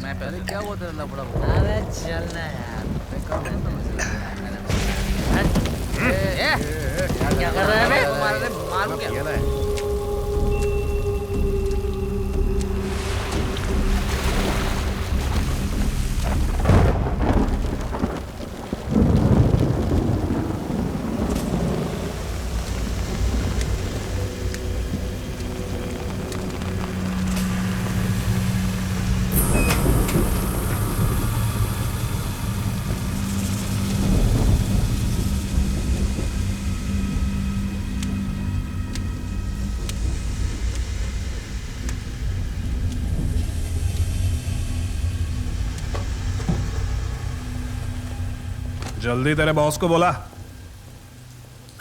मैं पहले क्या हुआ तेरा लफड़ा? अरे चलना यार। क्या कर रहा है बे? मारू क्या? जल्दी तेरे बॉस को बोला।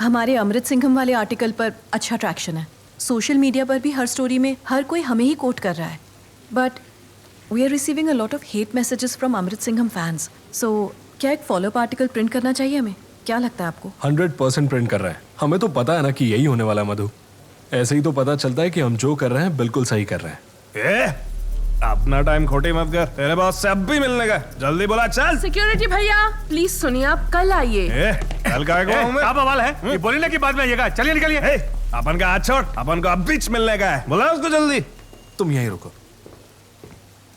हमारे अमृत सिंघम वाले आर्टिकल पर अच्छा ट्रैक्शन है। सोशल मीडिया पर भी हर स्टोरी में हर कोई हमें ही कोट कर रहा है। But we are receiving a lot of hate messages from Amrit Singham fans. So क्या एक फॉलोअप आर्टिकल प्रिंट करना चाहिए हमें? क्या लगता है आपको? 100% प्रिंट कर रहा है। हमें तो पता है ना कि यही होने वाला है मधु। ऐसे ही तो पता चलता है कि हम जो कर रहे हैं बिल्कुल सही कर रहे हैं। अपना टाइम खोटी मत कर। तेरे बॉस से अब भी मिलने का। जल्दी बोला चल। सिक्योरिटी भैया प्लीज सुनिए, आप कल आइए। कल का क्या बवाल है? ये बोलने की बाद में आइएगा। चलिए निकलिए। अपन का हाथ छोड़। अपन को अब बीच मिलने का है। बोला उसको जल्दी। तुम यहीं रुको।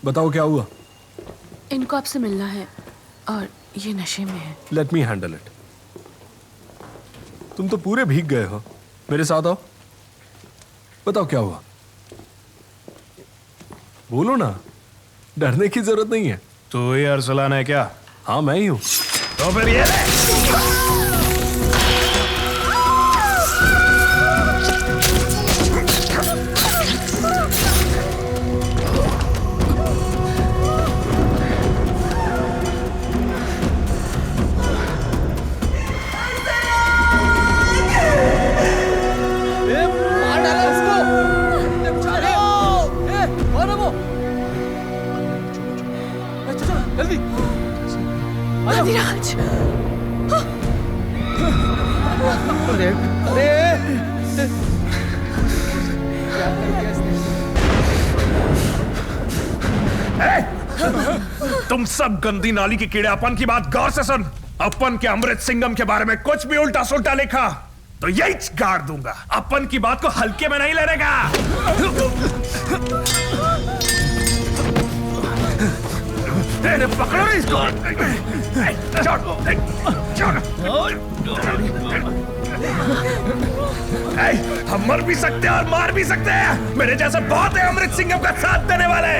बताओ क्या हुआ? इनको आपसे मिलना है और ये नशे में है। Let me handle it. तुम तो पूरे भीग गए हो। मेरे साथ आओ। बताओ क्या हुआ? बोलो ना, डरने की जरूरत नहीं है। तू ही अरसलान है क्या? हाँ मैं ही हूं। तो फिर ये अधिराज। तुम सब गंदी नाली के कीड़े अपन की बात गौर से सुन। अपन के अमृत सिंघम के बारे में कुछ भी उल्टा सुल्टा लिखा तो यही गाड़ दूंगा। अपन की बात को हल्के में नहीं लेने का। पकड़ो इसको। हम मर भी सकते हैं और मार भी सकते हैं। मेरे जैसे बहुत है अमृत सिंघम का साथ देने वाले।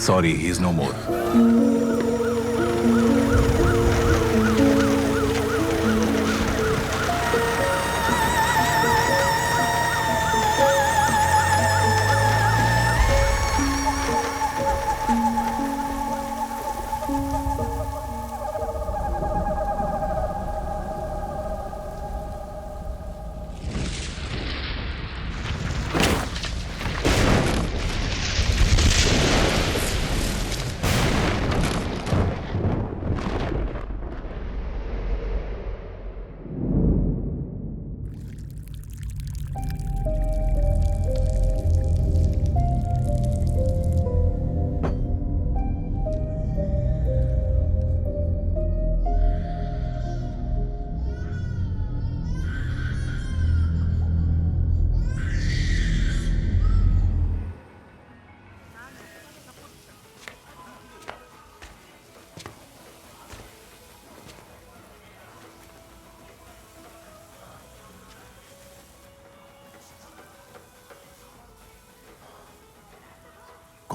Sorry, he's no more.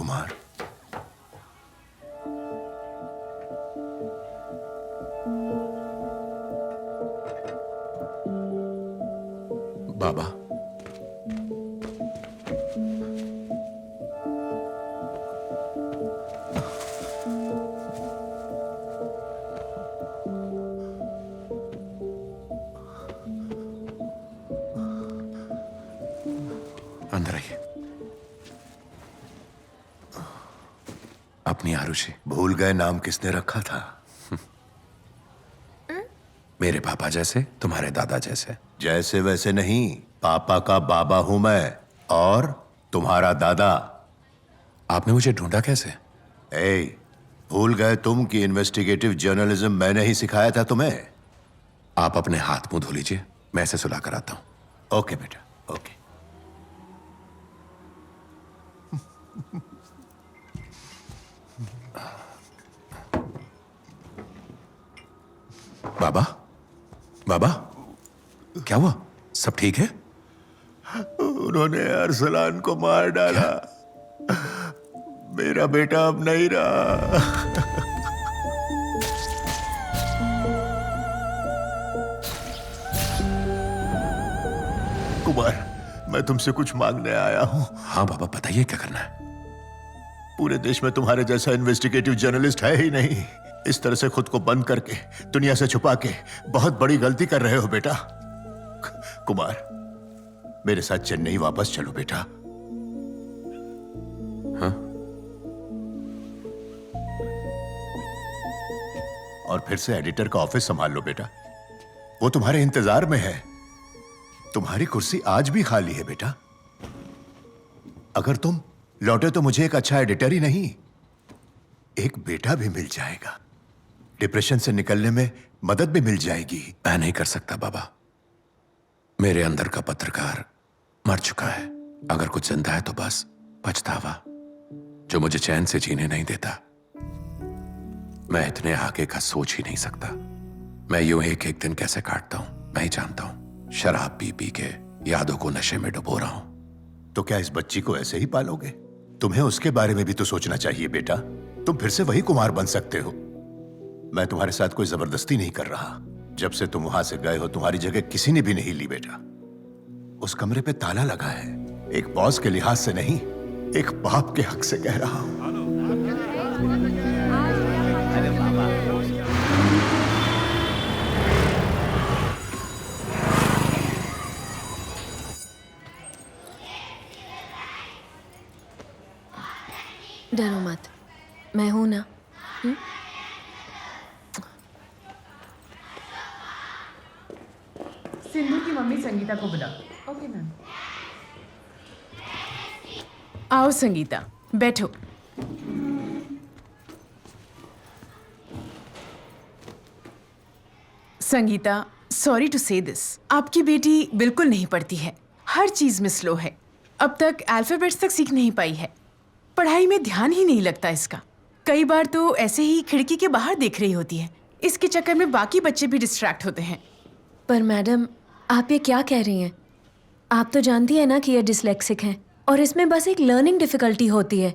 Kumar. बाबा, अंदर आइए। अपनी आरुषि। भूल गए नाम किसने रखा था? मेरे पापा जैसे, तुम्हारे दादा जैसे। जैसे वैसे नहीं, पापा का बाबा हूं मैं और तुम्हारा दादा। आपने मुझे ढूंढा कैसे? ए, भूल गए तुम कि इन्वेस्टिगेटिव जर्नलिज्म मैंने ही सिखाया था तुम्हें? आप अपने हाथ मुंह धो लीजिए, मैं इसे सुला कर आता हूं। ओके बेटा, ओके। बाबा, बाबा, क्या हुआ? सब ठीक है? उन्होंने अरसलान को मार डाला। मेरा बेटा अब नहीं रहा। कुमार, मैं तुमसे कुछ मांगने आया हूं। हाँ बाबा, बताइए क्या करना है। पूरे देश में तुम्हारे जैसा इन्वेस्टिगेटिव जर्नलिस्ट है ही नहीं। इस तरह से खुद को बंद करके, दुनिया से छुपा के बहुत बड़ी गलती कर रहे हो बेटा। कुमार, मेरे साथ चेन्नई वापस चलो बेटा। हाँ? और फिर से एडिटर का ऑफिस संभाल लो बेटा। वो तुम्हारे इंतजार में है। तुम्हारी कुर्सी आज भी खाली है बेटा। अगर तुम लौटे तो मुझे एक अच्छा एडिटर ही नहीं, एक बेटा भी मिल जाएगा। डिप्रेशन से निकलने में मदद भी मिल जाएगी। मैं नहीं कर सकता बाबा। मेरे अंदर का पत्रकार मर चुका है। अगर कुछ जिंदा है तो बस पछतावा, जो मुझे चैन से जीने नहीं देता। मैं इतने आगे का सोच ही नहीं सकता। मैं यूं एक एक दिन कैसे काटता हूं मैं ही जानता हूं। शराब पी पी के यादों को नशे में डुबो रहा हूं। तो क्या इस बच्ची को ऐसे ही पालोगे? तुम्हें उसके बारे में भी तो सोचना चाहिए बेटा। तुम फिर से वही कुमार बन सकते हो। मैं तुम्हारे साथ कोई जबरदस्ती नहीं कर रहा। जब से तुम वहां से गए हो तुम्हारी जगह किसी ने भी नहीं ली बेटा। उस कमरे पे ताला लगा है। एक बॉस के लिहाज से नहीं, एक बाप के हक से कह रहा हूं। डरो मत, मैं हूं ना। सिंधु की मम्मी संगीता को बुला। Okay ma'am. आओ संगीता, बैठो। संगीता, सॉरी टू से दिस, आपकी बेटी बिल्कुल नहीं पढ़ती है। हर चीज में स्लो है। अब तक अल्फाबेट्स तक सीख नहीं पाई है। पढ़ाई में ध्यान ही नहीं लगता इसका। कई बार तो ऐसे ही खिड़की के बाहर देख रही होती है। इसके चक्कर में बाकी बच्चे भी डिस्ट्रैक्ट होते हैं। पर मैडम, आप ये क्या कह रही हैं? आप तो जानती हैं ना कि ये डिसलेक्सिक है और इसमें बस एक लर्निंग डिफिकल्टी होती है।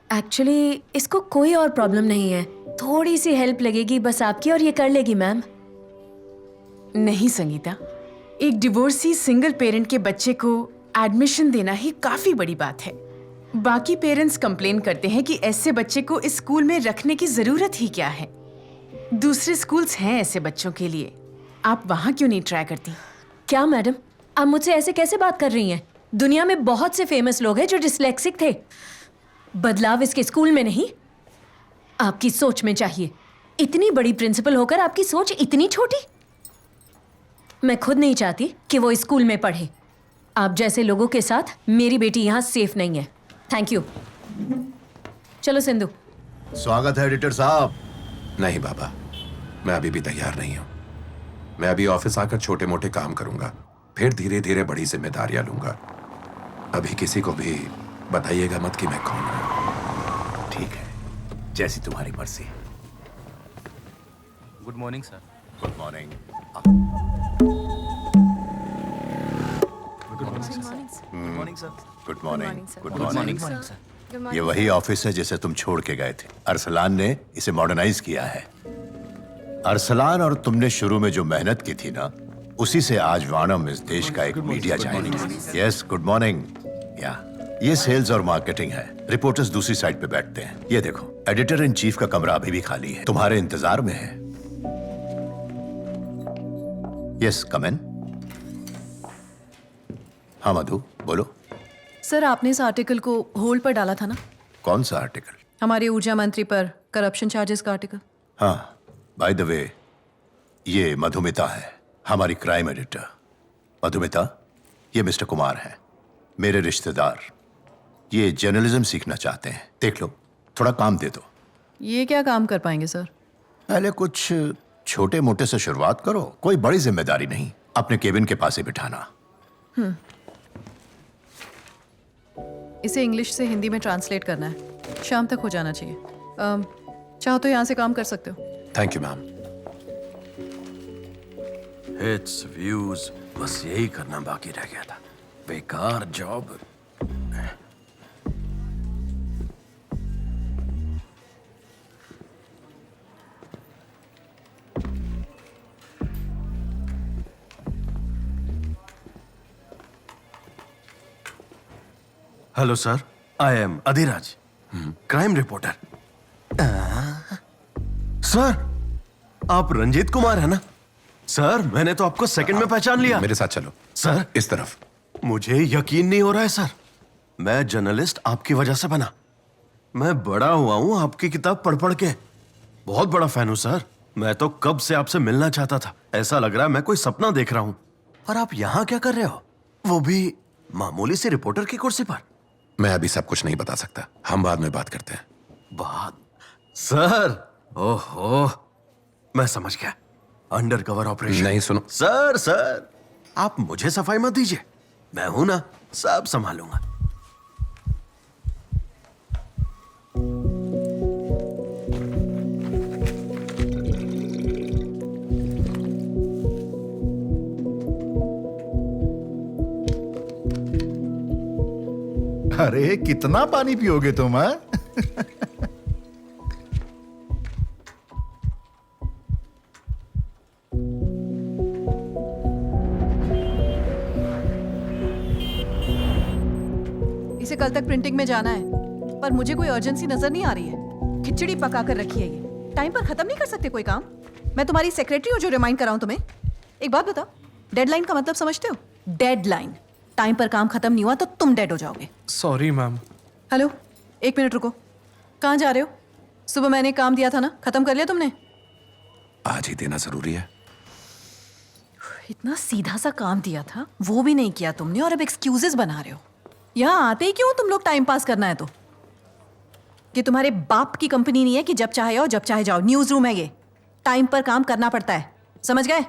एक्चुअली इसको कोई और प्रॉब्लम नहीं है। थोड़ी सी हेल्प लगेगी बस आपकी और ये कर लेगी मैम। नहीं संगीता, एक डिवोर्सी सिंगल पेरेंट के बच्चे को एडमिशन देना ही काफी बड़ी बात है। बाकी पेरेंट्स कंप्लेन करते हैं कि ऐसे बच्चे को इस स्कूल में रखने की जरूरत ही क्या है। दूसरे स्कूल्स हैं ऐसे बच्चों के लिए। आप वहां क्यों नहीं ट्राई करती? क्या मैडम, आप मुझसे ऐसे कैसे बात कर रही हैं? दुनिया में बहुत से फेमस लोग हैं जो डिसलेक्सिक थे। बदलाव इसके स्कूल में नहीं, आपकी सोच में चाहिए। इतनी बड़ी प्रिंसिपल होकर आपकी सोच इतनी छोटी। मैं खुद नहीं चाहती कि वो इस स्कूल में पढ़े। आप जैसे लोगों के साथ मेरी बेटी यहाँ सेफ नहीं है। Thank you. चलो सिंधु। स्वागत है एडिटर साहब। नहीं बाबा, मैं अभी भी तैयार नहीं हूं। मैं अभी ऑफिस आकर छोटे मोटे काम करूंगा, फिर धीरे धीरे बड़ी जिम्मेदारियां लूंगा। अभी किसी को भी बताइएगा मत कि मैं कौन हूं। ठीक है, जैसी तुम्हारी मर्जी। Good morning sir. Good morning. Good morning sir. Good morning. Good morning sir. ये वही ऑफिस है जिसे तुम छोड़ के गए थे। अरसलान ने इसे मॉडर्नाइज किया है। अरसलान और तुमने शुरू में जो मेहनत की थी ना, उसी से आज वाणम इस देश का एक media giant. Yes, good morning. या ये सेल्स और मार्केटिंग है। रिपोर्टर्स दूसरी साइड पे बैठते हैं। ये देखो, एडिटर इन चीफ का कमरा अभी भी खाली है, तुम्हारे इंतजार में है। यस, कम इन। हाँ मधु, बोलो। सर, आपने इस आर्टिकल को होल्ड पर डाला था ना? कौन सा आर्टिकल? हमारे ऊर्जा मंत्री पर करप्शन चार्जेस का आर्टिकल। हाँ, बाय द वे, ये मधुमिता है, हमारी क्राइम एडिटर। मधुमिता, ये मिस्टर कुमार हैं, मेरे रिश्तेदार। ये जर्नलिज्म सीखना चाहते हैं। देख लो, थोड़ा काम दे दो। ये क्या काम कर पाएंगे सर? पहले कुछ छोटे मोटे से शुरुआत करो, कोई बड़ी जिम्मेदारी नहीं। अपने केबिन के पास ही बिठाना। इसे इंग्लिश से हिंदी में ट्रांसलेट करना है, शाम तक हो जाना चाहिए। चाहो तो यहाँ से काम कर सकते हो। Thank you ma'am. Hits views बस यही करना बाकी रह गया था। बेकार job. Hello sir, I am Adhiraj, crime reporter. Sir, आप रंजीत कुमार है ना? सर, मैंने तो आपको सेकंड में पहचान लिया। मेरे साथ चलो सर, इस तरफ। मुझे यकीन नहीं हो रहा है सर। मैं जर्नलिस्ट आपकी वजह से बना। मैं बड़ा हुआ हूं आपकी किताब पढ़ पढ़ के। बहुत बड़ा फैन हूं सर। मैं तो कब से आपसे मिलना चाहता था। ऐसा लग रहा है मैं कोई सपना देख रहा हूं। और आप यहां क्या कर रहे हो? वो भी मामूली सी रिपोर्टर की कुर्सी पर। मैं अभी सब कुछ नहीं बता सकता, हम बाद में बात करते हैं। बात? सर, ओहो, मैं समझ गया। Undercover operation. नहीं, सुनो सर, आप मुझे सफाई मत दीजिए। मैं हूं ना, सब संभालूंगा। अरे कितना पानी पियोगे तुम? हाँ, इसे कल तक प्रिंटिंग में जाना है, पर मुझे कोई अर्जेंसी नजर नहीं आ रही है। खिचड़ी पका कर रखी है ये। टाइम पर खत्म नहीं कर सकते कोई काम? मैं तुम्हारी सेक्रेटरी हूँ जो रिमाइंड कराऊं तुम्हें। एक बात बताओ, डेडलाइन का मतलब समझते हो? डेडलाइन। टाइम पर काम खत्म नहीं हुआ तो तुम डेड हो जाओगे। Sorry ma'am. हेलो, एक मिनट रुको। कहाँ जा रहे हो? सुबह मैंने काम दिया था ना, खत्म कर लिया तुमने? आज ही देना जरूरी है। इतना सीधा सा काम दिया था, वो भी नहीं किया तुमने, और अब एक्सक्यूजेस बना रहे हो। यहाँ आते ही क्यों तुम लोग? टाइम पास करना है तो? कि तुम्हारे बाप की कंपनी नहीं है कि जब चाहे आओ जब चाहे जाओ। न्यूज रूम है ये। टाइम पर काम करना पड़ता है, समझ गए?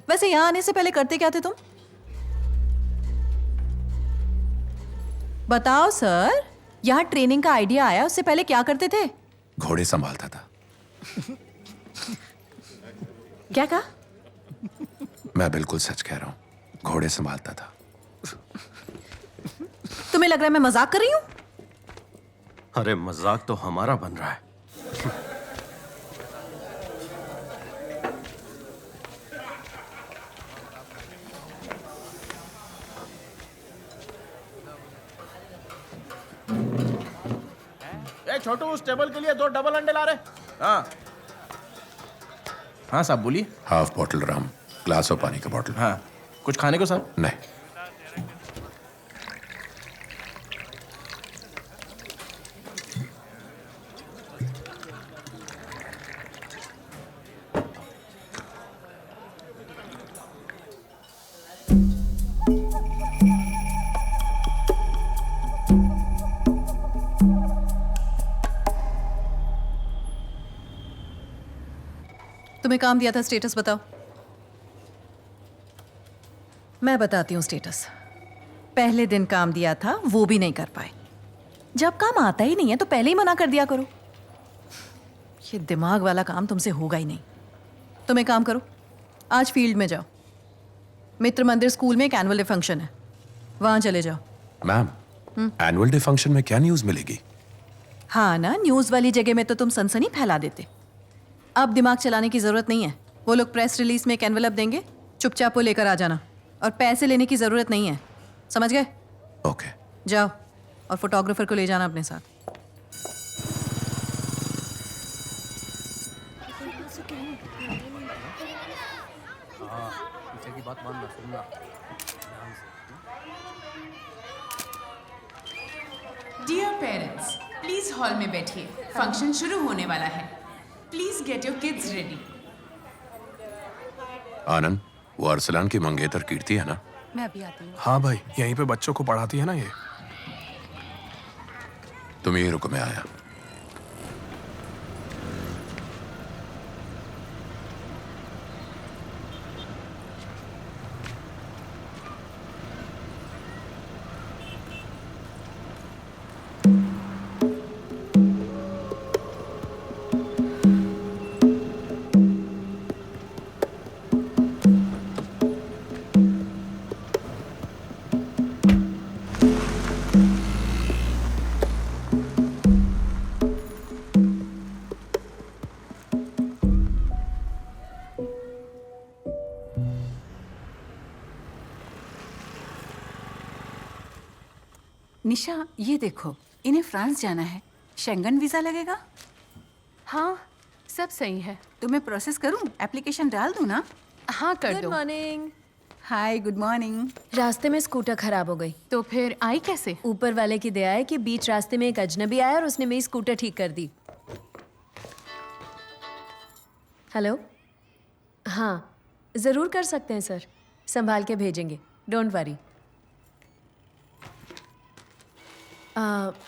वैसे यहाँ आने से पहले करते क्या थे तुम? बताओ सर, यहाँ ट्रेनिंग का आइडिया आया, उससे पहले क्या करते थे? घोड़े संभालता था। क्या कहा? मैं बिल्कुल सच कह रहा हूं, घोड़े संभालता था। तुम्हें लग रहा है मैं मजाक कर रही हूँ? अरे मजाक तो हमारा बन रहा है। छोटू, उस टेबल के लिए 2 डबल अंडे ला रहे। हाँ हाँ साहब, बोलिए। हाफ बॉटल रम, ग्लास और पानी का बॉटल। हाँ, कुछ खाने को साहब? नहीं। तुम्हें काम दिया था, स्टेटस बताओ। मैं बताती हूँ स्टेटस। पहले दिन काम दिया था, वो भी नहीं कर पाए। जब काम आता ही नहीं है तो पहले ही मना कर दिया करो। ये दिमाग वाला काम तुमसे होगा ही नहीं। तुम एक काम करो, आज फील्ड में जाओ। मित्र मंदिर स्कूल में एक एनुअल डे फंक्शन है, वहां चले जाओ। मैम, एनुअल डे फंक्शन में क्या न्यूज मिलेगी? हाँ ना, न्यूज़ वाली जगह में तो तुम सनसनी फैला देते। अब दिमाग चलाने की ज़रूरत नहीं है। वो लोग प्रेस रिलीज में एक एनवेलप देंगे, चुपचाप वो लेकर आ जाना। और पैसे लेने की ज़रूरत नहीं है, समझ गए? ओके। जाओ, और फोटोग्राफर को ले जाना अपने साथ। पीछे की बात मानना, सुनना। डियर पेरेंट्स, प्लीज हॉल में बैठिए, फंक्शन शुरू होने वाला है। Please get your kids ready. Anand, वो अरसलान की मंगेतर कीर्ति है ना? मैं अभी आती हूँ। हाँ भाई, यहीं पे बच्चों को पढ़ाती है ना ये। तुम यही रुको, मैं आया। निशा, ये देखो, इन्हें फ्रांस जाना है। शेंगन वीजा लगेगा? हाँ, सब सही है। तो मैं प्रोसेस करूं? एप्लीकेशन डाल दूं ना? हाँ, कर गुड दो। मॉर्निंग। हाय, गुड मॉर्निंग। रास्ते में स्कूटर खराब हो गई। तो फिर आई कैसे? ऊपर वाले की दया है कि बीच रास्ते में एक अजनबी आया और उसने मेरी स्कूटर ठीक कर दी। हेलो? हाँ, ज़रूर कर सकते हैं सर। संभाल के भेजेंगे, डोंट वरी।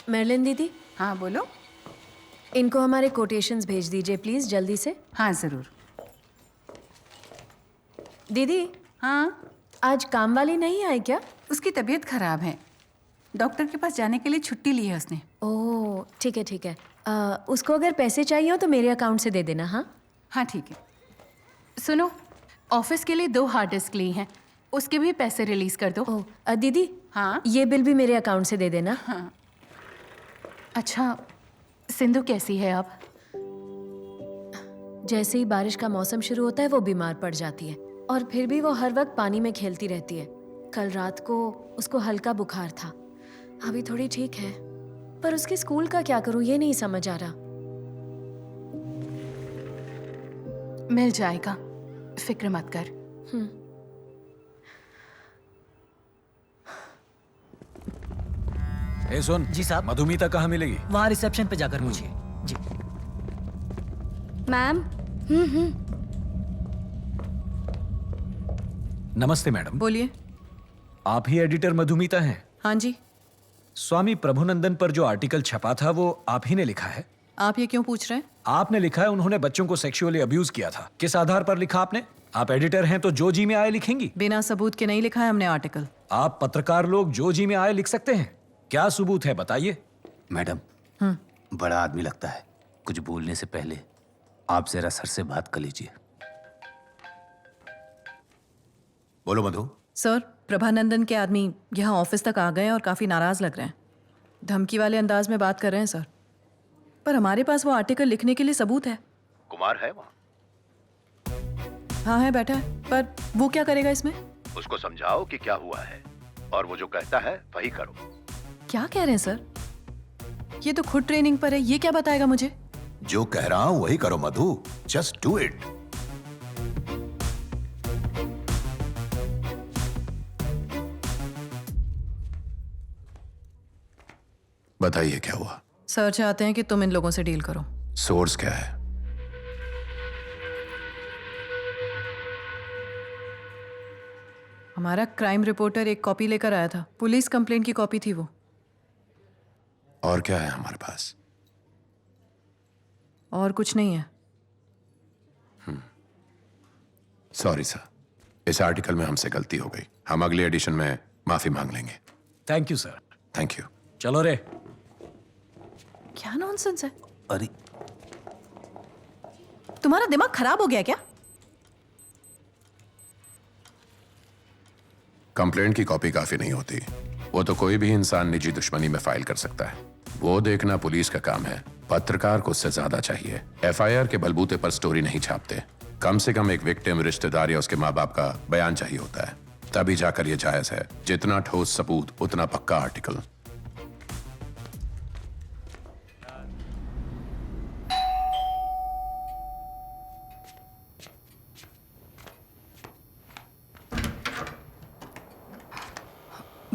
मेरलिन दीदी। हाँ, बोलो। इनको हमारे कोटेशंस भेज दीजिए प्लीज़, जल्दी से। हाँ, ज़रूर। दीदी। हाँ? आज काम वाली नहीं आई क्या? उसकी तबीयत खराब है, डॉक्टर के पास जाने के लिए छुट्टी ली है उसने। ओह, ठीक है ठीक है। उसको अगर पैसे चाहिए हो तो मेरे अकाउंट से दे देना। हाँ हाँ, ठीक है। सुनो, ऑफिस के लिए 2 हार्ड डिस्क ली हैं, उसके भी पैसे रिलीज कर दो। ओह दीदी। हाँ? ये बिल भी मेरे अकाउंट से दे देना। हाँ। अच्छा, सिंधु कैसी है अब? जैसे ही बारिश का मौसम शुरू होता है वो बीमार पड़ जाती है, और फिर भी वो हर वक्त पानी में खेलती रहती है। कल रात को उसको हल्का बुखार था, अभी थोड़ी ठीक है, पर उसके स्कूल का क्या करूं ये नहीं समझ आ रहा। मिल जाएगा, फिक्र मत कर। ए सुन जी साहब। मधुमिता कहाँ मिलेगी? वहाँ रिसेप्शन पे जाकर पूछिए। जी मैम। नमस्ते मैडम। बोलिए। आप ही एडिटर मधुमिता हैं? हाँ जी। स्वामी प्रभुनंदन पर जो आर्टिकल छपा था वो आप ही ने लिखा है? आप ये क्यों पूछ रहे हैं? आपने लिखा है उन्होंने बच्चों को सेक्सुअली अब्यूज किया था। किस आधार पर लिखा आपने? आप एडिटर हैं तो जो जी में आए लिखेंगी? बिना सबूत के नहीं लिखा है हमने आर्टिकल। आप पत्रकार लोग जो जी में आए लिख सकते हैं? क्या सबूत है बताइए। मैडम, बड़ा आदमी लगता है, कुछ बोलने से पहले आप जरा सर से बात कर लीजिए। बोलो मधु। सर, प्रभानंदन के आदमी यहाँ ऑफिस तक आ गए और काफी नाराज लग रहे हैं। धमकी वाले अंदाज में बात कर रहे हैं सर, पर हमारे पास वो आर्टिकल लिखने के लिए सबूत है। कुमार है वहाँ? हाँ है, बैठा है, पर वो क्या करेगा इसमें? उसको समझाओ कि क्या हुआ है, और वो जो कहता है वही करो। क्या कह रहे हैं सर? ये तो खुद ट्रेनिंग पर है, ये क्या बताएगा मुझे? जो कह रहा हूं वही करो मधु, जस्ट डू इट। बताइए क्या हुआ? सर चाहते हैं कि तुम इन लोगों से डील करो। सोर्स क्या है? हमारा क्राइम रिपोर्टर एक कॉपी लेकर आया था, पुलिस कंप्लेंट की कॉपी थी वो। और क्या है हमारे पास? और कुछ नहीं है। सॉरी सर, इस आर्टिकल में हमसे गलती हो गई। हम अगले एडिशन में माफी मांग लेंगे। Thank you sir. Thank you. चलो रे। क्या नॉनसेंस है? अरे तुम्हारा दिमाग खराब हो गया क्या? कंप्लेंट की कॉपी काफी नहीं होती, वो तो कोई भी इंसान निजी दुश्मनी में फाइल कर सकता है। वो देखना पुलिस का काम है। पत्रकार को उससे ज्यादा चाहिए। एफआईआर के बलबूते पर स्टोरी नहीं छापते। कम से कम एक विक्टिम, रिश्तेदार या उसके माँ बाप का बयान चाहिए होता है, तभी जाकर ये जायज है। जितना ठोस सबूत उतना पक्का आर्टिकल।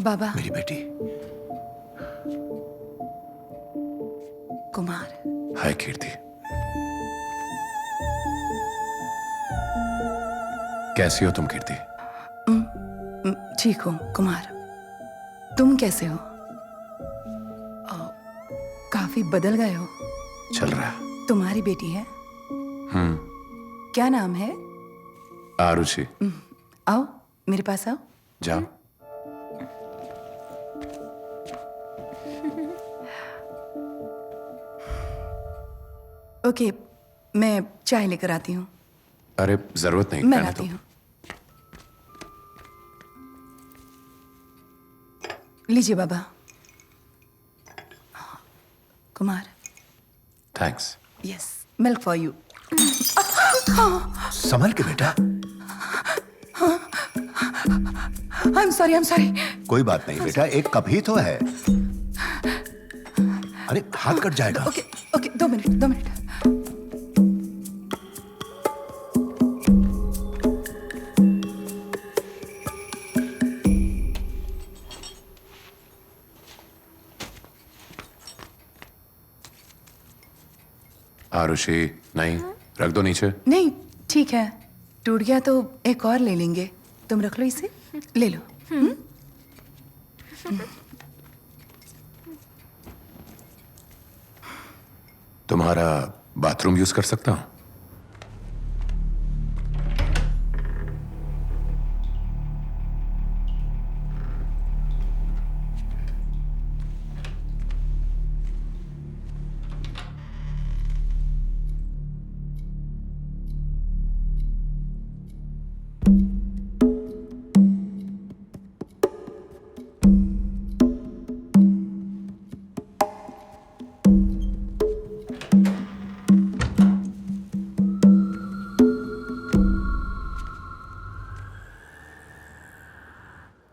बाबा। मेरी बेटी। कुमार। हाय कीर्ति। कैसी हो तुम कीर्ति? ठीक हूँ कुमार, तुम कैसे हो? काफी बदल गए हो। चल रहा है। तुम्हारी बेटी है? क्या नाम है? आरुषि। आओ मेरे पास आओ। जाओ। ओके, मैं चाय लेकर आती हूँ। अरे जरूरत नहीं, मैं रहने लाती दो। हूँ। लीजिए बाबा। Kumar. Thanks. Yes, milk for you. संभल के बेटा। I'm sorry। कोई बात नहीं बेटा, एक कप ही तो है। अरे हाथ कट जाएगा। Okay, 2 minute. आरुषि, नहीं, रख दो नीचे। नहीं, ठीक है। टूट गया तो एक और ले लेंगे। तुम रख लो इसे, ले लो। तुम्हारा बाथरूम यूज कर सकता हूं?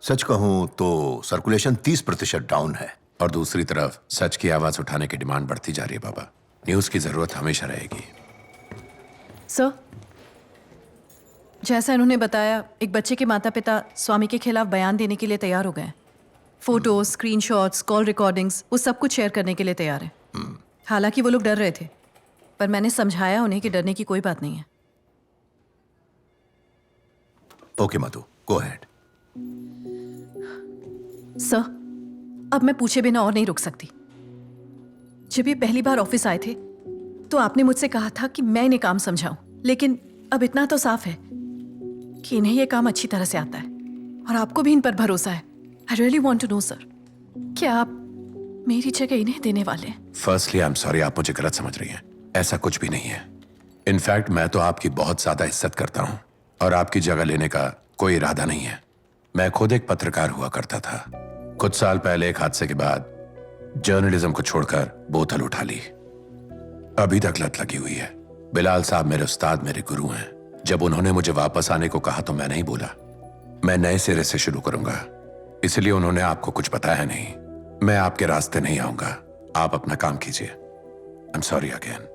सच कहूं तो सर्कुलेशन 30% डाउन है। और दूसरी तरफ सच की आवाज उठाने की डिमांड बढ़ती जा रही है बाबा। न्यूज की जरूरत हमेशा रहेगी। सर, जैसा इन्होंने बताया, एक बच्चे के माता पिता स्वामी के खिलाफ बयान देने के लिए तैयार हो गए। फोटोज, स्क्रीनशॉट्स, कॉल रिकॉर्डिंग्स, वो सब कुछ शेयर करने के लिए तैयार है। हालांकि वो लोग डर रहे थे, पर मैंने समझाया उन्हें कि डरने की कोई बात नहीं है। ओके मधु, गो अहेड। सर, अब मैं पूछे बिना और नहीं रुक सकती। जब ये पहली बार ऑफिस आए थे तो आपने मुझसे कहा था कि मैं इन्हें काम समझाऊं, लेकिन अब इतना तो साफ है कि इन्हें ये काम अच्छी तरह से आता है और आपको भी इन पर भरोसा है। I really want to know sir, क्या आप मेरी जगह इन्हें देने वाले हैं? फर्स्टली आई एम सॉरी, आप मुझे गलत समझ रही हैं। ऐसा कुछ भी नहीं है। इनफैक्ट मैं तो आपकी बहुत ज्यादा इज्जत करता हूं और आपकी जगह लेने का कोई इरादा नहीं है। मैं खुद एक पत्रकार हुआ करता था। कुछ साल पहले एक हादसे के बाद जर्नलिज्म को छोड़कर बोतल उठा ली। अभी तक लत लगी हुई है। बिलाल साहब मेरे उस्ताद, मेरे गुरु हैं। जब उन्होंने मुझे वापस आने को कहा तो मैं नहीं बोला। मैं नए सिरे से शुरू करूंगा, इसलिए उन्होंने आपको कुछ बताया नहीं। मैं आपके रास्ते नहीं आऊंगा। आप अपना काम कीजिए। I am sorry again.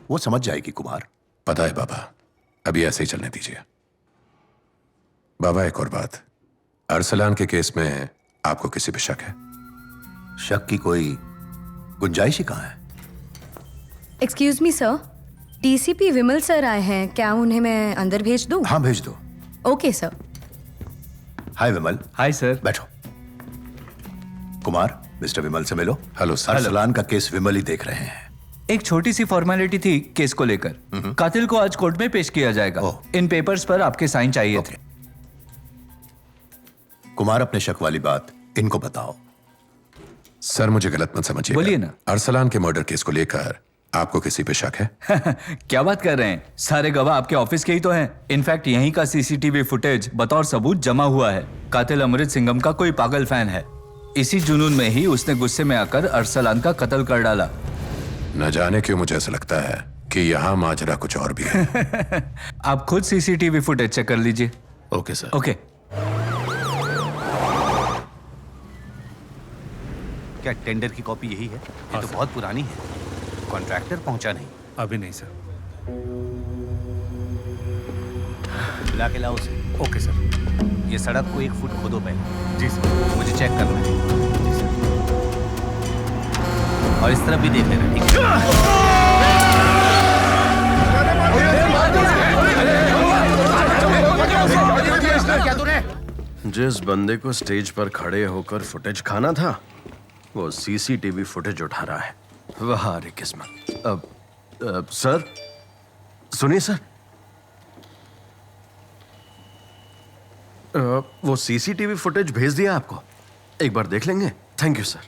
वो समझ जाएगी कुमार। पता है बाबा, अभी ऐसे ही चलने दीजिए। बाबा एक और बात, अरसलान के केस में आपको किसी पे शक है? शक की कोई गुंजाइश ही कहाँ है? एक्सक्यूज मी सर, डीसीपी विमल सर आए हैं, क्या उन्हें मैं अंदर भेज दूं? हाँ भेज दो। Okay sir. Hi Vimal. Hi sir. बैठो। कुमार, मिस्टर विमल से मिलो। Hello sir. अरसलान का केस विमल ही देख रहे हैं। एक छोटी सी फॉर्मेलिटी थी केस को लेकर। कातिल को आज कोर्ट में पेश किया जाएगा। इन पेपर्स पर आपके साइन चाहिए थे। कुमार, अपने शक वाली बात इनको बताओ। सर मुझे गलत मत समझिए। बोलिए ना। अरसलान के मर्डर केस को लेकर आपको किसी पे शक है? क्या बात कर रहे हैं? सारे गवाह आपके ऑफिस के ही तो हैं। इनफैक्ट यहीं का सीसीटीवी फुटेज बतौर सबूत जमा हुआ है। कातिल अमृत सिंघम का कोई पागल फैन है। इसी जुनून में ही उसने गुस्से में आकर अरसलान का कत्ल कर डाला। न जाने क्यों मुझे ऐसा लगता है कि यहाँ माजरा कुछ और भी है। आप खुद सीसीटीवी फुटेज चेक कर लीजिए। Okay sir. ओके। क्या टेंडर की कॉपी यही है? ये तो बहुत पुरानी है। कॉन्ट्रैक्टर पहुंचा नहीं। अभी नहीं सर। बुला के लाओ उसे। Okay sir. ये सड़क को 1 फुट खोदो पहले। जी सर। मुझे चेक करना है। जी सर। और इस तरफ भी देख लेना, ठीक है? जिस बंदे को स्टेज पर खड़े होकर फुटेज खाना था वो सीसीटीवी फुटेज उठा रहा है। वाह रे किस्मत। सर सुनिए सर, वो सीसीटीवी फुटेज भेज दिया आपको, एक बार देख लेंगे? Thank you sir.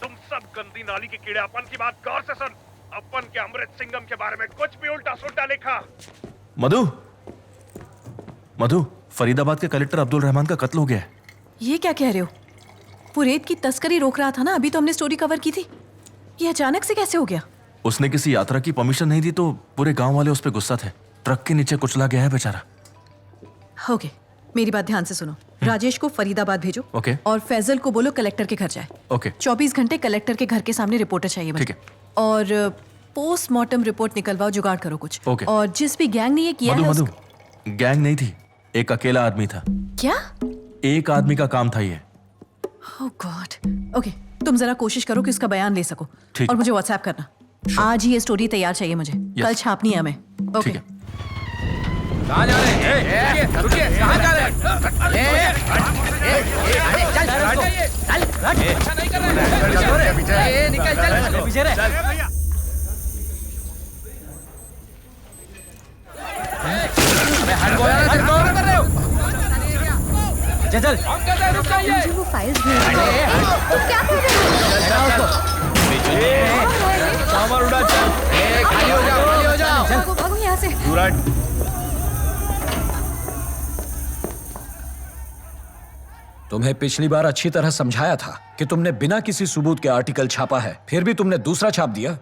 तुम सब गंदी नाली के कीड़े अपन की बात गौर से सुन। अपन के अमृत सिंघम के बारे में कुछ भी उल्टा सुल्टा लिखा। मधु, फरीदाबाद के कलेक्टर अब्दुल रहमान का कत्ल हो गया है। ये क्या कह रहे हो? वो रेत की तस्करी रोक रहा था ना, अभी तो हमने स्टोरी कवर की थी। ये अचानक से कैसे हो गया? उसने किसी यात्रा की परमिशन नहीं दी तो पूरे गांव वाले उस पर गुस्सा थे। ट्रक के नीचे कुचला गया है बेचारा। ओके, मेरी बात ध्यान से सुनो। राजेश को फरीदाबाद भेजो। ओके। और फैजल को बोलो कलेक्टर के घर जाए। ओके। 24 घंटे कलेक्टर के घर के सामने रिपोर्टर चाहिए मुझे। ठीक है। और पोस्टमार्टम रिपोर्ट निकलवाओ, जुगाड़ करो कुछ। ओके। और जिस भी गैंग ने ये किया है मधु, गैंग नहीं थी, एक अकेला आदमी था। क्या? एक आदमी का काम था ये। ओह गॉड। ओके, तुम जरा कोशिश करो कि उसका बयान ले सको। ठीक। और मुझे व्हाट्सएप करना। आज ही ये स्टोरी तैयार चाहिए मुझे। कल छापनी है हमें। ओके। कहाँ जा रहे हैं? रुकिए, कहाँ जा रहे हैं? चल, निकल, चल, पीछे रह। चल, मुझे वो फाइल्स भेज दो। तुम क्या कर रहे हो? सामान उड़ा, चल। खाली हो जाओ, खाली हो जाओ। भागो, भागो यहाँ से। तुम्हें पिछली बार अच्छी तरह समझाया था कि तुमने बिना किसी सबूत के आर्टिकल छापा है, फिर भी तुमने दूसरा छाप दिया।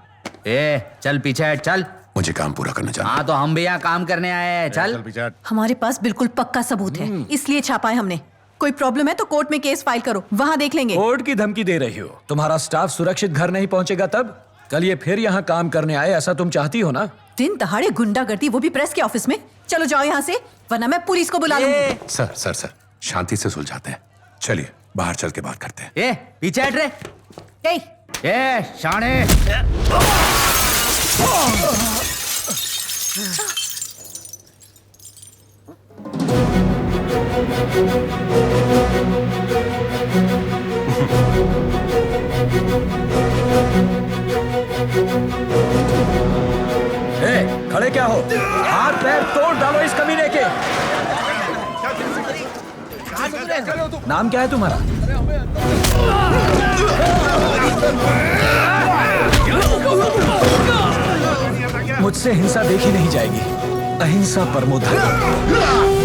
चल पीछे हट, चल। मुझे काम पूरा करना चाहिए। हाँ तो हम भी यहाँ काम करने आए हैं। चल। हमारे पास बिल्कुल पक्का सबूत है, इसलिए छापा है हमने। कोई प्रॉब्लम है तो कोर्ट में केस फाइल करो, वहाँ देख लेंगे। कोर्ट की धमकी दे रही हो? तुम्हारा स्टाफ सुरक्षित घर नहीं पहुंचेगा तब? कल ये फिर यहाँ काम करने आए, ऐसा तुम चाहती हो ना? दिन दहाड़े गुंडागर्दी, वो भी प्रेस के ऑफिस में। चलो जाओ यहाँ से, वरना मैं पुलिस को बुला लूंगी। सर शांति से सुलझाते हैं। चलिए बाहर चल के बात करते हैं। पीछे हट रे। शाणे। खड़े क्या हो? हाथ पैर तोड़ डालो इस कमीने के। नाम क्या है तुम्हारा? मुझसे हिंसा देखी नहीं जाएगी। अहिंसा परमो धर्म।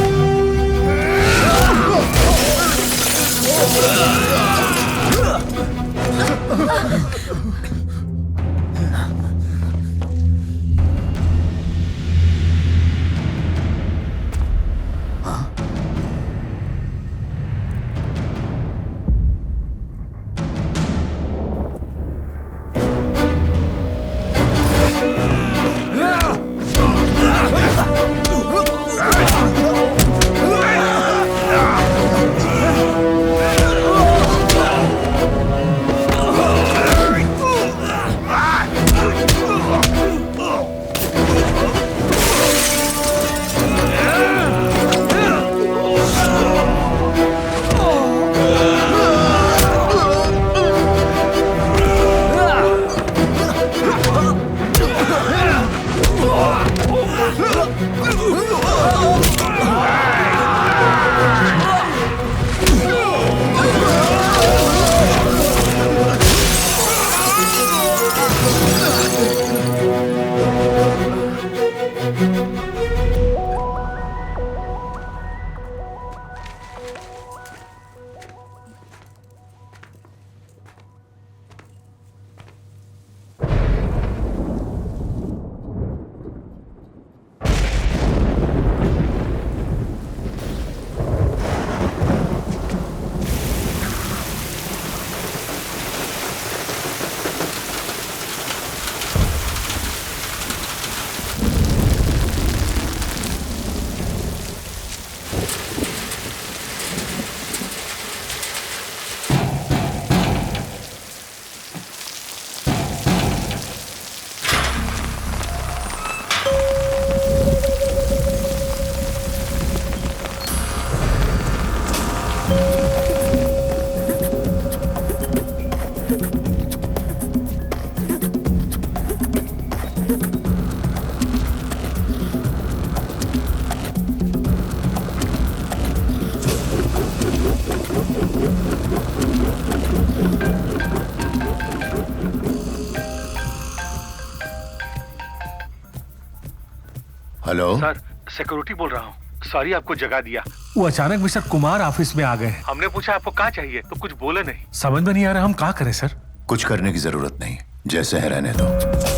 हेलो सर, सिक्योरिटी बोल रहा हूँ। सॉरी आपको जगा दिया। वो अचानक मिस्टर कुमार ऑफिस में आ गए। हमने पूछा आपको क्या चाहिए तो कुछ बोले नहीं। समझ में नहीं आ रहा हम क्या करें सर। कुछ करने की जरूरत नहीं, जैसे है रहने दो।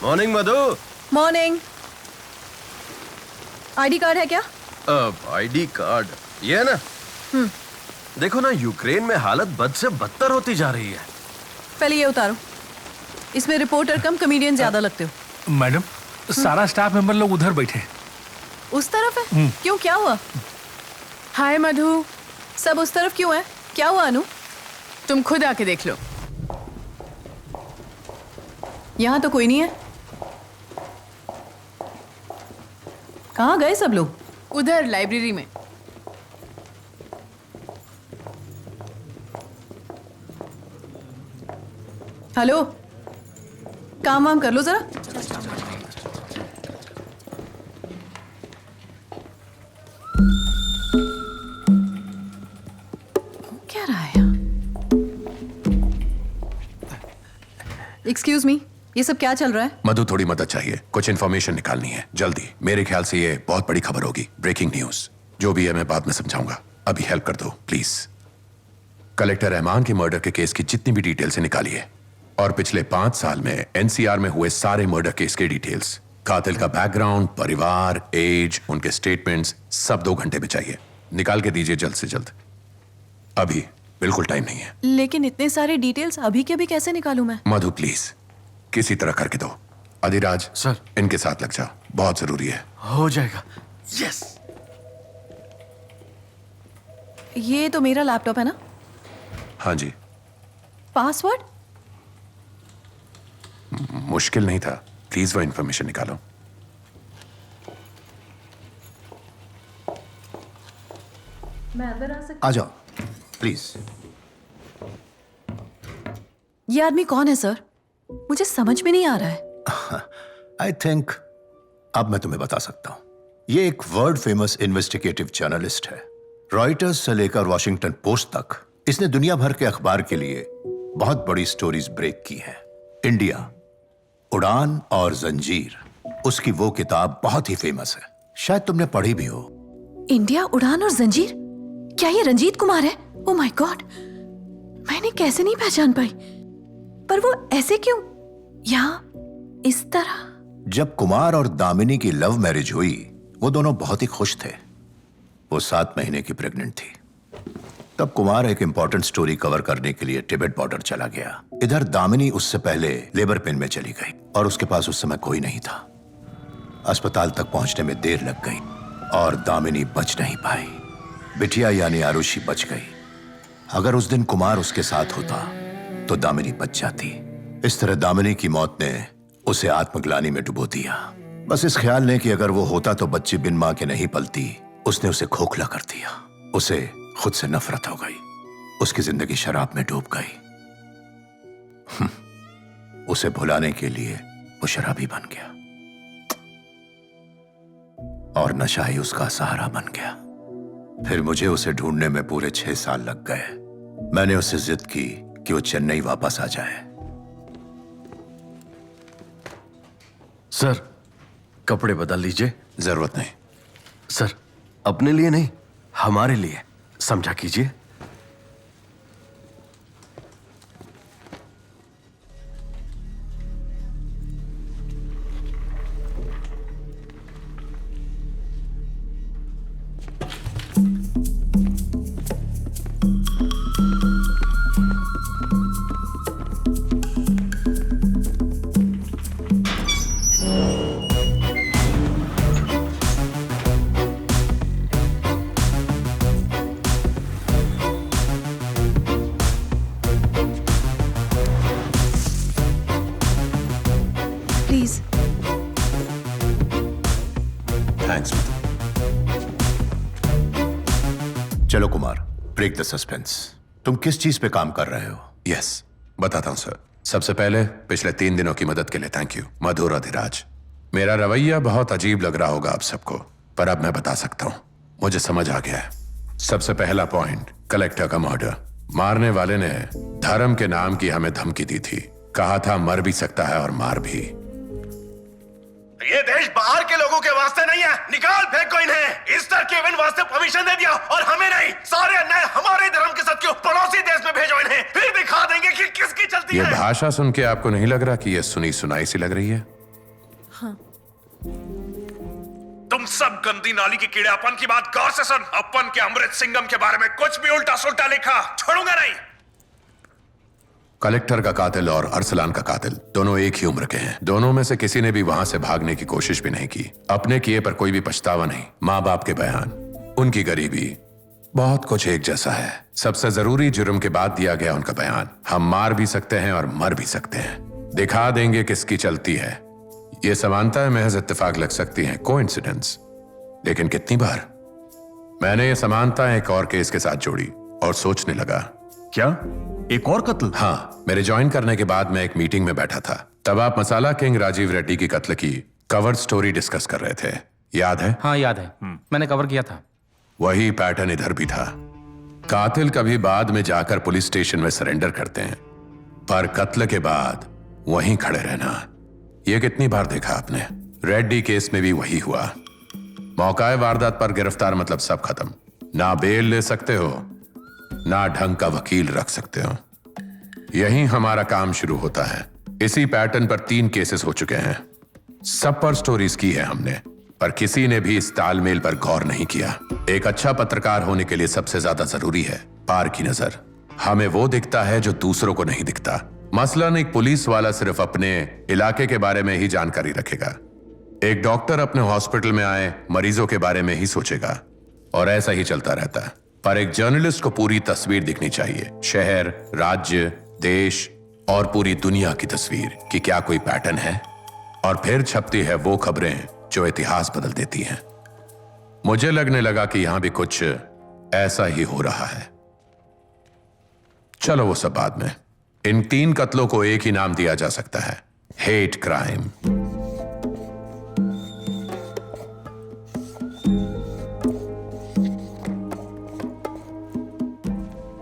मॉर्निंग मधु। मॉर्निंग। आईडी कार्ड है क्या? आईडी कार्ड ये है ना। देखो ना, यूक्रेन में हालत बद से बदतर होती जा रही है। पहले ये उतारो, इसमें रिपोर्टर कम कॉमेडियन ज्यादा लगते हो। मैडम, सारा स्टाफ मेंबर लोग उधर बैठे। उस तरफ है? क्यों, क्या हुआ? हाय मधु। सब उस तरफ क्यों है? क्या हुआ अनु? तुम खुद आके देख लो। यहाँ तो कोई नहीं है। कहाँ गए सब लोग? उधर लाइब्रेरी में। हेलो, काम वाम कर लो जरा। क्या रहा है? एक्सक्यूज मी, ये सब क्या चल रहा है? मधु, थोड़ी मदद चाहिए, कुछ इन्फॉर्मेशन निकालनी है जल्दी। मेरे ख्याल से ये बहुत बड़ी खबर होगी, ब्रेकिंग न्यूज। जो भी है मैं बाद में समझाऊंगा, अभी हेल्प कर दो प्लीज। कलेक्टर रहमान के मर्डर के केस की जितनी भी डिटेल्स निकालिए, और पिछले 5 साल में एनसीआर में हुए सारे मर्डर केस के डिटेल्स, कातिल का बैकग्राउंड, परिवार, एज, उनके स्टेटमेंट्स, सब 2 घंटे में चाहिए। निकाल के दीजिए जल्द से जल्द, अभी बिल्कुल टाइम नहीं है। लेकिन इतने सारे डिटेल्स अभी के अभी कैसे निकालूं मैं? मधु प्लीज किसी तरह करके दो। अधिराज सर, इनके साथ लग जा, बहुत जरूरी है। हो जाएगा। यस। ये तो मेरा लैपटॉप है ना? हाँ जी। पासवर्ड? मुश्किल नहीं था, प्लीज वो इंफॉर्मेशन निकालो। मैं अंदर आ सकती? आ जाओ प्लीज। ये आदमी कौन है सर? मुझे समझ में नहीं आ रहा है। आई थिंक अब मैं तुम्हें बता सकता हूं। ये एक वर्ल्ड फेमस इन्वेस्टिगेटिव जर्नलिस्ट है। रॉयटर्स से लेकर वॉशिंगटन पोस्ट तक इसने दुनिया भर के अखबार के लिए बहुत बड़ी स्टोरीज ब्रेक की हैं। इंडिया, उड़ान और जंजीर, उसकी वो किताब बहुत ही फेमस है, शायद तुमने पढ़ी भी हो। इंडिया, उड़ान और जंजीर? क्या ये रंजीत कुमार है? ओह माय गॉड, मैंने कैसे नहीं पहचान पाई। पर वो ऐसे क्यों, यहाँ इस तरह? जब कुमार और दामिनी की लव मैरिज हुई, वो दोनों बहुत ही खुश थे। वो 7 महीने की प्रेग्नेंट थी। तब कुमार एक इंपॉर्टेंट स्टोरी कवर करने के लिए तिब्बत बॉर्डर चला गया। इधर दामिनी उससे पहले लेबर पेन में चली गई और उसके पास उस समय कोई नहीं था। अस्पताल तक पहुंचने में देर लग गई और दामिनी बच नहीं पाई। बिटिया यानी आरुषि बच गई। अगर उस दिन कुमार उसके साथ होता तो दामिनी बच जाती। इस तरह दामिनी की मौत ने उसे आत्मग्लानि में डुबो दिया। बस इस ख्याल ने कि अगर वो होता तो बच्ची बिन मां के नहीं पलती, उसने उसे खोखला कर दिया। उसे खुद से नफरत हो गई। उसकी जिंदगी शराब में डूब गई। उसे भुलाने के लिए वो शराबी बन गया और नशा ही उसका सहारा बन गया। फिर मुझे उसे ढूंढने में पूरे 6 साल लग गए। मैंने उससे जिद की कि वो चेन्नई वापस आ जाए। सर, कपड़े बदल लीजिए। जरूरत नहीं सर, अपने लिए नहीं, हमारे लिए समझा कीजिए। चलो कुमार, ब्रेक द सस्पेंस। तुम किस चीज पे काम कर रहे हो? यस, बताता हूं सर। सबसे पहले पिछले 3 दिनों की मदद के लिए थैंक यू, मधुर अधिराज। मेरा रवैया बहुत अजीब लग रहा होगा आप सबको, पर अब मैं बता सकता हूं, मुझे समझ आ गया है। सबसे पहला पॉइंट, कलेक्टर का मर्डर। मारने वाले ने धर्म के नाम की हमें धमकी दी थी, कहा था मर भी सकता है और मार भी। ये देश बाहर के लोगों के वास्ते नहीं है, निकाल फेंको इन्हें। इस तरह के इवेंट वास्ते परमिशन दे दिया और हमें नहीं। सारे अन्याय हमारे धर्म के साथ क्यों? पड़ोसी देश में भेजो इन्हें, फिर दिखा देंगे कि किसकी चलती ये है। भाषा सुन के आपको नहीं लग रहा कि ये सुनी सुनाई सी लग रही है? हाँ। तुम सब गंदी नाली के कीड़े, अपन की बात गौर से सुन। अपन के अमृत सिंघम के बारे में कुछ भी उल्टा सुल्टा लिखा, छोड़ूंगा नहीं। कलेक्टर का कातिल और अरसलान का कातिल दोनों एक ही उम्र के हैं। दोनों में से किसी ने भी वहां से भागने की कोशिश भी नहीं की। अपने किए पर कोई भी पछतावा नहीं। माँ बाप के बयान, उनकी गरीबी, बहुत कुछ एक जैसा है। सबसे जरूरी, जुर्म के बाद दिया गया उनका बयान। हम मार भी सकते हैं और मर भी सकते हैं, दिखा देंगे किसकी चलती है। ये समानताएं महज इत्तेफाक लग सकती हैं, कोइंसिडेंस, लेकिन कितनी बार मैंने ये समानताएं एक और केस के साथ जोड़ी और सोचने लगा, क्या एक और कत्ल? हाँ, मेरे ज्वाइन करने के बाद मैं एक मीटिंग में बैठा था। तब आप मसाला किंग राजीव रेड्डी की कत्ल की कवर स्टोरी डिस्कस कर रहे थे, याद है? हाँ याद है, मैंने कवर किया था। वही पैटर्न इधर भी था। कातिल कभी बाद में जाकर पुलिस स्टेशन में सरेंडर करते हैं, पर कत्ल के बाद वहीं खड़े रहना, यह कितनी बार देखा आपने? रेड्डी केस में भी वही हुआ। मौका वारदात पर गिरफ्तार मतलब सब खत्म। ना बेल ले सकते हो, ना ढंग का वकील रख सकते हो। यहीं हमारा काम शुरू होता है। इसी पैटर्न पर 3 केसेस हो चुके हैं। सब पर स्टोरीज की है हमने, पर किसी ने भी इस तालमेल पर गौर नहीं किया। एक अच्छा पत्रकार होने के लिए सबसे ज्यादा जरूरी है पार की नजर। हमें वो दिखता है जो दूसरों को नहीं दिखता। मसलन एक पुलिस वाला सिर्फ अपने इलाके के बारे में ही जानकारी रखेगा। एक डॉक्टर अपने हॉस्पिटल में आए मरीजों के बारे में ही सोचेगा, और ऐसा ही चलता रहता है। पर एक जर्नलिस्ट को पूरी तस्वीर दिखनी चाहिए, शहर, राज्य, देश और पूरी दुनिया की तस्वीर, कि क्या कोई पैटर्न है। और फिर छपती है वो खबरें जो इतिहास बदल देती हैं। मुझे लगने लगा कि यहां भी कुछ ऐसा ही हो रहा है। चलो वो सब बाद में। इन 3 कत्लों को एक ही नाम दिया जा सकता है, हेट क्राइम।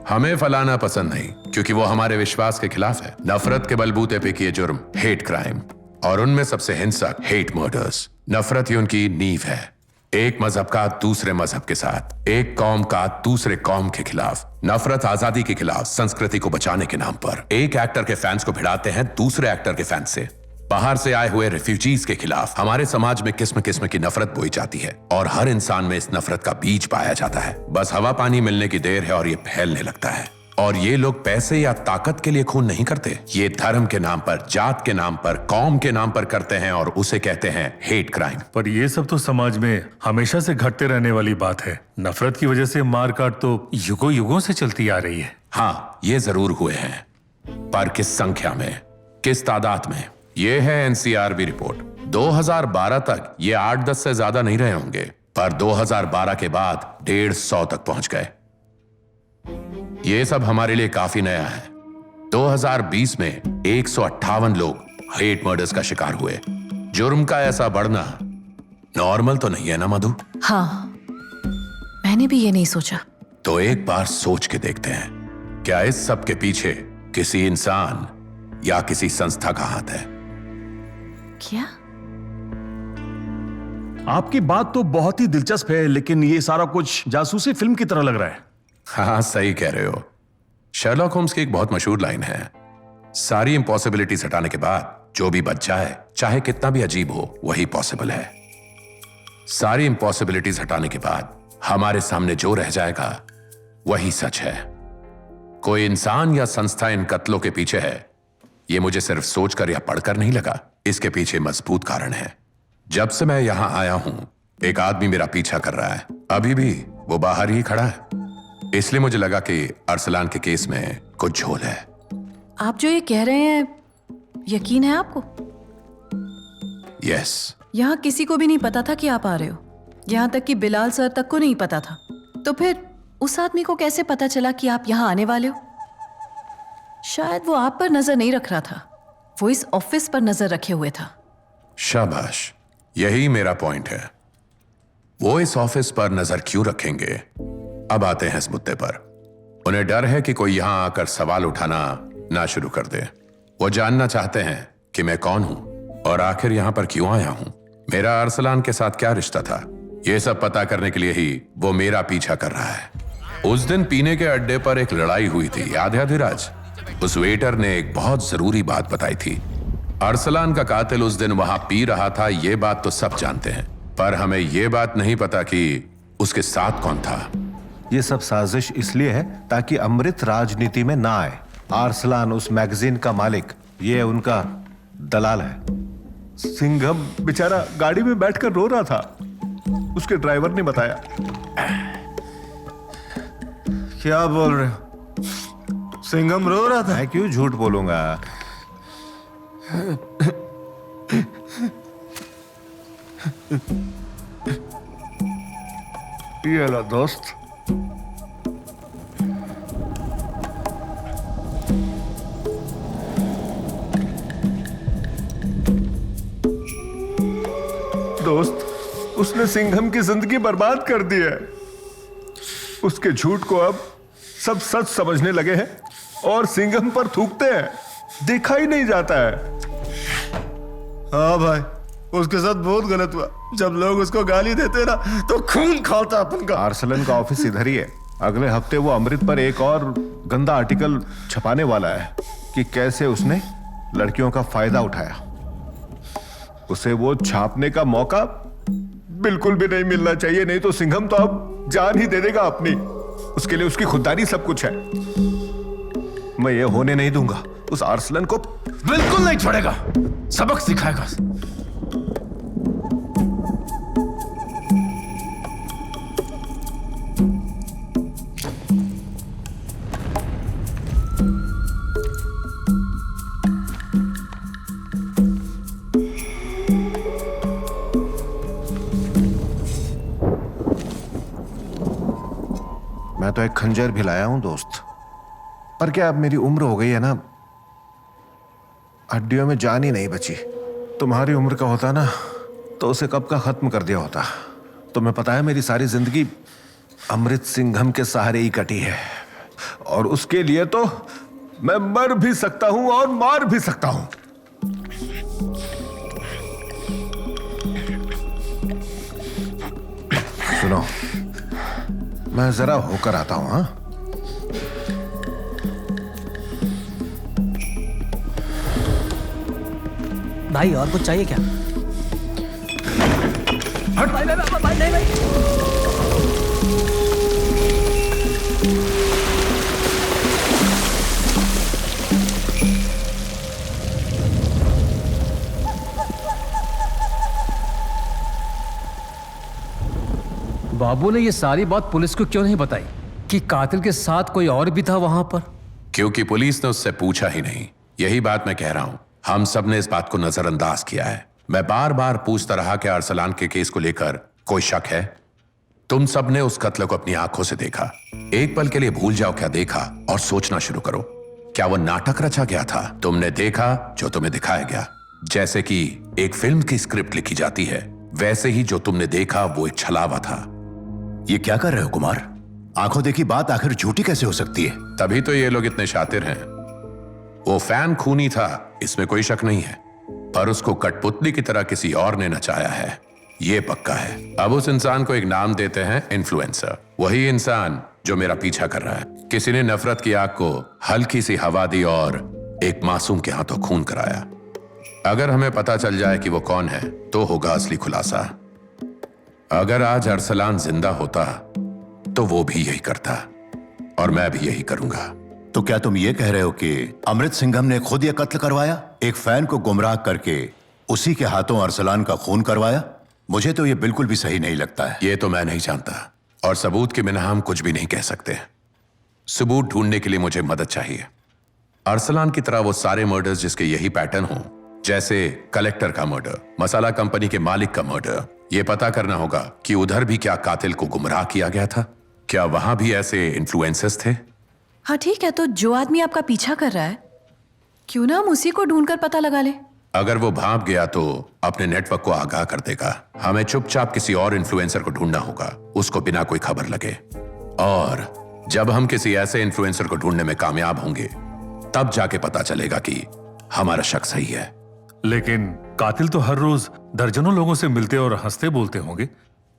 हमें फलाना पसंद नहीं, क्योंकि वो हमारे विश्वास के खिलाफ है। नफरत के बलबूते पे किए जुर्म, हेट क्राइम, और उनमें सबसे हिंसक हेट मर्डर्स। नफरत ही उनकी नींव है। एक मजहब का दूसरे मजहब के साथ, एक कौम का दूसरे कौम के खिलाफ। नफरत आजादी के खिलाफ, संस्कृति को बचाने के नाम पर। एक एक्टर के फैंस को भिड़ाते हैं दूसरे एक्टर के फैंस से। बाहर से आए हुए रिफ्यूजीज के खिलाफ हमारे समाज में किस्म किस्म की नफरत बोई जाती है, और हर इंसान में इस नफरत का बीज पाया जाता है। बस हवा पानी मिलने की देर है और ये फैलने लगता है। और ये लोग पैसे या ताकत के लिए खून नहीं करते, ये धर्म के नाम पर, जात के नाम पर, कौम के नाम पर करते हैं, और उसे कहते हैं हेट क्राइम। पर ये सब तो समाज में हमेशा से घटते रहने वाली बात है। नफरत की वजह से मारकाट तो युगों युगों से चलती आ रही है। हाँ, ये जरूर हुए हैं, पर किस संख्या में, किस तादाद में? ये है एनसीआरबी रिपोर्ट। 2012 तक ये 8-10 से ज्यादा नहीं रहे होंगे, पर 2012 के बाद 150 तक पहुंच गए। ये सब हमारे लिए काफी नया है। 2020 में 158 लोग हेट मर्डर्स का शिकार हुए। जुर्म का ऐसा बढ़ना नॉर्मल तो नहीं है ना मधु? हाँ, मैंने भी ये नहीं सोचा। तो एक बार सोच के देखते हैं, क्या इस सब के पीछे किसी इंसान या किसी संस्था का हाथ है? क्या? आपकी बात तो बहुत ही दिलचस्प है, लेकिन ये सारा कुछ जासूसी फिल्म की तरह लग रहा है। हाँ, सही कह रहे हो। शर्लॉक होम्स की एक बहुत मशहूर लाइन है, सारी इम्पॉसिबिलिटीज हटाने के बाद जो भी बच जाए, चाहे कितना भी अजीब हो, वही पॉसिबल है। सारी इम्पॉसिबिलिटीज हटाने के बाद हमारे सामने जो रह जाएगा वही सच है। कोई इंसान या संस्था इन कत्लों के पीछे है, ये मुझे सिर्फ सोचकर या पढ़कर नहीं लगा। इसके पीछे मजबूत कारण है। जब से मैं यहां आया हूं, एक आदमी मेरा पीछा कर रहा है। अभी भी वो बाहर ही खड़ा है। इसलिए मुझे लगा कि अरसलान के केस में कुछ झोल है। आप जो ये कह रहे हैं, यकीन है आपको? यस। यहाँ किसी को भी नहीं पता था कि आप आ रहे हो। यहाँ तक कि बिलाल सर तक को नहीं पता था। तो फिर उस आदमी को कैसे पता चला कि आप यहाँ आने वाले हो? शायद वो आप पर नजर नहीं रख रहा था, वो इस ऑफिस पर नजर रखे हुए था। शाबाश, यही मेरा पॉइंट है। वो इस ऑफिस पर नजर क्यों रखेंगे? अब आते हैं इस मुद्दे पर। उन्हें डर है कि कोई यहां आकर सवाल उठाना ना शुरू कर दे। वो जानना चाहते हैं कि मैं कौन हूं और आखिर यहां पर क्यों आया हूं। मेरा अरसलान के साथ क्या रिश्ता था, यह सब पता करने के लिए ही वो मेरा पीछा कर रहा है। उस दिन पीने के अड्डे पर एक लड़ाई हुई थी, याद है धीराज? उस वेटर ने एक बहुत जरूरी बात बताई थी। अरसलान का कातिल उस दिन वहां पी रहा था, ये बात तो सब जानते हैं, पर हमें यह बात नहीं पता कि उसके साथ कौन था। ये सब साजिश इसलिए है ताकि अमृत राजनीति में ना आए। अरसलान उस मैगजीन का मालिक, ये उनका दलाल है। सिंघम बेचारा गाड़ी में बैठकर रो रहा था, उसके ड्राइवर ने बताया। क्या बोल रहे हो? सिंघम रो रहा था? मैं क्यों झूठ बोलूंगा? ये लो दोस्त, उसने सिंघम की जिंदगी बर्बाद कर दी है। उसके झूठ को अब सब सच समझने लगे हैं और सिंघम पर थूकते हैं, देखा ही नहीं जाता है। हाँ भाई, उसके साथ बहुत गलत हुआ। जब लोग उसको गाली देते ना तो खून खाता अपन का। अरसलन का ऑफिस इधर ही है। अगले हफ्ते वो अमृत पर एक और गंदा आर्टिकल छपाने वाला है कि कैसे उसने लड़कियों का फायदा उठाया। उसे वो छापने का मौका बिल्कुल भी नहीं मिलना चाहिए, नहीं तो सिंघम तो अब जान ही दे देगा अपनी। उसके लिए उसकी खुददारी सब कुछ है। मैं ये होने नहीं दूंगा। उस अरसलन को बिल्कुल नहीं छोड़ेगा, सबक सिखाएगा। मैं तो एक खंजर भी लाया हूं दोस्त, पर क्या अब मेरी उम्र हो गई है ना, हड्डियों में जान ही नहीं बची। तुम्हारी उम्र का होता ना तो उसे कब का खत्म कर दिया होता। तुम्हें पता है मेरी सारी जिंदगी अमृत सिंघम के सहारे ही कटी है, और उसके लिए तो मैं मर भी सकता हूं और मार भी सकता हूं। सुनो, मैं जरा होकर आता हूं। हाँ, भाई और कुछ चाहिए क्या? हट भाई, भाई, नहीं भाई। बाबू ने ये सारी बात पुलिस को क्यों नहीं बताई कि कातिल के साथ कोई और भी था वहां पर? क्योंकि पुलिस ने उससे पूछा ही नहीं। यही बात मैं कह रहा हूं, हम सब ने इस बात को नजरअंदाज किया है। मैं बार बार पूछता रहा कि अरसलान के केस को लेकर कोई शक है। तुम सब ने उस कत्ल को अपनी आंखों से देखा। एक पल के लिए भूल जाओ क्या देखा और सोचना शुरू करो। क्या वो नाटक रचा गया था? तुमने देखा जो तुम्हें दिखाया गया। जैसे कि एक फिल्म की स्क्रिप्ट लिखी जाती है, वैसे ही जो तुमने देखा वो एक छलावा था। ये क्या कर रहे हो कुमार? आंखों देखी बात आखिर झूठी कैसे हो सकती है? तभी तो ये लोग इतने शातिर हैं। वो फैन खूनी था, इसमें कोई शक नहीं है, पर उसको कठपुतली की तरह किसी और ने नचाया है, ये पक्का है। अब उस इंसान को एक नाम देते हैं इन्फ्लुएंसर। वही इंसान जो मेरा पीछा कर रहा है। किसी ने नफरत की आग को हल्की सी हवा दी और एक मासूम के हाथों खून कराया। अगर हमें पता चल जाए कि वो कौन है तो होगा असली खुलासा। अगर आज अरसलान जिंदा होता तो वो भी यही करता और मैं भी यही करूंगा। तो क्या तुम ये कह रहे हो कि अमृत सिंघम ने खुद यह कत्ल करवाया, एक फैन को गुमराह करके उसी के हाथों अरसलान का खून करवाया? मुझे तो यह बिल्कुल भी सही नहीं लगता है। ये तो मैं नहीं जानता, और सबूत के बिना हम कुछ भी नहीं कह सकते। सबूत ढूंढने के लिए मुझे मदद चाहिए। अरसलान की तरह वो सारे मर्डर्स जिसके यही पैटर्न हो, जैसे कलेक्टर का मर्डर, मसाला कंपनी के मालिक का मर्डर, ये पता करना होगा कि उधर भी क्या कातिल को गुमराह किया गया था। क्या वहां भी ऐसे इन्फ्लुएंसर्स थे? हाँ ठीक है, तो जो आदमी आपका पीछा कर रहा है, क्यों ना हम उसी को ढूंढकर पता लगा ले। अगर वो भाग गया तो अपने नेटवर्क को आगाह कर देगा। हमें चुपचाप किसी और इन्फ्लुएंसर को ढूंढना होगा, उसको बिना कोई खबर लगे। और जब हम किसी ऐसे इन्फ्लुएंसर को ढूंढने में कामयाब होंगे, तब जाके पता चलेगा कि हमारा शक सही है। लेकिन कातिल तो हर रोज दर्जनों लोगों से मिलते और हंसते बोलते होंगे।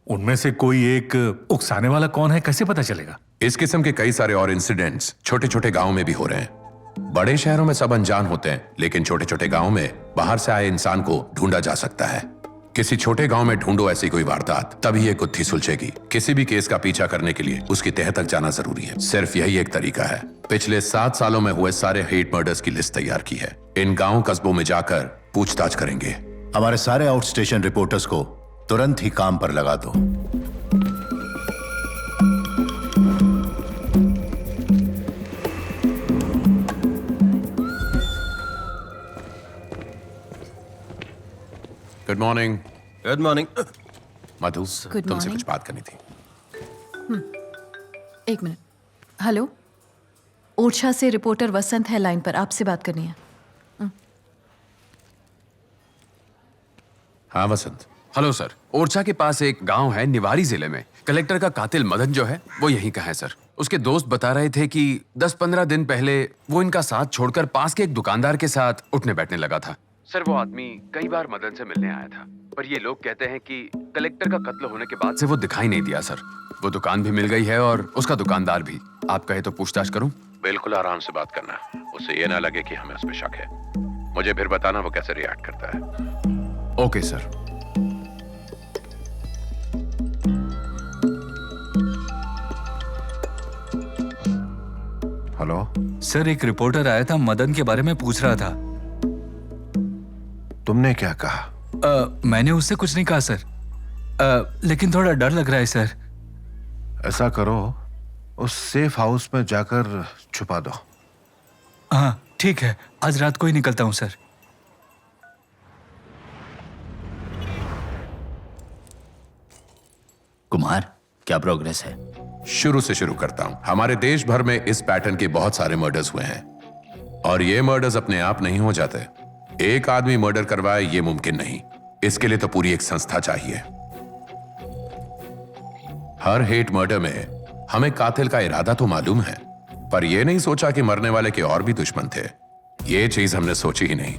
उनमें से कोई एक उकसाने वाला कौन है, कैसे पता चलेगा? इस किस्म के कई सारे और इंसिडेंट्स छोटे छोटे गांव में भी हो रहे हैं। बड़े शहरों में सब अनजान होते हैं, लेकिन छोटे छोटे गांव में बाहर से आए इंसान को ढूंढा जा सकता है। किसी छोटे गांव में ढूंढो ऐसी कोई वारदात, तभी ये गुत्थी सुलझेगी। किसी भी केस का पीछा करने के लिए उसकी तह तक जाना जरूरी है। सिर्फ यही एक तरीका है। पिछले 7 सालों में हुए सारे हेट मर्डर्स की लिस्ट तैयार की है। इन गांव कस्बों में जाकर पूछताछ करेंगे। हमारे सारे आउट स्टेशन रिपोर्टर्स को तुरंत ही काम पर लगा दो। Good morning. Good morning. Madhu, Good तुमसे morning. कुछ बात करनी थी। एक मिनट। हेलो, ओरछा से रिपोर्टर वसंत है लाइन पर, आपसे बात करनी है। हाँ वसंत। हेलो सर, ओरछा के पास एक गांव है निवारी जिले में। कलेक्टर का कातिल मदन जो है वो यहीं का है सर। उसके दोस्त बता रहे थे कि 10-15 दिन पहले वो इनका साथ छोड़कर पास के एक दुकानदार के साथ उठने बैठने लगा था। सर वो आदमी कई बार मदन से मिलने आया था, पर ये लोग कहते हैं कि कलेक्टर का कत्ल होने के बाद से वो दिखाई नहीं दिया सर। वो दुकान भी मिल गई है और उसका दुकानदार भी। आप कहे तो पूछताछ करूं? बिल्कुल आराम से बात करना, उसे ये ना लगे कि हमें उस पर शक है। मुझे फिर बताना वो कैसे रिएक्ट करता है। Okay sir. हेलो सर, एक रिपोर्टर आया था, मदन के बारे में पूछ रहा था। तुमने क्या कहा? मैंने उससे कुछ नहीं कहा सर, लेकिन थोड़ा डर लग रहा है सर। ऐसा करो, उस सेफ हाउस में जाकर छुपा दो। हाँ ठीक है, आज रात को ही निकलता हूँ सर। कुमार, क्या प्रोग्रेस है? शुरू से शुरू करता हूं। हमारे देश भर में इस पैटर्न के बहुत सारे मर्डर्स हुए हैं, और ये मर्डर्स अपने आप नहीं हो जाते। एक आदमी मर्डर करवाए ये मुमकिन नहीं। इसके लिए तो पूरी एक संस्था चाहिए। हर हेट मर्डर में हमें कातिल का इरादा तो मालूम है, पर यह नहीं सोचा कि मरने वाले के और भी दुश्मन थे। ये चीज हमने सोची ही नहीं,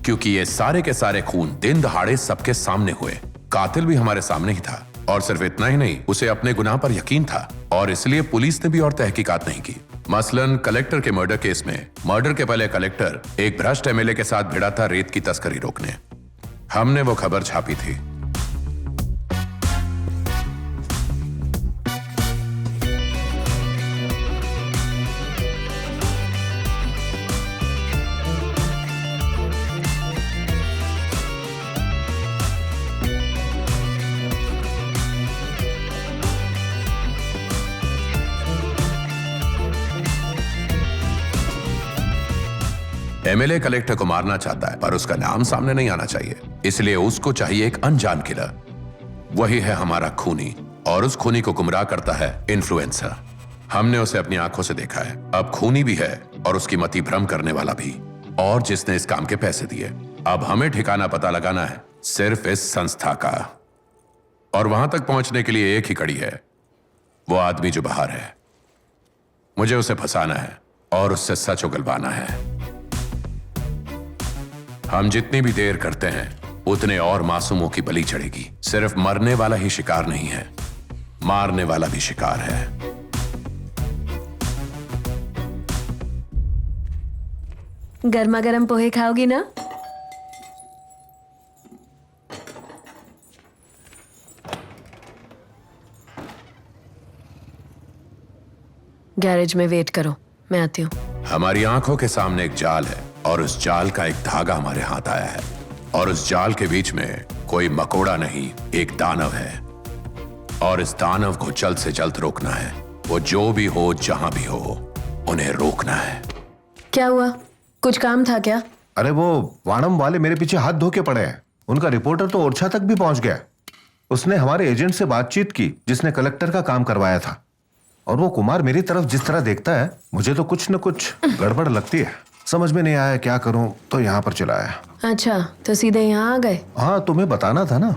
क्योंकि ये सारे के सारे खून दिन दहाड़े सबके सामने हुए। कातिल भी हमारे सामने ही था, और सिर्फ इतना ही नहीं, उसे अपने गुनाह पर यकीन था, और इसलिए पुलिस ने भी और तहकीकात नहीं की। मसलन कलेक्टर के मर्डर केस में मर्डर के पहले कलेक्टर एक भ्रष्ट एमएलए के साथ भिड़ा था रेत की तस्करी रोकने। हमने वो खबर छापी थी। एमएलए कलेक्टर को मारना चाहता है, पर उसका नाम सामने नहीं आना चाहिए, इसलिए उसको चाहिए एक अनजान किलर। वही है हमारा खूनी, और उस खूनी को गुमराह करता है इन्फ्लुएंसर। हमने उसे अपनी आंखों से देखा है। अब खूनी भी है और उसकी मति भ्रम करने वाला भी, और जिसने इस काम के पैसे दिए। अब हमें ठिकाना पता लगाना है सिर्फ इस संस्था का, और वहां तक पहुंचने के लिए एक ही कड़ी है, वो आदमी जो बाहर है। मुझे उसे फंसाना है और उससे सच उगलवाना है। हम जितनी भी देर करते हैं उतने और मासूमों की बलि चढ़ेगी। सिर्फ मरने वाला ही शिकार नहीं है, मारने वाला भी शिकार है। गर्मा गर्म पोहे खाओगी ना? गैरेज में वेट करो, मैं आती हूँ। हमारी आंखों के सामने एक जाल है, और उस जाल का एक धागा हमारे हाथ आया है, और उस जाल के बीच में कोई मकोड़ा नहीं, एक दानव है, और इस दानव को जल्द से जल्द रोकना है। वो जो भी हो, जहां भी हो, उन्हें रोकना है। क्या हुआ? कुछ काम था क्या? अरे वो वाणम वाले मेरे पीछे हाथ धो के पड़े हैं। उनका रिपोर्टर तो ओरछा तक भी पहुंच गया। उसने हमारे एजेंट से बातचीत की जिसने कलेक्टर का काम करवाया था, और वो कुमार मेरी तरफ जिस तरह देखता है, मुझे तो कुछ न कुछ गड़बड़ लगती है। समझ में नहीं आया क्या करूं, तो यहाँ पर चला आया। अच्छा, तो सीधे यहाँ आ गए? हाँ, तुम्हें बताना था ना।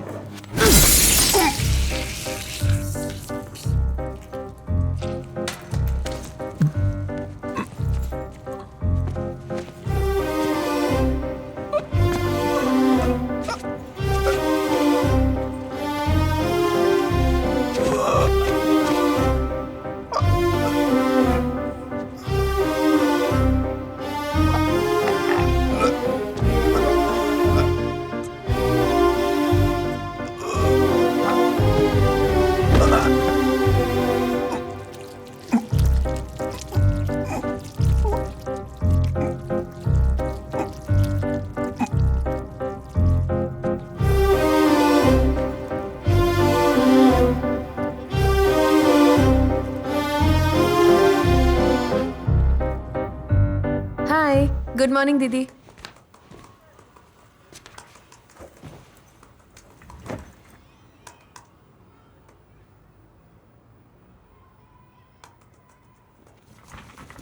गुड मॉर्निंग दीदी।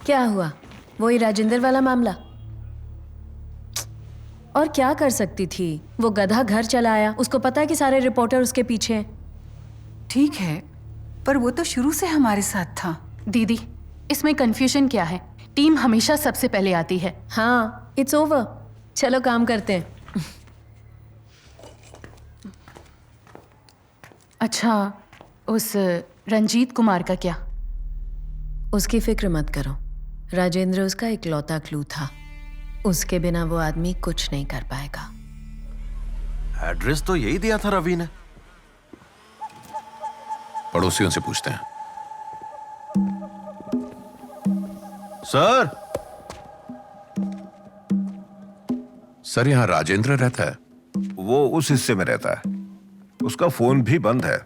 क्या हुआ? वही राजेंद्र वाला मामला? और क्या कर सकती थी? वो गधा घर चला आया, उसको पता है कि सारे रिपोर्टर उसके पीछे हैं। ठीक है, पर वो तो शुरू से हमारे साथ था। दीदी, इसमें कंफ्यूजन क्या है? टीम हमेशा सबसे पहले आती है। हाँ, इट्स ओवर। चलो काम करते हैं। अच्छा, उस रंजीत कुमार का क्या? उसकी फिक्र मत करो, राजेंद्र उसका इकलौता क्लू था। उसके बिना वो आदमी कुछ नहीं कर पाएगा। एड्रेस तो यही दिया था रवि ने। पड़ोसियों से पूछते हैं। सर सर, यहाँ राजेंद्र रहता है? वो उस हिस्से में रहता है। उसका फोन भी बंद है।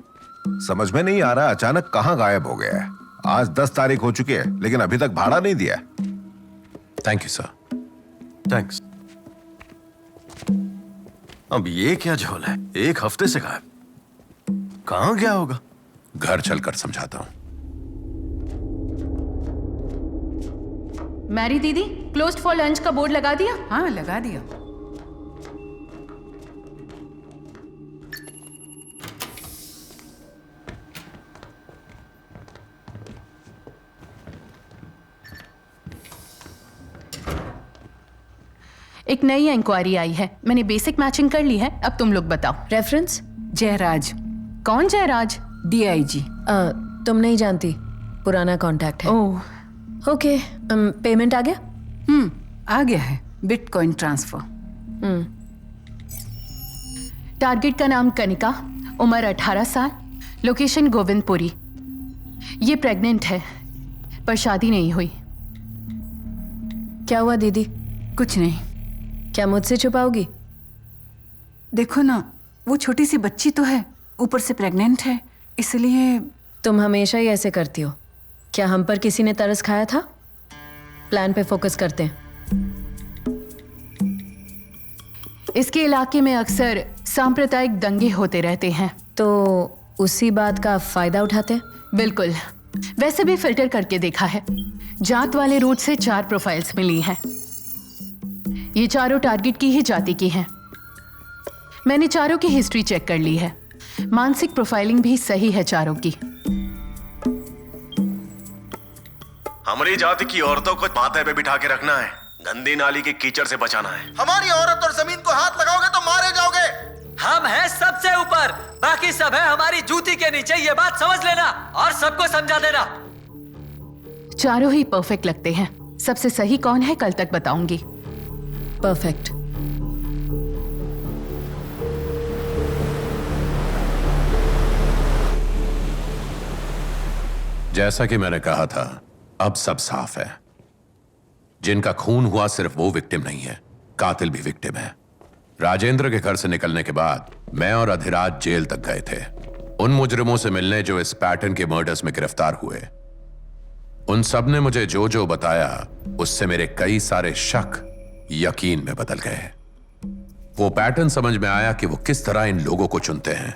समझ में नहीं आ रहा अचानक कहां गायब हो गया है। आज 10 तारीख हो चुकी है, लेकिन अभी तक भाड़ा नहीं दिया। Thank you sir. थैंक्स। अब ये क्या झोल है? 1 हफ्ते से गायब। कहां गया होगा? घर चलकर समझाता हूं। मैरी दीदी, क्लोज्ड फॉर लंच का बोर्ड लगा दिया? हाँ, लगा दिया। एक नई इंक्वायरी आई है, मैंने बेसिक मैचिंग कर ली है। अब तुम लोग बताओ। रेफरेंस? जयराज। कौन जयराज? DIG। तुम नहीं जानती, पुराना कांटेक्ट है। ओह, ओके। पेमेंट आ गया? आ गया है। Bitcoin transfer. टारगेट का नाम कनिका, उम्र 18 साल, लोकेशन गोविंदपुरी। ये प्रेग्नेंट है, पर शादी नहीं हुई। क्या हुआ दीदी? कुछ नहीं। क्या मुझसे छुपाओगी? देखो ना, वो छोटी सी बच्ची तो है, ऊपर से प्रेग्नेंट है, इसलिए। तुम हमेशा ही ऐसे करती हो। क्या हम पर किसी ने तरस खाया था? प्लान पे फोकस करते हैं। इसके इलाके में अक्सर सांप्रदायिक दंगे होते रहते हैं, तो उसी बात का फायदा उठाते हैं। बिल्कुल। वैसे भी फिल्टर करके देखा है, जात वाले रूट से 4 प्रोफाइल्स मिली हैं। ये चारों टारगेट की ही जाति की हैं। मैंने चारों की हिस्ट्री चेक कर ली है। मानसिक प्रोफाइलिंग भी सही है चारों की। हमारी जाति की औरतों को माथे पे बिठा के रखना है, गंदी नाली के कीचड़ से बचाना है। हमारी औरत और जमीन को हाथ लगाओगे तो मारे जाओगे। हम हैं सबसे ऊपर, बाकी सब है हमारी जूती के नीचे। ये बात समझ लेना और सबको समझा देना। चारों ही परफेक्ट लगते हैं। सबसे सही कौन है कल तक बताऊंगी। परफेक्ट। जैसा कि मैंने कहा था, अब सब साफ है। जिनका खून हुआ सिर्फ वो विक्टिम नहीं है, कातिल भी विक्टिम है। राजेंद्र के घर से निकलने के बाद मैं और अधिराज जेल तक गए थे, उन मुजरिमों से मिलने जो इस पैटर्न के मर्डर्स में गिरफ्तार हुए। उन सब ने मुझे जो जो बताया, उससे मेरे कई सारे शक यकीन में बदल गए। वो पैटर्न समझ में आया कि वो किस तरह इन लोगों को चुनते हैं।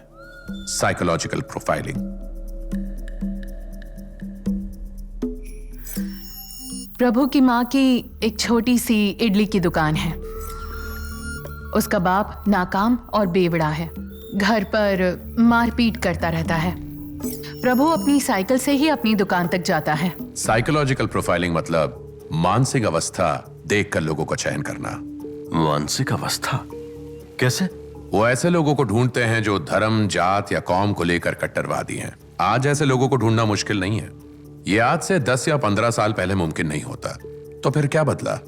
Psychological profiling. प्रभु की माँ की एक छोटी सी इडली की दुकान है। उसका बाप नाकाम और बेवड़ा है। घर पर मारपीट करता रहता है। प्रभु अपनी साइकिल से ही अपनी दुकान तक जाता है। साइकोलॉजिकल प्रोफाइलिंग मतलब मानसिक अवस्था देखकर लोगों को चयन करना। मानसिक अवस्था कैसे? वो ऐसे लोगों को ढूंढते हैं जो धर्म, जात या कौम को लेकर कट्टरवादी हैं। आज ऐसे लोगों को ढूंढना मुश्किल नहीं है। ये आज से 10 या 15 साल पहले मुमकिन नहीं होता। तो फिर क्या बदला?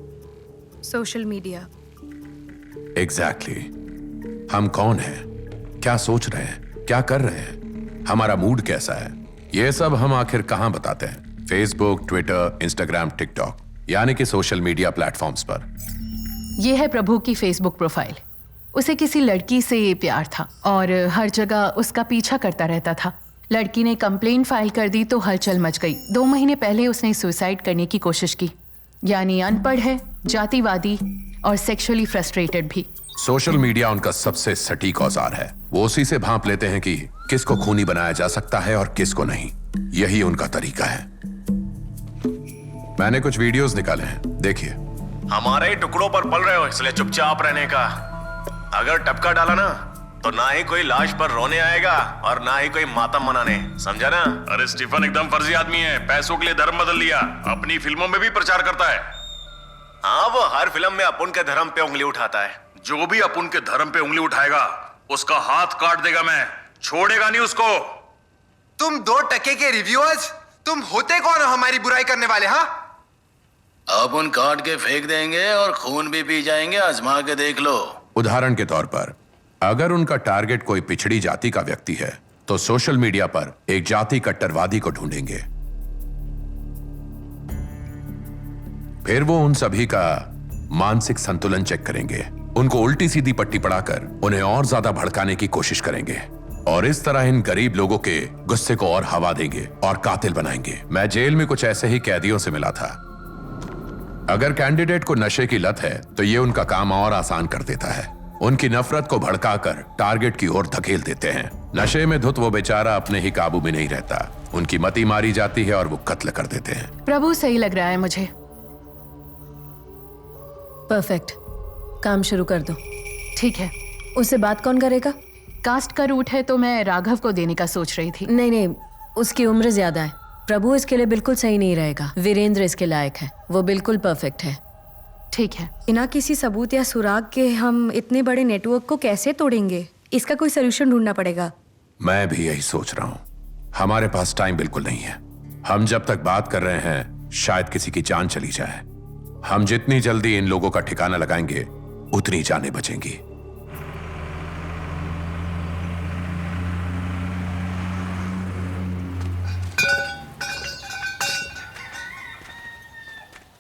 Social media. एग्जैक्टली। हम कौन हैं, क्या सोच रहे हैं, क्या कर रहे हैं, हमारा मूड कैसा है, ये सब हम आखिर कहां बताते हैं? फेसबुक, ट्विटर, इंस्टाग्राम, टिकटॉक, यानी कि सोशल मीडिया प्लेटफॉर्म्स पर। यह है प्रभु की फेसबुक प्रोफाइल। उसे किसी लड़की से प्यार था और हर जगह उसका पीछा करता रहता था। लड़की ने कंप्लेन फाइल कर दी तो हलचल मच गई। 2 महीने पहले उसने सुसाइड करने की कोशिश की। यानी अनपढ़ है, जातिवादी और सेक्सुअली फ्रस्ट्रेटेड भी। सोशल मीडिया उनका सबसे सटीक औजार है। वो उसी से भांप लेते हैं कि किसको खूनी बनाया जा सकता है और किसको नहीं। यही उनका तरीका है। मैंने कुछ वीडियोस निकाले हैं, देखिए। हमारे ही टुकड़ों पर पल रहे हो, इसलिए चुपचाप रहने का। अगर टपका डाला ना तो ना ही कोई लाश पर रोने आएगा और ना ही कोई मातम मनाने, समझा ना? अरे स्टीफन एकदम फर्जी आदमी है। पैसों के लिए धर्म बदल लिया। अपनी फिल्मों में भी प्रचार करता है। हाँ, वो हर फिल्म में अपुन के धर्म पे उंगली उठाता है। जो भी अपुन के धर्म पे उंगली उठाएगा उसका हाथ काट देगा मैं, छोड़ेगा नहीं उसको। तुम 2 टके के रिव्यूअर्स, तुम होते कौन हो हमारी बुराई करने वाले? हाँ, अब उन काट के फेंक देंगे और खून भी पी जाएंगे, आजमा के देख लो। उदाहरण के तौर पर, अगर उनका टारगेट कोई पिछड़ी जाति का व्यक्ति है तो सोशल मीडिया पर एक जाति कट्टरवादी को ढूंढेंगे। फिर वो उन सभी का मानसिक संतुलन चेक करेंगे, उनको उल्टी सीधी पट्टी पढ़ाकर उन्हें और ज्यादा भड़काने की कोशिश करेंगे और इस तरह इन गरीब लोगों के गुस्से को और हवा देंगे और कातिल बनाएंगे। मैं जेल में कुछ ऐसे ही कैदियों से मिला था। अगर कैंडिडेट को नशे की लत है तो ये उनका काम और आसान कर देता है। उनकी नफरत को भड़काकर टारगेट की ओर धकेल देते हैं। नशे में धुत वो बेचारा अपने ही काबू में नहीं रहता। उनकी मति मारी जाती है और वो कत्ल कर देते हैं। प्रभु सही लग रहा है मुझे। परफेक्ट, काम शुरू कर दो। ठीक है। उससे बात कौन करेगा? कास्ट का रूट है तो मैं राघव को देने का सोच रही थी। नहीं, उसकी उम्र ज्यादा है। प्रभु इसके लिए बिल्कुल सही नहीं रहेगा। वीरेंद्र इसके लायक है, वो बिल्कुल परफेक्ट है। ठीक है। बिना किसी सबूत या सुराग के हम इतने बड़े नेटवर्क को कैसे तोड़ेंगे? इसका कोई सोल्यूशन ढूंढना पड़ेगा। मैं भी यही सोच रहा हूं। हमारे पास टाइम बिल्कुल नहीं है। हम जब तक बात कर रहे हैं शायद किसी की जान चली जाए। हम जितनी जल्दी इन लोगों का ठिकाना लगाएंगे उतनी जानें बचेंगी।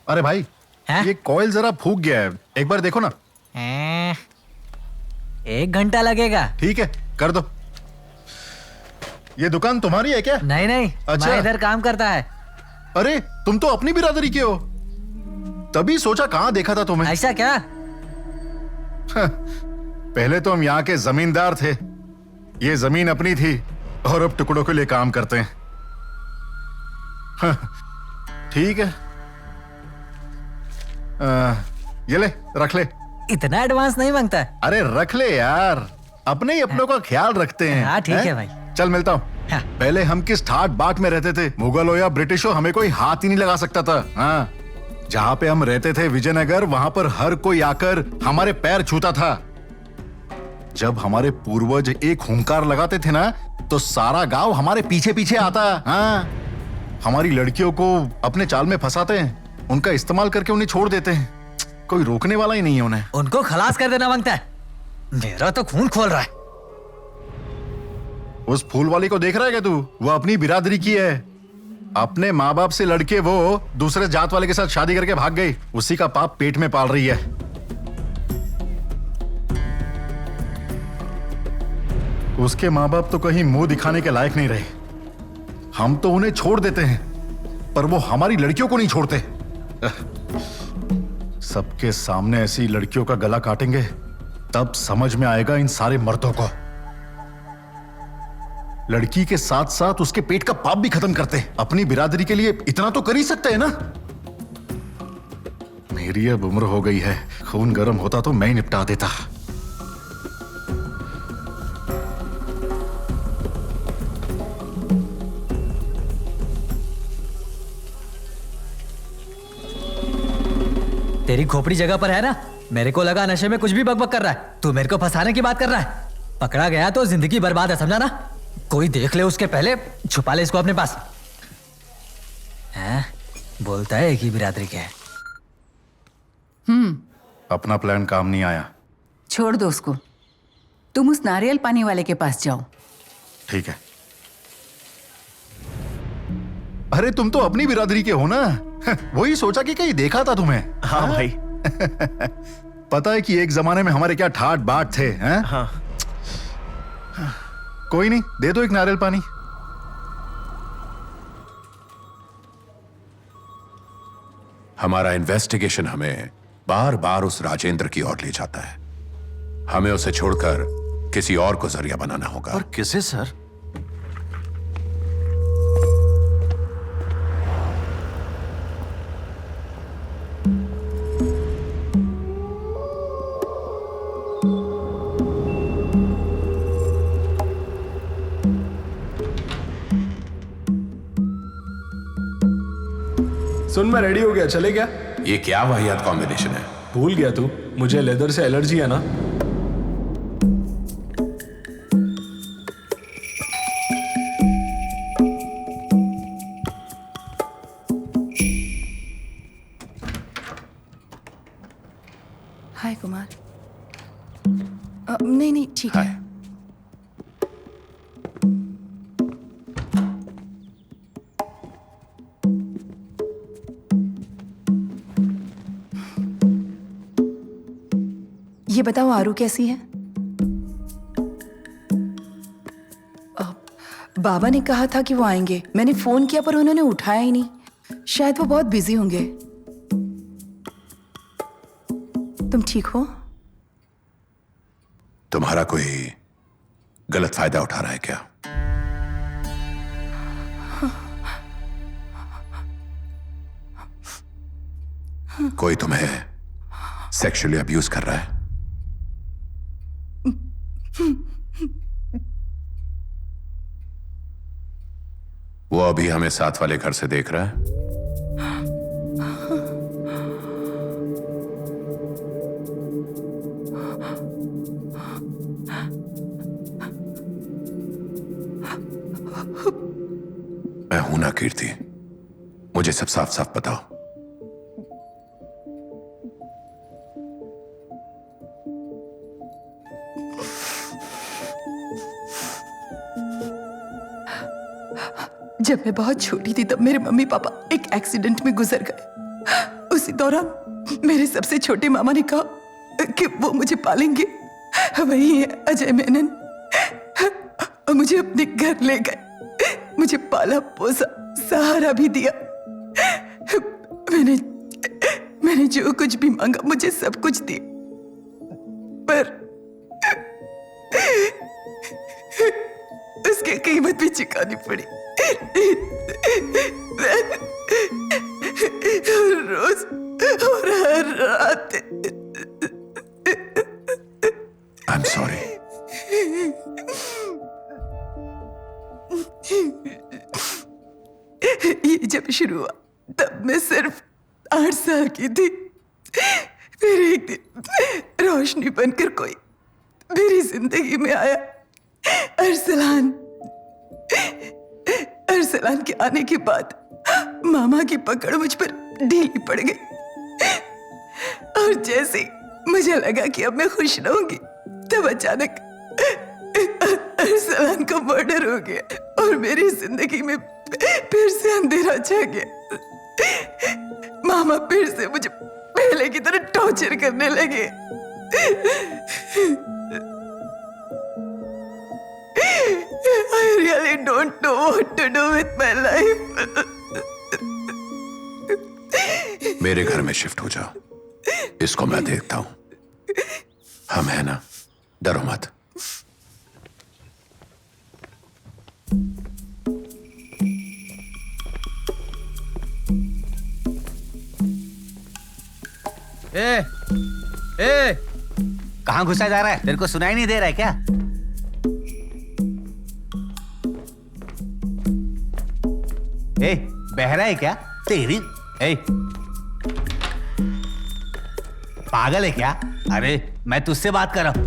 अरे भाई, ये कॉइल जरा फूक गया है, एक बार देखो ना। 1 घंटा लगेगा। ठीक है, कर दो। ये दुकान तुम्हारी है क्या? नहीं, अच्छा, मैं इधर काम करता है। अरे तुम तो अपनी बिरादरी के हो, तभी सोचा कहां देखा था तुम्हें। ऐसा क्या? पहले तो हम यहाँ के जमींदार थे, ये जमीन अपनी थी और अब टुकड़ों के लिए काम करते हैं। ठीक है, ये ले, रख ले। इतना एडवांस नहीं मांगता है। अरे रख ले यार, अपने ही अपनों का ख्याल रखते हैं। हाँ ठीक है भाई। चल मिलता हूँ। हाँ। पहले हम किस ठाट बाट में रहते थे, मुगल हो या ब्रिटिश हो, हमें कोई हाथ ही नहीं लगा सकता था। हाँ, जहाँ पे हम रहते थे विजयनगर, वहां पर हर कोई आकर हमारे पैर छूता था। जब हमारे पूर्वज एक हुंकार लगाते थे ना तो सारा गांव हमारे पीछे पीछे आता। हाँ, हमारी लड़कियों को अपने चाल में फंसाते हैं, उनका इस्तेमाल करके उन्हें छोड़ देते हैं। कोई रोकने वाला ही नहीं है उन्हें। उनको खलास कर देना मांगता है। मेरा तो खून खोल रहा है। उस फूल वाली को देख रहा है क्या तू? वो अपनी बिरादरी की है। अपने माँ बाप से लड़के वो दूसरे जात वाले के साथ शादी करके भाग गई। उसी का पाप पेट में पाल रही है। उसके माँ बाप तो कहीं मुंह दिखाने के लायक नहीं रहे। हम तो उन्हें छोड़ देते हैं, पर वो हमारी लड़कियों को नहीं छोड़ते। सबके सामने ऐसी लड़कियों का गला काटेंगे तब समझ में आएगा इन सारे मर्दों को। लड़की के साथ साथ उसके पेट का पाप भी खत्म करते। अपनी बिरादरी के लिए इतना तो कर ही सकते हैं ना। मेरी अब उम्र हो गई है, खून गर्म होता तो मैं ही निपटा देता। तेरी खोपड़ी जगह पर है ना? मेरे को लगा नशे में कुछ भी बकबक कर रहा है। तू मेरे को फंसाने की बात कर रहा है। पकड़ा गया तो जिंदगी बर्बाद है, समझा ना? कोई देख ले उसके पहले छुपा ले इसको अपने पास। हैं? बोलता है एक ही बिरादरी के। अपना प्लान काम नहीं आया। छोड़ दो उसको, तुम उस नारियल पानी वाले के पास जाओ। ठीक है। अरे तुम तो अपनी बिरादरी के हो ना। वही सोचा कि कहीं देखा था तुम्हें। हाँ भाई। पता है कि एक जमाने में हमारे क्या ठाट बाट थे, हैं? हाँ। कोई नहीं, दे दो एक नारियल पानी। हमारा इन्वेस्टिगेशन हमें बार बार उस राजेंद्र की ओर ले जाता है। हमें उसे छोड़कर किसी और को जरिया बनाना होगा। और किसे सर? सुन, मैं रेडी हो गया, चले क्या? ये क्या वाहियात कॉम्बिनेशन है? भूल गया तू, मुझे लेदर से एलर्जी है ना। हाय कुमार। नहीं नहीं ठीक है। ये बताओ आरू कैसी है? बाबा ने कहा था कि वो आएंगे। मैंने फोन किया पर उन्होंने उठाया ही नहीं। शायद वो बहुत बिजी होंगे। तुम ठीक हो? तुम्हारा कोई गलत फायदा उठा रहा है क्या? कोई तुम्हें सेक्सुअली अब्यूज कर रहा है? वो अभी हमें साथ वाले घर से देख रहा है। मैं हूं ना कीर्ति, मुझे सब साफ साफ बताओ। जब मैं बहुत छोटी थी तब मेरे मम्मी पापा एक एक्सीडेंट में गुजर गए। उसी दौरान मेरे सबसे छोटे मामा ने कहा कि वो मुझे पालेंगे। वही है अजय मेनन। मुझे अपने घर ले गए, मुझे पाला पोसा, सहारा भी दिया। मैंने जो कुछ भी मांगा मुझे सब कुछ दिया, पर उसकी कीमत भी चुकानी पड़ी। रोज और हर रात। I'm sorry. ये जब शुरू हुआ तब मैं सिर्फ 8 साल की थी। फिर एक दिन रोशनी बनकर कोई मेरी जिंदगी में आया। अरसलान के आने के बाद मामा की पकड़ मुझ पर ढीली पड़ गई और जैसे मुझे लगा कि अब मैं खुश रहूंगी तब अचानक अरसलान का मर्डर हो गया और मेरी जिंदगी में फिर से अंधेरा छा गया। मामा फिर से मुझे पहले की तरह टॉर्चर करने लगे। I really don't know what to do with my life. मेरे घर में शिफ्ट हो जाओ, इसको मैं देखता हूं। हम है ना, डरो मत। ए कहाँ घुसा जा रहा है? तेरे को सुनाई नहीं दे रहा है क्या? ए बहरा है क्या तेरी? ए पागल है क्या? अरे मैं तुझसे बात कर रहा हूं।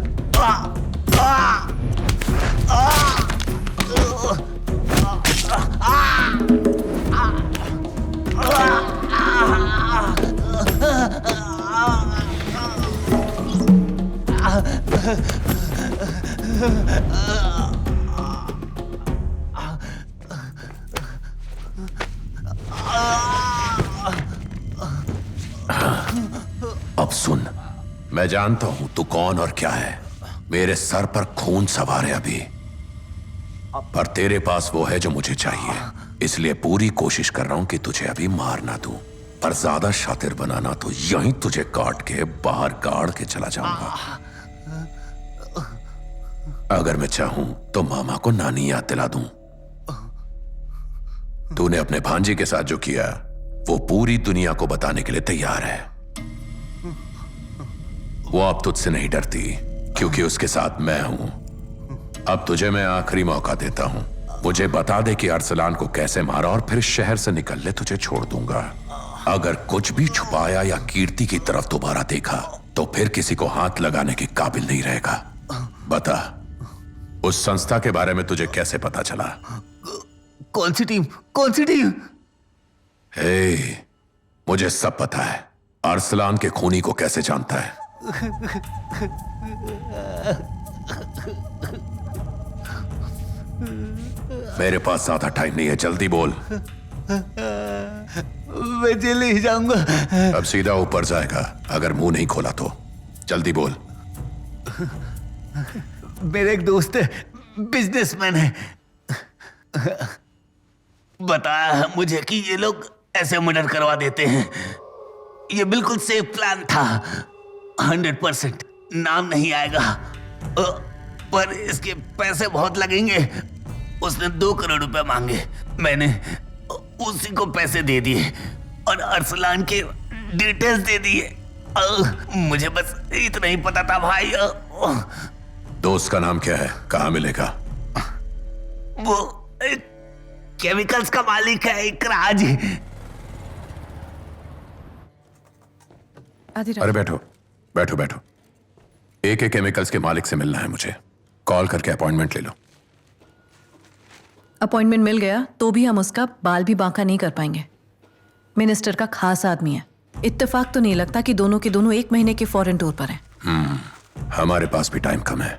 अब सुन, मैं जानता हूं तू कौन और क्या है। मेरे सर पर खून सवार है अभी, पर तेरे पास वो है जो मुझे चाहिए। इसलिए पूरी कोशिश कर रहा हूं कि तुझे अभी मार ना दूं, पर ज्यादा शातिर बनाना तो यहीं तुझे काट के बाहर गाड़ के चला जाऊंगा। अगर मैं चाहूं तो मामा को नानी याद दिला दूं। तूने अपने भांजे के साथ जो किया वो पूरी दुनिया को बताने के लिए तैयार है। वो अब तुझसे नहीं डरती क्योंकि उसके साथ मैं हूं। अब तुझे मैं आखिरी मौका देता हूं। मुझे बता दे कि अरसलान को कैसे मारा और फिर शहर से निकल ले, तुझे छोड़ दूंगा। अगर कुछ भी छुपाया या कीर्ति की तरफ दोबारा देखा तो फिर किसी को हाथ लगाने के काबिल नहीं रहेगा। बता, उस संस्था के बारे में तुझे कैसे पता चला? कौन सी टीम? कौन सी टीम? हे, मुझे सब पता है। अरसलान के खूनी को कैसे जानता है? मेरे पास ज्यादा टाइम नहीं है, जल्दी बोल। मैं जेल ही जाऊंगा। अब सीधा ऊपर जाएगा अगर मुंह नहीं खोला तो। जल्दी बोल। मेरे एक दोस्त है, बिजनेसमैन है, बताया मुझे कि ये लोग ऐसे मर्डर करवा देते हैं। ये बिल्कुल सेफ प्लान था। 100% नाम नहीं आएगा, पर इसके पैसे बहुत लगेंगे। उसने 2 करोड़ रुपए मांगे, मैंने उसी को पैसे दे दिए और अरसलान के डिटेल्स दे दिए। मुझे बस इतना ही पता था भाई। दोस्त का नाम क्या है? कहाँ मिलेगा? वो एक केमिकल्स का मालिक है, एक राज। अरे बैठो बैठो बैठो। AK केमिकल्स के मालिक से मिलना है मुझे। कॉल करके अपॉइंटमेंट ले लो। अपॉइंटमेंट मिल गया तो भी हम उसका बाल भी बांका नहीं कर पाएंगे। मिनिस्टर का खास आदमी है। इत्तेफाक तो नहीं लगता कि दोनों के दोनों 1 महीने के फॉरेन टूर पर हैं। हमारे पास भी टाइम कम है।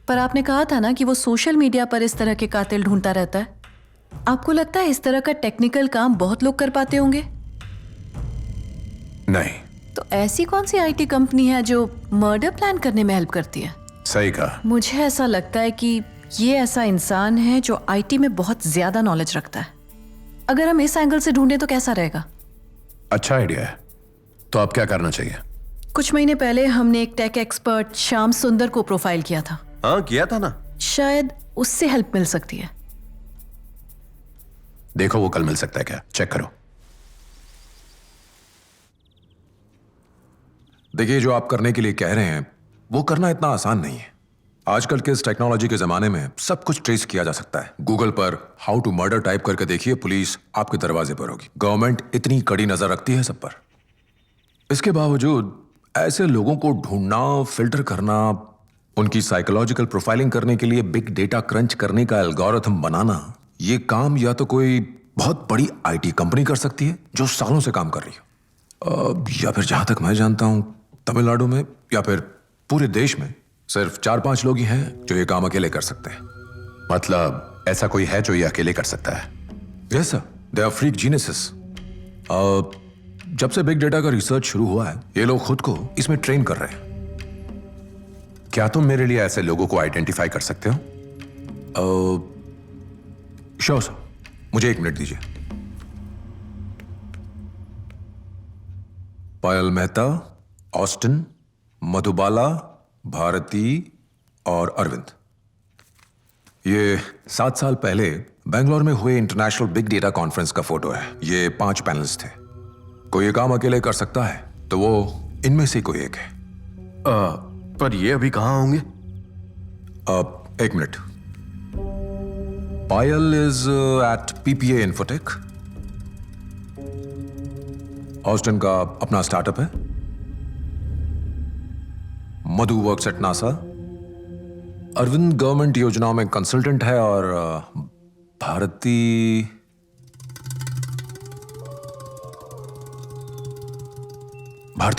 पर आपने कहा था ना कि वो सोशल मीडिया पर इस तरह के कातिल ढूंढता रहता है। आपको लगता है इस तरह का टेक्निकल काम बहुत लोग कर पाते होंगे? नहीं। तो ऐसी कौन सी IT कंपनी है जो मर्डर प्लान करने में हेल्प करती है? सही कहा। मुझे ऐसा लगता है कि ये ऐसा इंसान है जो IT में बहुत ज्यादा नॉलेज रखता है। अगर हम इस एंगल से ढूंढें तो कैसा रहेगा? अच्छा आइडिया है। तो अब क्या करना चाहिए? कुछ महीने पहले हमने एक टेक एक्सपर्ट श्याम सुंदर को प्रोफाइल किया था। हाँ किया था ना। शायद उससे हेल्प मिल सकती है। देखो वो कल मिल सकता है क्या? चेक करो। देखिए, जो आप करने के लिए कह रहे हैं वो करना इतना आसान नहीं है। आजकल के इस टेक्नोलॉजी के जमाने में सब कुछ ट्रेस किया जा सकता है। गूगल पर हाउ टू मर्डर टाइप करके देखिए, पुलिस आपके दरवाजे पर होगी। गवर्नमेंट इतनी कड़ी नजर रखती है सब पर। इसके बावजूद ऐसे लोगों को ढूंढना, फिल्टर करना, उनकी साइकोलॉजिकल प्रोफाइलिंग करने के लिए बिग डेटा क्रंच करने का एल्गोरिथम बनाना, ये काम या तो कोई बहुत बड़ी IT कंपनी कर सकती है जो सालों से काम कर रही है, या फिर जहां तक मैं जानता हूं तमिलनाडु में या फिर पूरे देश में सिर्फ 4-5 लोग ही हैं जो ये काम अकेले कर सकते हैं। मतलब ऐसा कोई है जो ये अकेले कर सकता है? Yes sir, they are freak geniuses. जब से बिग डेटा का रिसर्च शुरू हुआ है ये लोग खुद को इसमें ट्रेन कर रहे हैं। क्या तुम मेरे लिए ऐसे लोगों को आइडेंटिफाई कर सकते हो? श्योर सर, मुझे 1 मिनट दीजिए। पायल मेहता, ऑस्टिन, मधुबाला, भारती और अरविंद। ये 7 साल पहले बेंगलोर में हुए इंटरनेशनल बिग डेटा कॉन्फ्रेंस का फोटो है। ये 5 पैनलिस्ट थे। कोई ये काम अकेले कर सकता है तो वो इनमें से कोई एक है। पर ये अभी कहाँ होंगे? एक minute. Payal is at PPA Infotech. Austin का अपना स्टार्टअप है। Madhu works at NASA. Arvind government योजनाओं में कंसल्टेंट है। और भारती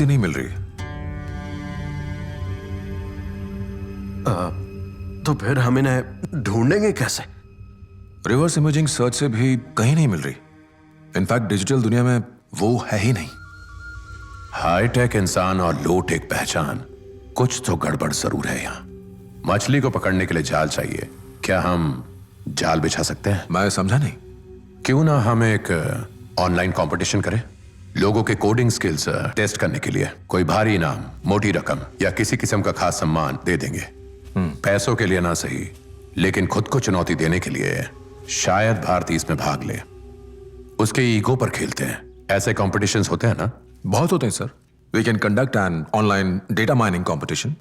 नहीं मिल रही। तो फिर हम इन्हें ढूंढेंगे कैसे? रिवर्स इमेजिंग सर्च से भी कहीं नहीं मिल रही। इनफैक्ट डिजिटल दुनिया में वो है ही नहीं। हाईटेक इंसान और लो टेक पहचान, कुछ तो गड़बड़ जरूर है यहाँ। मछली को पकड़ने के लिए जाल चाहिए, क्या हम जाल बिछा सकते हैं? मैं समझा नहीं। क्यों ना हम एक ऑनलाइन कंपटीशन करें, लोगों के कोडिंग स्किल्स टेस्ट करने के लिए। कोई भारी इनाम, मोटी रकम या किसी किस्म का खास सम्मान दे देंगे। पैसों के लिए ना सही, लेकिन खुद को चुनौती देने के लिए शायद भारती इसमें भाग ले। उसके ईगो पर खेलते हैं। ऐसे कॉम्पिटिशन्स होते हैं ना? बहुत होते हैं sir. We can conduct an online data mining competition.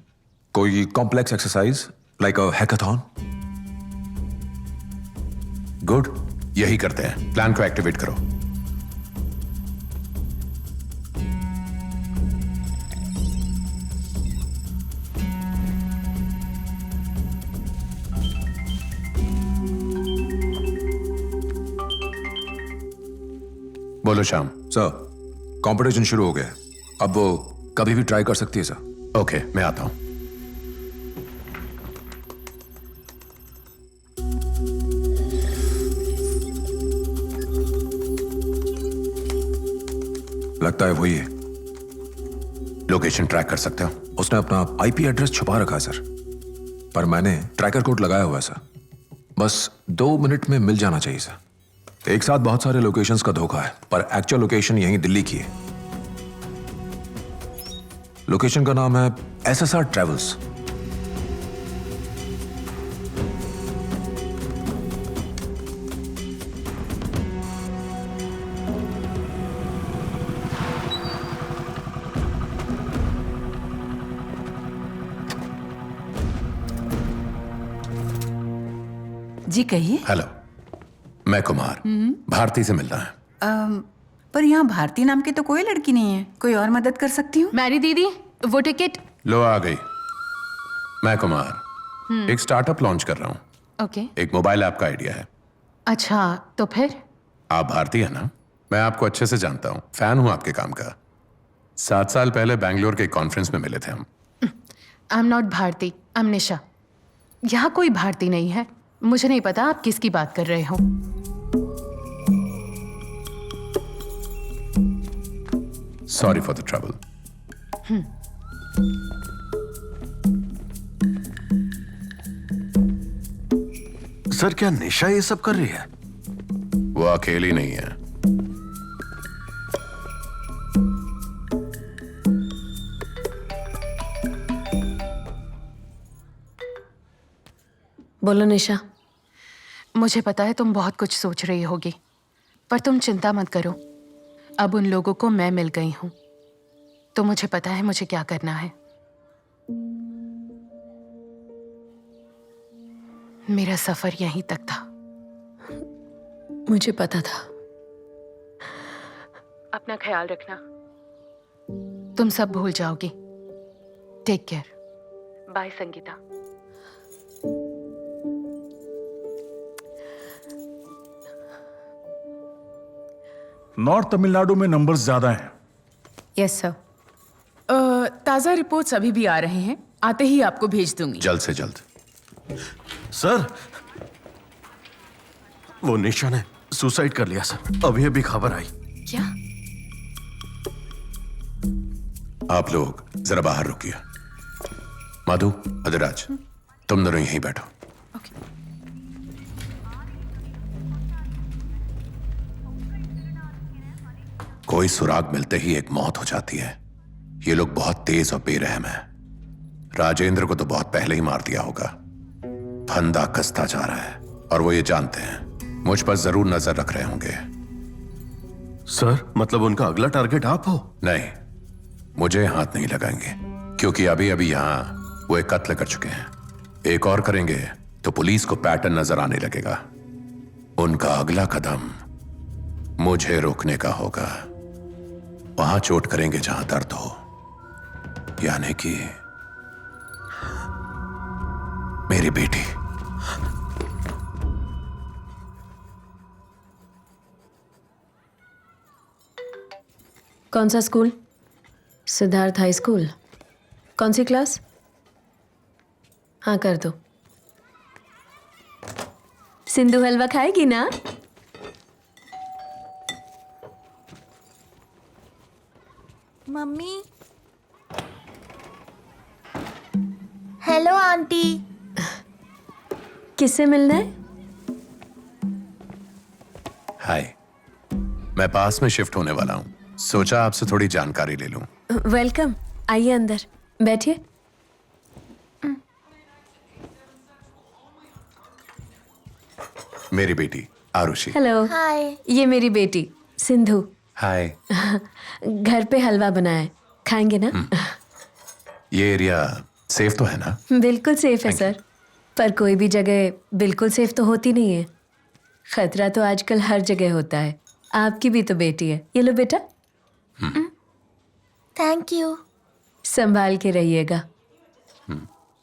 कोई complex exercise like a hackathon. Good, यही करते हैं। प्लान को एक्टिवेट करो। बोलो श्याम। सर, कंपटीशन शुरू हो गया। अब वो कभी भी ट्राई कर सकती है सर। ओके, मैं आता हूं। लगता है वही है। लोकेशन ट्रैक कर सकते हो? उसने अपना आईपी एड्रेस छुपा रखा है सर, पर मैंने ट्रैकर कोड लगाया हुआ है सर। बस 2 मिनट में मिल जाना चाहिए सर। एक साथ बहुत सारे लोकेशंस का धोखा है, पर एक्चुअल लोकेशन यहीं दिल्ली की है। लोकेशन का नाम है SSR ट्रैवल्स। जी कहिए। हेलो, मैं कुमार। भारती से मिलना है। पर यहाँ भारती नाम की तो कोई लड़की नहीं है। कोई और मदद कर सकती हूँ? मैरी दीदी, वो टिकट। लो आ गई। मैं कुमार एक स्टार्टअप लॉन्च कर रहा हूँ। ओके। एक मोबाइल ऐप का आइडिया है। अच्छा, तो फिर? आप भारती है ना? मैं आपको अच्छे से जानता हूँ, फैन हूँ आपके काम का। 7 साल पहले बैंगलोर के कॉन्फ्रेंस में मिले थे हम। I am not Bharti, I am Nisha. यहाँ कोई भारती नहीं है। मुझे नहीं पता आप किसकी बात कर रहे हो। Sorry for the trouble. Sir, क्या निशा ये सब कर रही है? वो अकेली नहीं है। बोलो निशा। मुझे पता है तुम बहुत कुछ सोच रही होगी, पर तुम चिंता मत करो। अब उन लोगों को मैं मिल गई हूं, तो मुझे पता है मुझे क्या करना है। मेरा सफर यहीं तक था। मुझे पता था। अपना ख्याल रखना। तुम सब भूल जाओगी। Take care. Bye Sangeeta. North Tamil Nadu में नंबर्स ज्यादा हैं। Yes sir. ताजा रिपोर्ट्स अभी भी आ रहे हैं, आते ही आपको भेज दूंगी। जल्द से जल्द। सर, वो निशा ने सुसाइड कर लिया सर। अभी अभी खबर आई। क्या? आप लोग जरा बाहर रुकिए। मधु, अधिराज, तुम दोनों यहीं बैठो। कोई सुराग मिलते ही एक मौत हो जाती है। ये लोग बहुत तेज और बेरहम हैं। राजेंद्र को तो बहुत पहले ही मार दिया होगा। फंदा कसता जा रहा है और वो ये जानते हैं। मुझ पर जरूर नजर रख रहे होंगे। सर, मतलब उनका अगला टारगेट आप हो? नहीं, मुझे हाथ नहीं लगाएंगे, क्योंकि अभी अभी यहां वो एक कत्ल कर चुके हैं। एक और करेंगे तो पुलिस को पैटर्न नजर आने लगेगा। उनका अगला कदम मुझे रोकने का होगा। वहां चोट करेंगे जहां दर्द हो, यानी कि मेरी बेटी। कौन सा स्कूल? Siddharth high school. कौन सी क्लास? हाँ कर दो। सिंधु हलवा खाएगी ना? मम्मी। Hello aunty. किससे मिलना है? हाय, मैं पास में शिफ्ट होने वाला हूं, सोचा आपसे थोड़ी जानकारी ले लूं। वेलकम, आइए अंदर बैठिए। मेरी बेटी आरुषि। हेलो। हाय। ये मेरी बेटी सिंधु। हाय। घर पे हलवा बनाया है, खाएंगे ना? ये एरिया सेफ तो है ना? बिल्कुल सेफ है सर, पर कोई भी जगह बिल्कुल सेफ तो होती नहीं है। खतरा तो आजकल हर जगह होता है। आपकी भी तो बेटी है। ये लो बेटा। Thank you. संभाल के रहिएगा।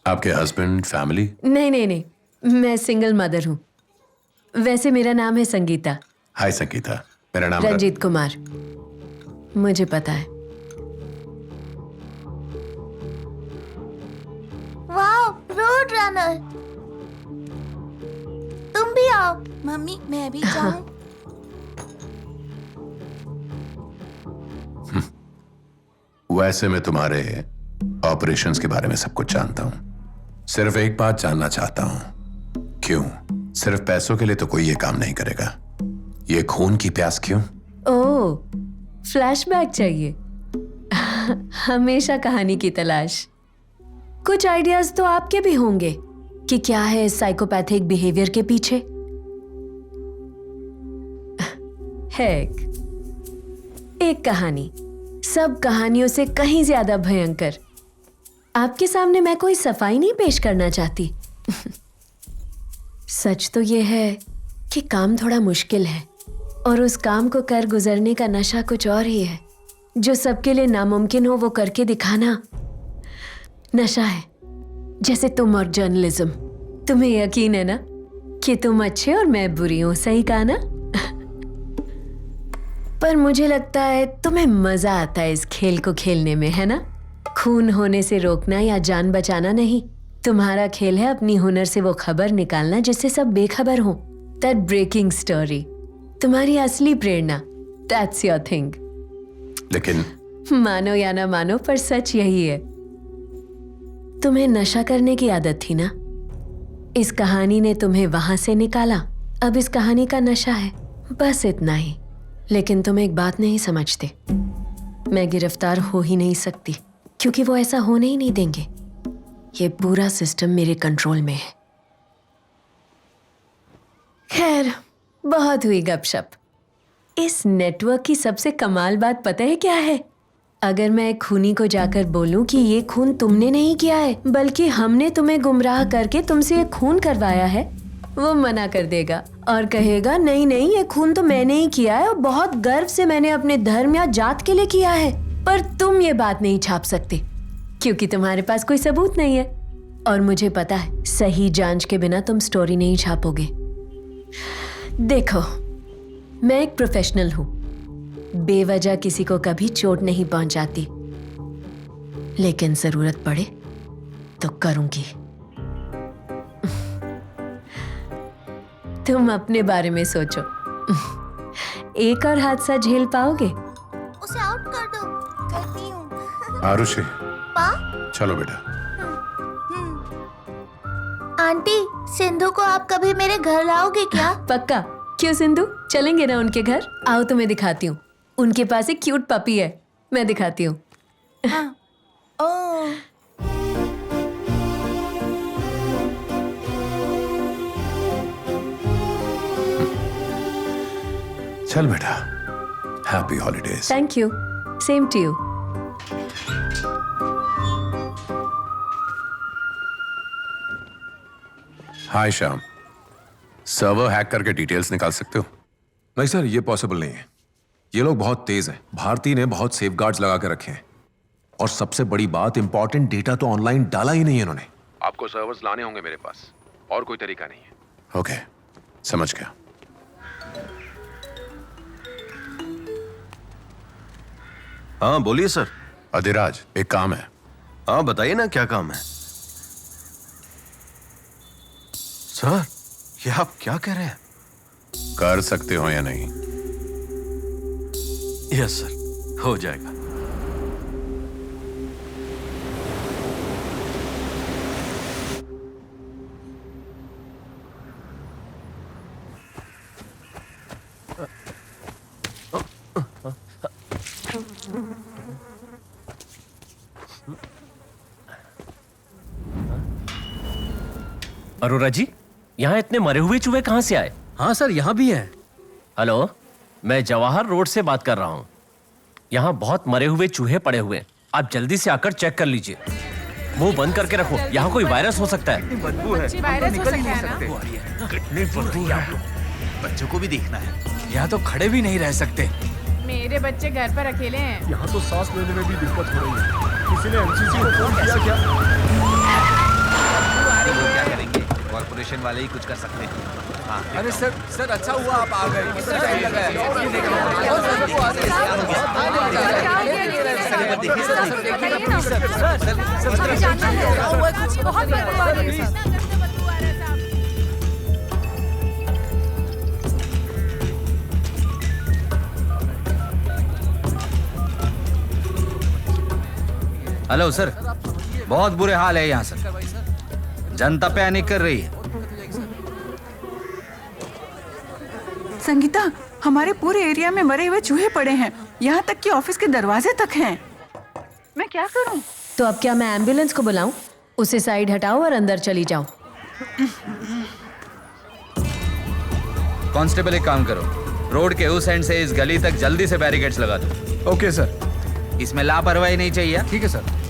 आपके हस्बैंड, फैमिली? नहीं नहीं नहीं, मैं सिंगल मदर हूँ। वैसे मेरा नाम है संगीता। हाय संगीता, मेरा नाम रंजीत कुमार। मुझे पता है। Wow, road runner. तुम भी आओ। मम्मी मैं भी जाऊं? वैसे मैं तुम्हारे ऑपरेशंस के बारे में सब कुछ जानता हूं। सिर्फ एक बात जानना चाहता हूं, क्यों? सिर्फ पैसों के लिए तो कोई ये काम नहीं करेगा। ये खून की प्यास क्यों? ओह, फ्लैशबैक चाहिए? हमेशा कहानी की तलाश। कुछ आइडियाज तो आपके भी होंगे कि क्या है इस साइकोपैथिक बिहेवियर के पीछे। है एक कहानी, सब कहानियों से कहीं ज्यादा भयंकर। आपके सामने मैं कोई सफाई नहीं पेश करना चाहती। सच तो यह है कि काम थोड़ा मुश्किल है, और उस काम को कर गुजरने का नशा कुछ और ही है। जो सबके लिए नामुमकिन हो वो करके दिखाना नशा है। जैसे तुम और जर्नलिज्म। तुम्हें यकीन है ना कि तुम अच्छे और मैं बुरी हूं, सही कहा ना? पर मुझे लगता है तुम्हें मजा आता है इस खेल को खेलने में, है ना? खून होने से रोकना या जान बचाना नहीं। तुम्हारा खेल है अपनी हुनर से वो खबर निकालना जिससे सब बेखबर हो। दैट ब्रेकिंग स्टोरी, तुम्हारी असली प्रेरणा। That's your thing. लेकिन मानो या ना मानो, पर सच यही है। तुम्हें नशा करने की आदत थी ना? इस कहानी ने तुम्हें वहां से निकाला। अब इस कहानी का नशा है, बस इतना ही। लेकिन तुम एक बात नहीं समझते, मैं गिरफ्तार हो ही नहीं सकती, क्योंकि वो ऐसा होने ही नहीं देंगे। ये पूरा सिस्टम मेरे कंट्रोल में है। खैर, बहुत हुई गपशप। इस नेटवर्क की सबसे कमाल बात पता है क्या है? अगर मैं एक खूनी को जाकर बोलूं कि ये खून तुमने नहीं किया है, बल्कि हमने तुम्हें गुमराह करके तुमसे ये खून करवाया है, वो मना कर देगा और कहेगा नहीं नहीं, ये खून तो मैंने ही किया है और बहुत गर्व से मैंने अपने धर्म या जात के लिए किया है। पर तुम ये बात नहीं छाप सकते, क्योंकि तुम्हारे पास कोई सबूत नहीं है। और मुझे पता है, सही जांच के बिना तुम स्टोरी नहीं छापोगे। देखो, मैं एक प्रोफेशनल हूं, बेवजह किसी को कभी चोट नहीं पहुंचाती, लेकिन जरूरत पड़े तो करूंगी। तुम अपने बारे में सोचो। एक और हादसा झेल पाओगे? उसे आउट कर दो। करती हूँ। आरुषि, पा? चलो बेटा। आंटी, सिंधु को आप कभी मेरे घर लाओगे क्या? पक्का। क्यों सिंधु, चलेंगे ना उनके घर। आओ तुम्हें दिखाती हूँ। उनके पास एक क्यूट पपी है, मैं दिखाती हूँ। हाँ। ओह। चल बेटा, happy holidays. Thank you, same to you. Hi Shyam, server hack करके डिटेल्स निकाल सकते हो? नहीं सर, ये पॉसिबल नहीं है। ये लोग बहुत तेज हैं। भारती ने बहुत सेफगार्ड्स लगा के रखे हैं, और सबसे बड़ी बात, इंपॉर्टेंट डेटा तो ऑनलाइन डाला ही नहीं है इन्होंने। आपको सर्वर्स लाने होंगे मेरे पास, और कोई तरीका नहीं है। ओके, समझ गया। हाँ बोलिए सर। अधिराज, एक काम है। हाँ बताइए ना, क्या काम है? सर, ये आप क्या कह रहे हैं? कर सकते हो या नहीं? यस सर, हो जाएगा। अरोरा जी, यहाँ इतने मरे हुए चूहे कहाँ से आए? हाँ सर, यहाँ भी हैं। हेलो, मैं जवाहर रोड से बात कर रहा हूँ। यहाँ बहुत मरे हुए चूहे पड़े हुए हैं, आप जल्दी से आकर चेक कर लीजिए। मुंह बंद करके रखो, यहाँ कोई वायरस हो सकता है। बदबू है, वायरस हो सकता है ना? कितनी बदबू है। बच्चों को भी देखना है, यहाँ तो खड़े भी नहीं रह सकते। मेरे बच्चे घर पर अकेले हैं। यहाँ तो सांस लेने में भी दिक्कत हो रही है। किसी ने एमसीसी को फोन किया क्या? क्या करेंगे, कॉर्पोरेशन वाले ही कुछ कर सकते हैं। हाँ। अरे सर अच्छा हुआ आप आ गए। कितना टाइम लगा है? हेलो सर, बहुत बुरे हाल है यहाँ सर। जनता पैनिक कर रही है। संगीता, हमारे पूरे एरिया में मरे हुए चूहे पड़े हैं, यहाँ तक कि ऑफिस के दरवाजे तक हैं। मैं क्या करूं? तो अब क्या मैं एम्बुलेंस को बुलाऊं? उसे साइड हटाओ और अंदर चली जाओ। कांस्टेबल एक काम करो, रोड के उस एंड से इस गली तक जल्दी से बैरिकेड्स लगा दो। Okay sir. इसमें लापरवाही नहीं चाहिए। ठीक है सर।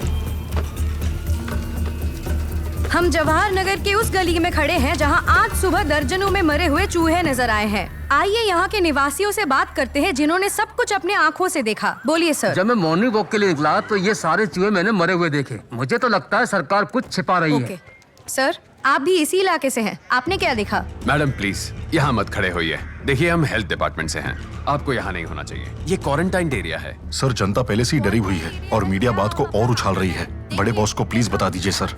हम जवाहर नगर के उस गली में खड़े हैं जहां आज सुबह दर्जनों में मरे हुए चूहे नजर आए हैं। आइए यहाँ के निवासियों से बात करते हैं जिन्होंने सब कुछ अपने आँखों से देखा। बोलिए सर। जब मैं मॉर्निंग वॉक के लिए निकला तो ये सारे चूहे मैंने मरे हुए देखे। मुझे तो लगता है सरकार कुछ छिपा रही है। सर, आप भी इसी इलाके से हैं, आपने क्या देखा? मैडम प्लीज यहाँ मत खड़े होइए। देखिए हम हेल्थ डिपार्टमेंट से हैं, आपको यहाँ नहीं होना चाहिए। ये क्वारंटाइन एरिया है। सर, जनता पहले से ही डरी हुई है और मीडिया बात को और उछाल रही है। बड़े बॉस को प्लीज बता दीजिए सर।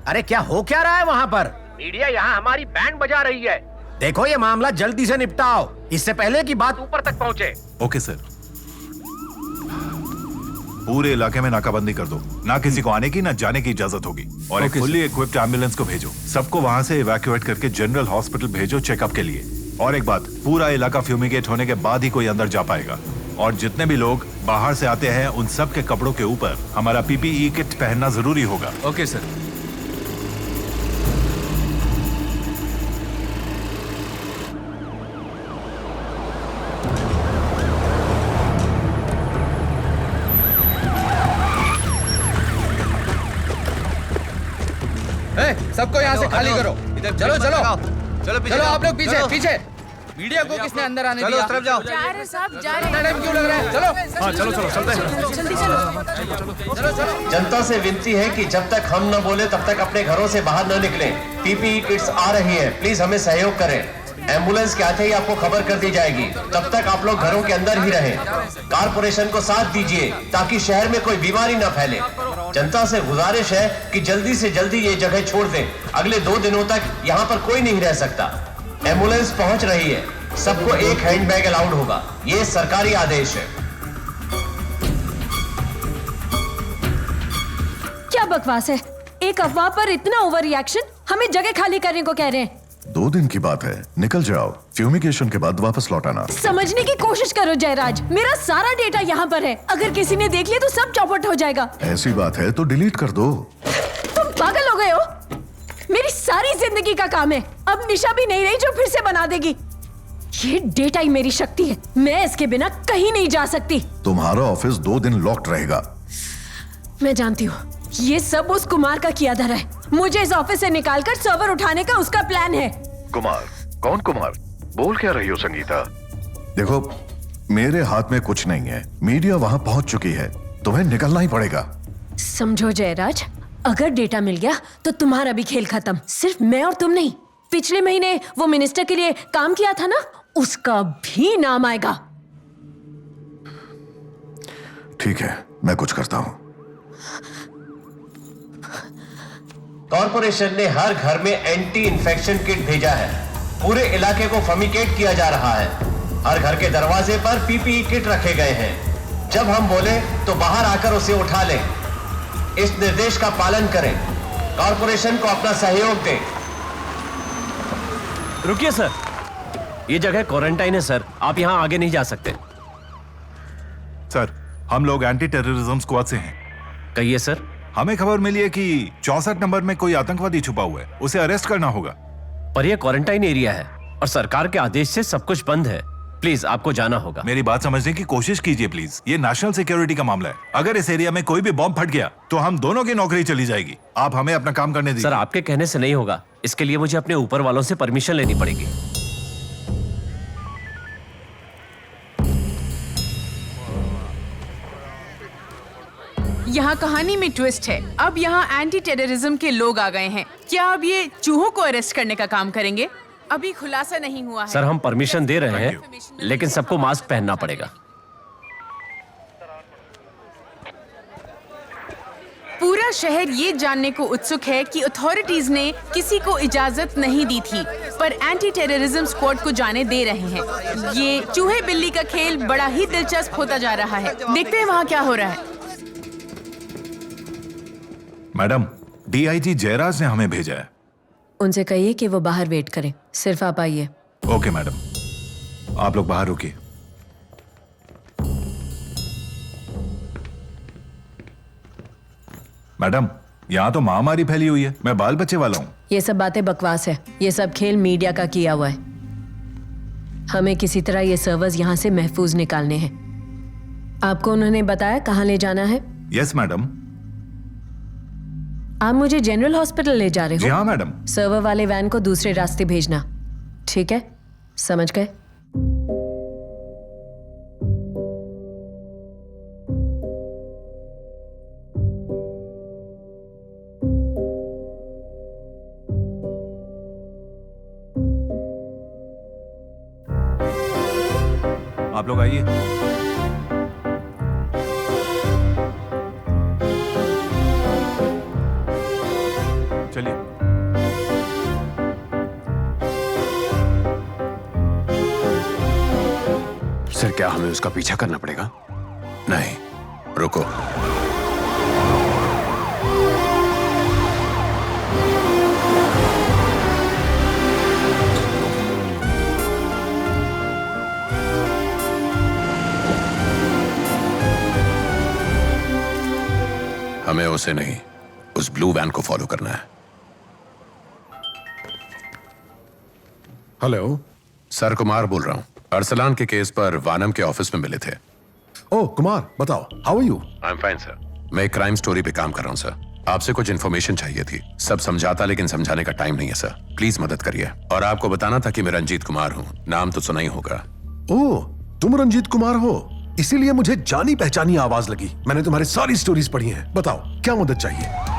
अरे क्या हो क्या रहा है वहाँ पर? मीडिया यहाँ हमारी बैंड बजा रही है। देखो ये मामला जल्दी से निपटाओ, इससे पहले कि बात ऊपर तक पहुँचे। Okay sir. पूरे इलाके में नाकाबंदी कर दो, ना किसी को आने की ना जाने की इजाजत होगी। और एक फुल्ली इक्विप्ड एम्बुलेंस को भेजो। सबको वहाँ से इवैक्यूएट करके जनरल हॉस्पिटल भेजो चेकअप के लिए। और एक बात, पूरा इलाका फ्यूमिगेट होने के बाद ही कोई अंदर जा पाएगा। और जितने भी लोग बाहर से आते हैं उन सब के कपड़ों के ऊपर हमारा पीपीई किट पहनना जरूरी होगा। Okay sir. सबको यहाँ से खाली करो। चलो चलो चलो चलो आप लोग पीछे पीछे। मीडिया को किसने अंदर आने दिया? तरफ जाओ। जा रहे साहब, जा रहे। इतना टाइम क्यों लग रहा है? चलो। हाँ चलो चलो चलते हैं। जल्दी चलो। जनता से विनती है कि जब तक हम न बोले तब तक अपने घरों से बाहर न निकलें। पीपीई किट्स आ रही हैं, प्लीज हमें सहयोग करें। एम्बुलेंस के आते ही आपको खबर कर दी जाएगी, तब तक आप लोग घरों के अंदर ही रहें। कारपोरेशन को साथ दीजिए ताकि शहर में कोई बीमारी न फैले। जनता से गुजारिश है कि जल्दी से जल्दी ये जगह छोड़ दें। अगले 2 दिनों तक यहाँ पर कोई नहीं रह सकता। एम्बुलेंस पहुंच रही है, सबको एक हैंडबैग अलाउड होगा। ये सरकारी आदेश है। क्या बकवास है? एक अफवाह पर इतना ओवर रिएक्शन? हमें जगह खाली करने को कह रहे हैं। 2 दिन की बात है, निकल जाओ। फ्यूमिगेशन के बाद वापस लौट आना। समझने की कोशिश करो जयराज, मेरा सारा डेटा यहाँ पर है। अगर किसी ने देख लिया तो सब चौपट हो जाएगा। ऐसी बात है तो डिलीट कर दो। तुम पागल हो गए हो? मेरी सारी जिंदगी का काम है, अब निशा भी नहीं रही जो फिर से बना देगी। ये डेटा ही मेरी शक्ति है, मैं इसके बिना कहीं नहीं जा सकती। तुम्हारा ऑफिस 2 दिन लॉक्ड रहेगा। मैं जानती हूँ ये सब उस कुमार का किया धरा है। मुझे इस ऑफिस से निकालकर सर्वर उठाने का उसका प्लान है। कुमार? कौन कुमार? बोल क्या रही हो संगीता? देखो, मेरे हाथ में कुछ नहीं है। मीडिया वहां पहुंच चुकी है, तुम्हें निकलना ही पड़ेगा। समझो जयराज, अगर डेटा मिल गया तो तुम्हारा भी खेल खत्म। सिर्फ मैं और तुम नहीं, पिछले महीने वो मिनिस्टर के लिए काम किया था ना, उसका भी नाम आएगा। ठीक है, मैं कुछ करता हूं। कॉर्पोरेशन ने हर घर में एंटी इन्फेक्शन किट भेजा है। पूरे इलाके को फमिकेट किया जा रहा है। हर घर के दरवाजे पर पीपीई किट रखे गए हैं। जब हम बोले तो बाहर आकर उसे उठा लें। इस निर्देश का पालन करें। कॉर्पोरेशन को अपना सहयोग दें। रुकिए सर, ये जगह क्वारंटाइन है सर, आप यहाँ आगे नहीं जा सकते। सर, हम लोग एंटी टेररिज्म स्क्वाड से हैं। कहिए सर। हमें खबर मिली है कि 64 नंबर में कोई आतंकवादी छुपा हुआ है, उसे अरेस्ट करना होगा। पर यह क्वारंटाइन एरिया है और सरकार के आदेश से सब कुछ बंद है। प्लीज आपको जाना होगा। मेरी बात समझने की कोशिश कीजिए प्लीज। ये नेशनल सिक्योरिटी का मामला है। अगर इस एरिया में कोई भी बॉम्ब फट गया तो हम दोनों की नौकरी चली जाएगी। आप हमें अपना काम करने दीजिए। सर, आपके कहने से नहीं होगा। इसके लिए मुझे अपने ऊपर वालों से परमिशन लेनी पड़ेगी। यहाँ कहानी में ट्विस्ट है। अब यहाँ एंटी टेररिज्म के लोग आ गए हैं। क्या अब ये चूहों को अरेस्ट करने का काम करेंगे? अभी खुलासा नहीं हुआ है। सर, हम परमिशन दे रहे हैं, लेकिन सबको मास्क पहनना पड़ेगा। पूरा शहर ये जानने को उत्सुक है कि अथॉरिटीज ने किसी को इजाजत नहीं दी थी, पर एंटी टेररिज्म स्क्वाड को जाने दे रहे हैं। ये चूहे बिल्ली का खेल बड़ा ही दिलचस्प होता जा रहा है। देखते हैं वहाँ क्या हो रहा है। मैडम, डीआईजी जयराज ने हमें भेजा है। उनसे कहिए कि वो बाहर वेट करें, सिर्फ आप आइए। ओके मैडम, आप लोग बाहर रुकिए। मैडम, यहाँ तो महामारी फैली हुई है। मैं बाल बच्चे वाला हूँ। ये सब बातें बकवास है। ये सब खेल मीडिया का किया हुआ है। हमें किसी तरह ये सर्वर्स यहाँ से महफूज निकालने हैं। आपको उन्होंने बताया कहाँ ले जाना है? Yes madam. आप मुझे जनरल हॉस्पिटल ले जा रहे हो? जी हाँ मैडम। सर्वर वाले वैन को दूसरे रास्ते भेजना, ठीक है? समझ गए? आप लोग आइए। चलिए। सर, क्या हमें उसका पीछा करना पड़ेगा? नहीं, रुको। हमें उसे नहीं, उस ब्लू वैन को फॉलो करना है। हेलो सर, कुमार बोल रहा हूं। अरसलान के केस पर वानम के ऑफिस में मिले थे। ओह कुमार, बताओ, how are you? I am fine sir. मैं एक क्राइम स्टोरी पे काम कर रहा हूं सर। आपसे कुछ इन्फॉर्मेशन चाहिए थी। सब समझाता, लेकिन समझाने का टाइम नहीं है सर। प्लीज मदद करिए। और आपको बताना था कि मैं रंजीत कुमार हूं। नाम तो सुना ही होगा। ओह, तुम रंजीत कुमार हो? इसीलिए मुझे जानी पहचानी आवाज लगी। मैंने तुम्हारी सारी स्टोरीज पढ़ी हैं। बताओ, क्या मदद चाहिए?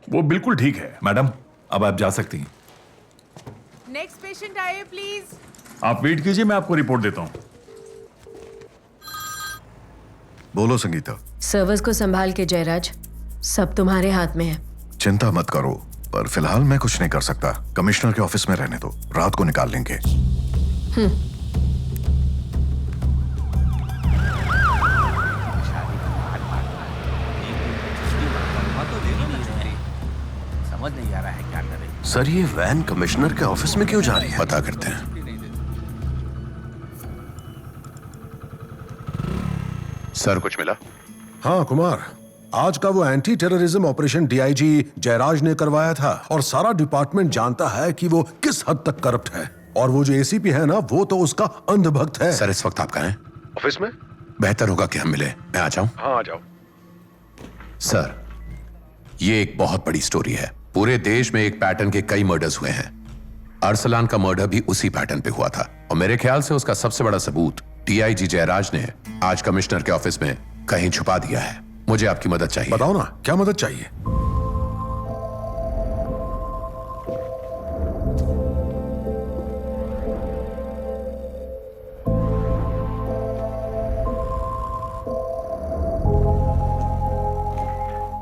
वो बिल्कुल ठीक है। मैडम, अब आप जा सकती हैं। नेक्स्ट पेशेंट आए प्लीज। आप वेट कीजिए, मैं आपको रिपोर्ट देता हूँ। बोलो संगीता। सर्वर्स को संभाल के जयराज, सब तुम्हारे हाथ में है। चिंता मत करो, पर फिलहाल मैं कुछ नहीं कर सकता। कमिश्नर के ऑफिस में रहने दो, रात को निकाल लेंगे। समझ नहीं आ रहा है क्या करें। सर, ये वैन कमिश्नर के ऑफिस में क्यों जा रही है? पता करते हैं। सर, कुछ मिला? हाँ कुमार, आज का वो anti terrorism operation DIG Jayraj ने करवाया था और सारा डिपार्टमेंट जानता है कि वो किस हद तक करप्ट है। और वो जो एसीपी है ना, वो तो उसका अंधभक्त है। सर इस वक्त आप कहाँ हैं? ऑफिस में। बेहतर होगा कि हम मिले। मैं आ जाऊं? हाँ आ जाओ। सर ये एक बहुत बड़ी स्टोरी है। पूरे देश में एक पैटर्न के कई मर्डर्स हुए हैं। अरसलान का मर्डर भी उसी पैटर्न पे हुआ था और मेरे ख्याल से उसका सबसे बड़ा सबूत डीआईजी जयराज ने आज कमिश्नर के ऑफिस में कहीं छुपा दिया है। मुझे आपकी मदद चाहिए। बताओ ना, क्या मदद चाहिए?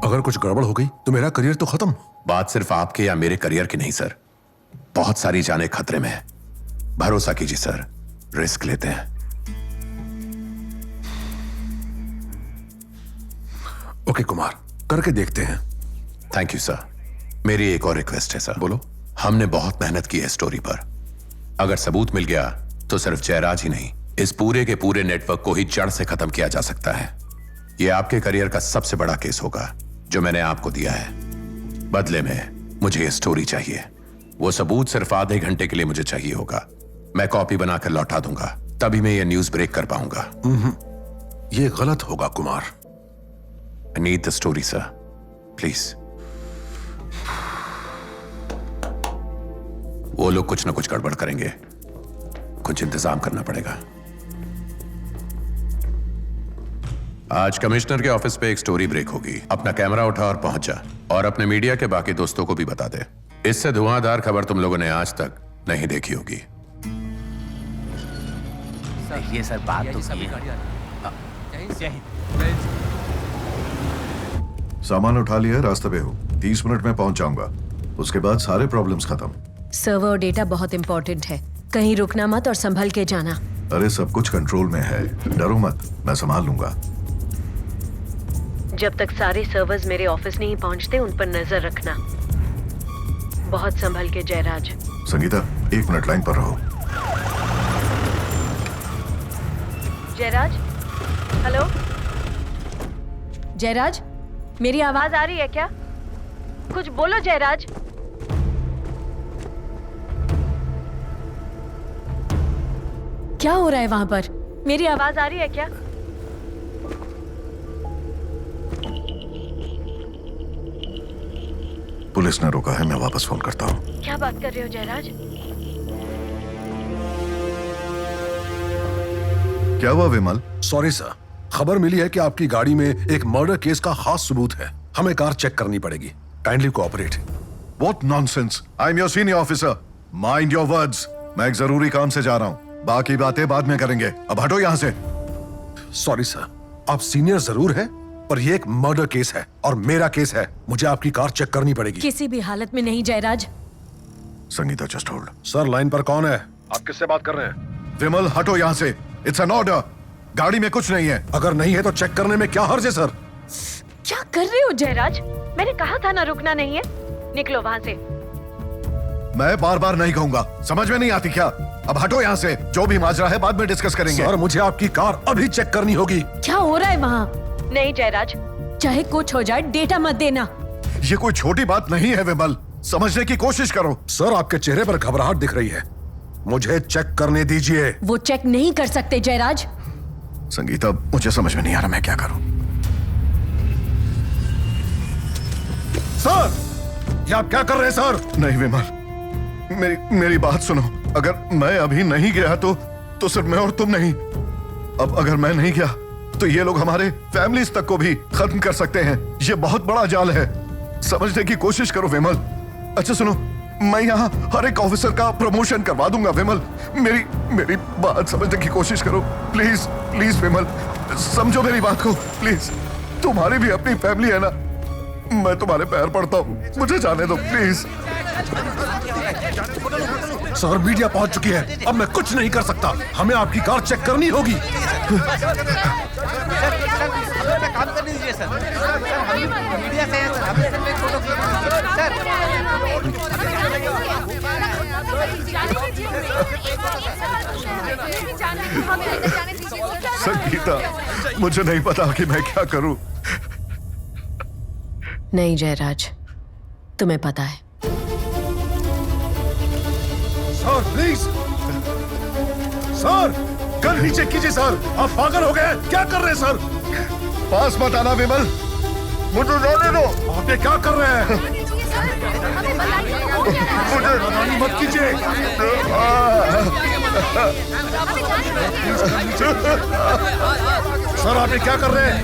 अगर कुछ गड़बड़ हो गई तो मेरा करियर तो खत्म। बात सिर्फ आपके या मेरे करियर की नहीं सर, बहुत सारी जानें खतरे में है। भरोसा कीजिए सर, रिस्क लेते हैं। ओके कुमार, करके देखते हैं। Thank you sir. मेरी एक और रिक्वेस्ट है सर। बोलो। हमने बहुत मेहनत की है स्टोरी पर। अगर सबूत मिल गया तो सिर्फ जयराज ही नहीं, इस पूरे के पूरे नेटवर्क को ही जड़ से खत्म किया जा सकता है। यह आपके करियर का सबसे बड़ा केस होगा जो मैंने आपको दिया है। बदले में मुझे ये स्टोरी चाहिए। वो सबूत सिर्फ आधे घंटे के लिए मुझे चाहिए होगा। मैं कॉपी बनाकर लौटा दूंगा, तभी मैं ये न्यूज ब्रेक कर पाऊंगा। ये गलत होगा Kumar. I need the story, sir. Please. वो लोग कुछ ना कुछ गड़बड़ करेंगे, कुछ इंतजाम करना पड़ेगा। आज कमिश्नर के ऑफिस पे एक स्टोरी ब्रेक होगी। अपना कैमरा उठा और पहुंच जा और अपने मीडिया के बाकी दोस्तों को भी बता दे। इससे धुआंधार खबर तुम लोगों ने आज तक नहीं देखी होगी। ये सर बात तो सही है। सामान उठा लिया, रास्ते पे हो। 30 मिनट में पहुंच जाऊंगा। उसके बाद सारे प्रॉब्लम्स खत्म। सर्वर और डेटा बहुत इंपॉर्टेंट है, कहीं रुकना मत और संभल के जाना। अरे सब कुछ कंट्रोल में है, डरो मत, मैं संभाल लूंगा। जब तक सारे सर्वर्स मेरे ऑफिस नहीं पहुंचते उन पर नजर रखना। बहुत संभल के जयराज। संगीता 1 मिनट लाइन पर रहो। जयराज, हेलो जयराज, मेरी आवाज आ रही है क्या? कुछ बोलो जयराज। क्या हो रहा है वहां पर? मेरी आवाज आ रही है क्या? पुलिस ने रोका है, मैं वापस फोन करता हूँ। क्या बात कर रहे हो जयराज? क्या हुआ विमल? सॉरी सर, खबर मिली है कि आपकी गाड़ी में एक मर्डर केस का खास सबूत है। हमें कार चेक करनी पड़ेगी। Kindly cooperate. What nonsense! I'm your senior officer. Mind your words. मैं एक जरूरी काम से जा रहा हूँ, बाकी बातें बाद में करेंगे। अब हटो यहाँ से। सॉरी सर, आप सीनियर जरूर हैं, पर यह एक मर्डर केस है और मेरा केस है। मुझे आपकी कार चेक करनी पड़ेगी। किसी भी हालत में नहीं Jayraj. Sangeeta just hold. Sir line पर कौन है? आप किससे बात कर रहे हैं? विमल हटो यहाँ से। It's an order. गाड़ी में कुछ नहीं है। अगर नहीं है तो चेक करने में क्या हर्ज है सर? क्या कर रहे हो जयराज? मैंने कहा था ना रुकना नहीं है। निकलो वहां से। मैं बार बार नहीं कहूंगा, समझ में नहीं आती क्या? अब हटो यहाँ से। जो भी माजरा है बाद में डिस्कस करेंगे। सर मुझे आपकी कार अभी चेक करनी होगी। क्या हो रहा है वहाँ? नहीं जयराज, चाहे कुछ हो जाए डेटा मत देना। ये कोई छोटी बात नहीं है विमल, समझने की कोशिश करो। सर आपके चेहरे पर घबराहट दिख रही है, मुझे चेक करने दीजिए। वो चेक नहीं कर सकते जयराज। संगीता मुझे समझ में नहीं आ रहा मैं क्या करूं। सर ये आप क्या कर रहे हैं सर? नहीं विमल, मेरी बात सुनो। अगर मैं अभी नहीं गया तो सिर्फ मैं और तुम नहीं, अब अगर मैं नहीं गया तो ये लोग हमारे फैमिलीज तक को भी खत्म कर सकते हैं। ये बहुत बड़ा जाल है, समझने की कोशिश करो विमल। अच्छा सुनो, मैं यहाँ हर एक ऑफिसर का प्रमोशन करवा दूंगा विमल। मेरी बात समझने की कोशिश करो प्लीज। प्लीज विमल, समझो मेरी बात को प्लीज। तुम्हारी भी अपनी फैमिली है ना, मैं तुम्हारे पैर पड़ता हूँ, मुझे जाने दो प्लीज। सर मीडिया पहुंच चुकी है, अब मैं कुछ नहीं कर सकता। हमें आपकी कार चेक करनी होगी। काम करने दीजिए सर। हम मीडिया से हैं सर, हमने सिर्फ एक फोटो संगीता मुझे नहीं पता कि मैं क्या करूं। नहीं जयराज, तुम्हें पता है। सर प्लीज, सर गन नीचे कीजिए सर, आप पागल हो गए, क्या कर रहे हैं सर? पास मत आना विमल, मुझे जाने दो। आप ये क्या कर रहे हैं? मुझे नादानी मत कीजिए। सर आप ये क्या कर रहे हैं?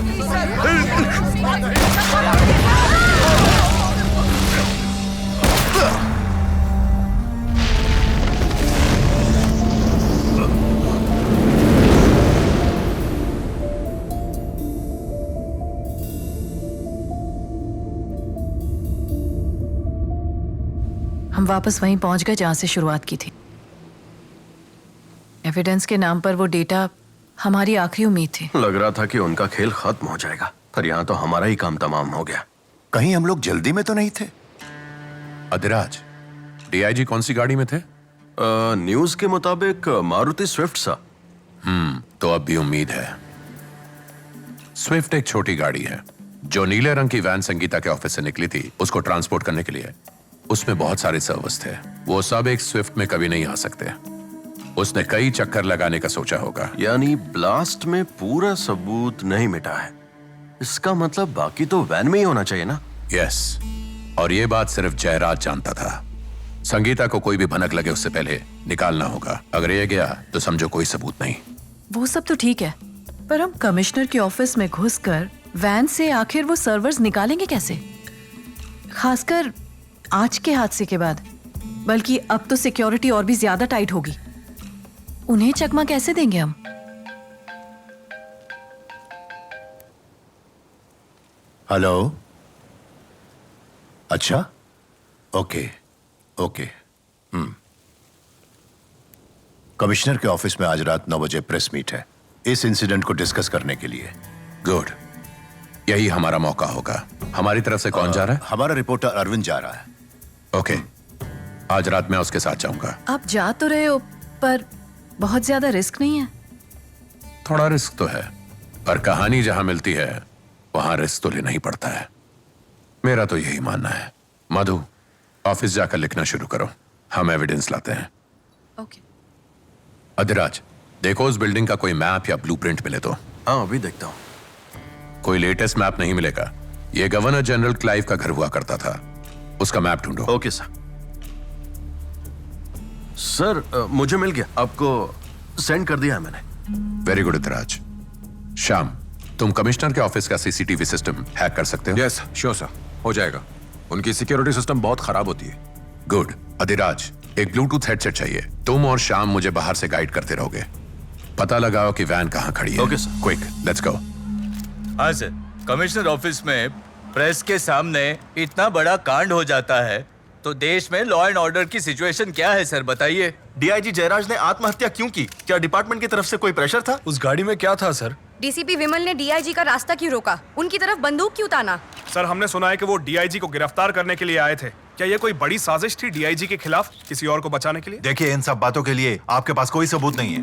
हम वापस वहीं पहुंच गए जहां से शुरुआत की थी। एविडेंस के नाम पर वो डेटा हमारी आखिरी उम्मीद थी। लग रहा था कि उनका खेल खत्म हो जाएगा, पर यहाँ तो हमारा ही काम तमाम हो गया। कहीं हम लोग जल्दी में तो नहीं थे? अधिराज, डीआईजी कौन सी गाड़ी में थे? न्यूज के मुताबिक मारुति स्विफ्ट सा। तो अब भी उम्मीद है। स्विफ्ट एक छोटी गाड़ी है। जो नीले रंग की वैन संगीता के ऑफिस से निकली थी उसको ट्रांसपोर्ट करने के लिए, उसमें बहुत सारे सर्वर्स थे। वो सब एक स्विफ्ट में कभी नहीं आ सकते। उसने कई चक्कर लगाने का सोचा होगा। यानी ब्लास्ट में पूरा सबूत नहीं मिटा है। इसका मतलब बाकी तो वैन में ही होना चाहिए ना? यस, और ये बात सिर्फ जयराज जानता था। संगीता को कोई भी भनक लगे उससे पहले निकालना होगा। अगर ये गया तो समझो कोई सबूत नहीं। वो सब तो ठीक है, पर हम कमिश्नर के ऑफिस में घुसकर वैन से आखिर वो सर्वर्स निकालेंगे कैसे? खासकर आज के हादसे के बाद। बल्कि अब तो सिक्योरिटी और भी ज्यादा टाइट होगी। उन्हें चकमा कैसे देंगे हम? हेलो। अच्छा, ओके ओके। कमिश्नर के ऑफिस में आज रात 9 बजे प्रेस मीट है, इस इंसिडेंट को डिस्कस करने के लिए। गुड, यही हमारा मौका होगा। हमारी तरफ से कौन जा रहा है? हमारा रिपोर्टर अरविंद जा रहा है। ओके, आज रात मैं उसके साथ जाऊंगा। आप जा तो रहे हो, पर बहुत ज्यादा रिस्क नहीं है? थोड़ा रिस्क तो है, पर कहानी जहां मिलती है वहां रिस्क तो लेना ही पड़ता है। मेरा तो यही मानना है। मधु, ऑफिस जाकर लिखना शुरू करो, हम एविडेंस लाते हैं। ओके। अधिराज, देखो उस बिल्डिंग का कोई मैप या ब्लूप्रिंट मिले तो। हाँ, अभी देखता हूँ। कोई लेटेस्ट मैप नहीं मिलेगा। ये गवर्नर जनरल क्लाइव का घर हुआ करता था, उसका मैप ढूंढो। Okay sir. सर मुझे मिल गया, आपको सेंड कर दिया है मैंने। Very good Adhiraj. श्याम, तुम कमिश्नर के ऑफिस का सीसीटीवी सिस्टम हैक कर सकते हो? यस श्योर सर, हो जाएगा। उनकी सिक्योरिटी सिस्टम बहुत खराब होती है। गुड। अधिराज, एक ब्लूटूथ हेडसेट चाहिए। तुम और श्याम मुझे बाहर से गाइड करते रहोगे। पता लगाओ कि वैन कहां खड़ी है। Okay sir. Quick, let's go. हाँ सर, कमिश्नर ऑफिस में प्रेस के सामने इतना बड़ा कांड हो जाता है तो देश में लॉ एंड ऑर्डर की सिचुएशन क्या है सर, बताइए। डीआईजी जयराज ने आत्महत्या क्यों की? क्या डिपार्टमेंट की तरफ से कोई प्रेशर था? उस गाड़ी में क्या था सर? डीसीपी विमल ने डीआईजी का रास्ता क्यों रोका? उनकी तरफ बंदूक क्यों ताना? सर, हमने सुना है कि वो डीआईजी को गिरफ्तार करने के लिए आए थे। क्या ये कोई बड़ी साजिश थी डीआईजी के खिलाफ, किसी और को बचाने के लिए? देखिए, इन सब बातों के लिए आपके पास कोई सबूत नहीं है।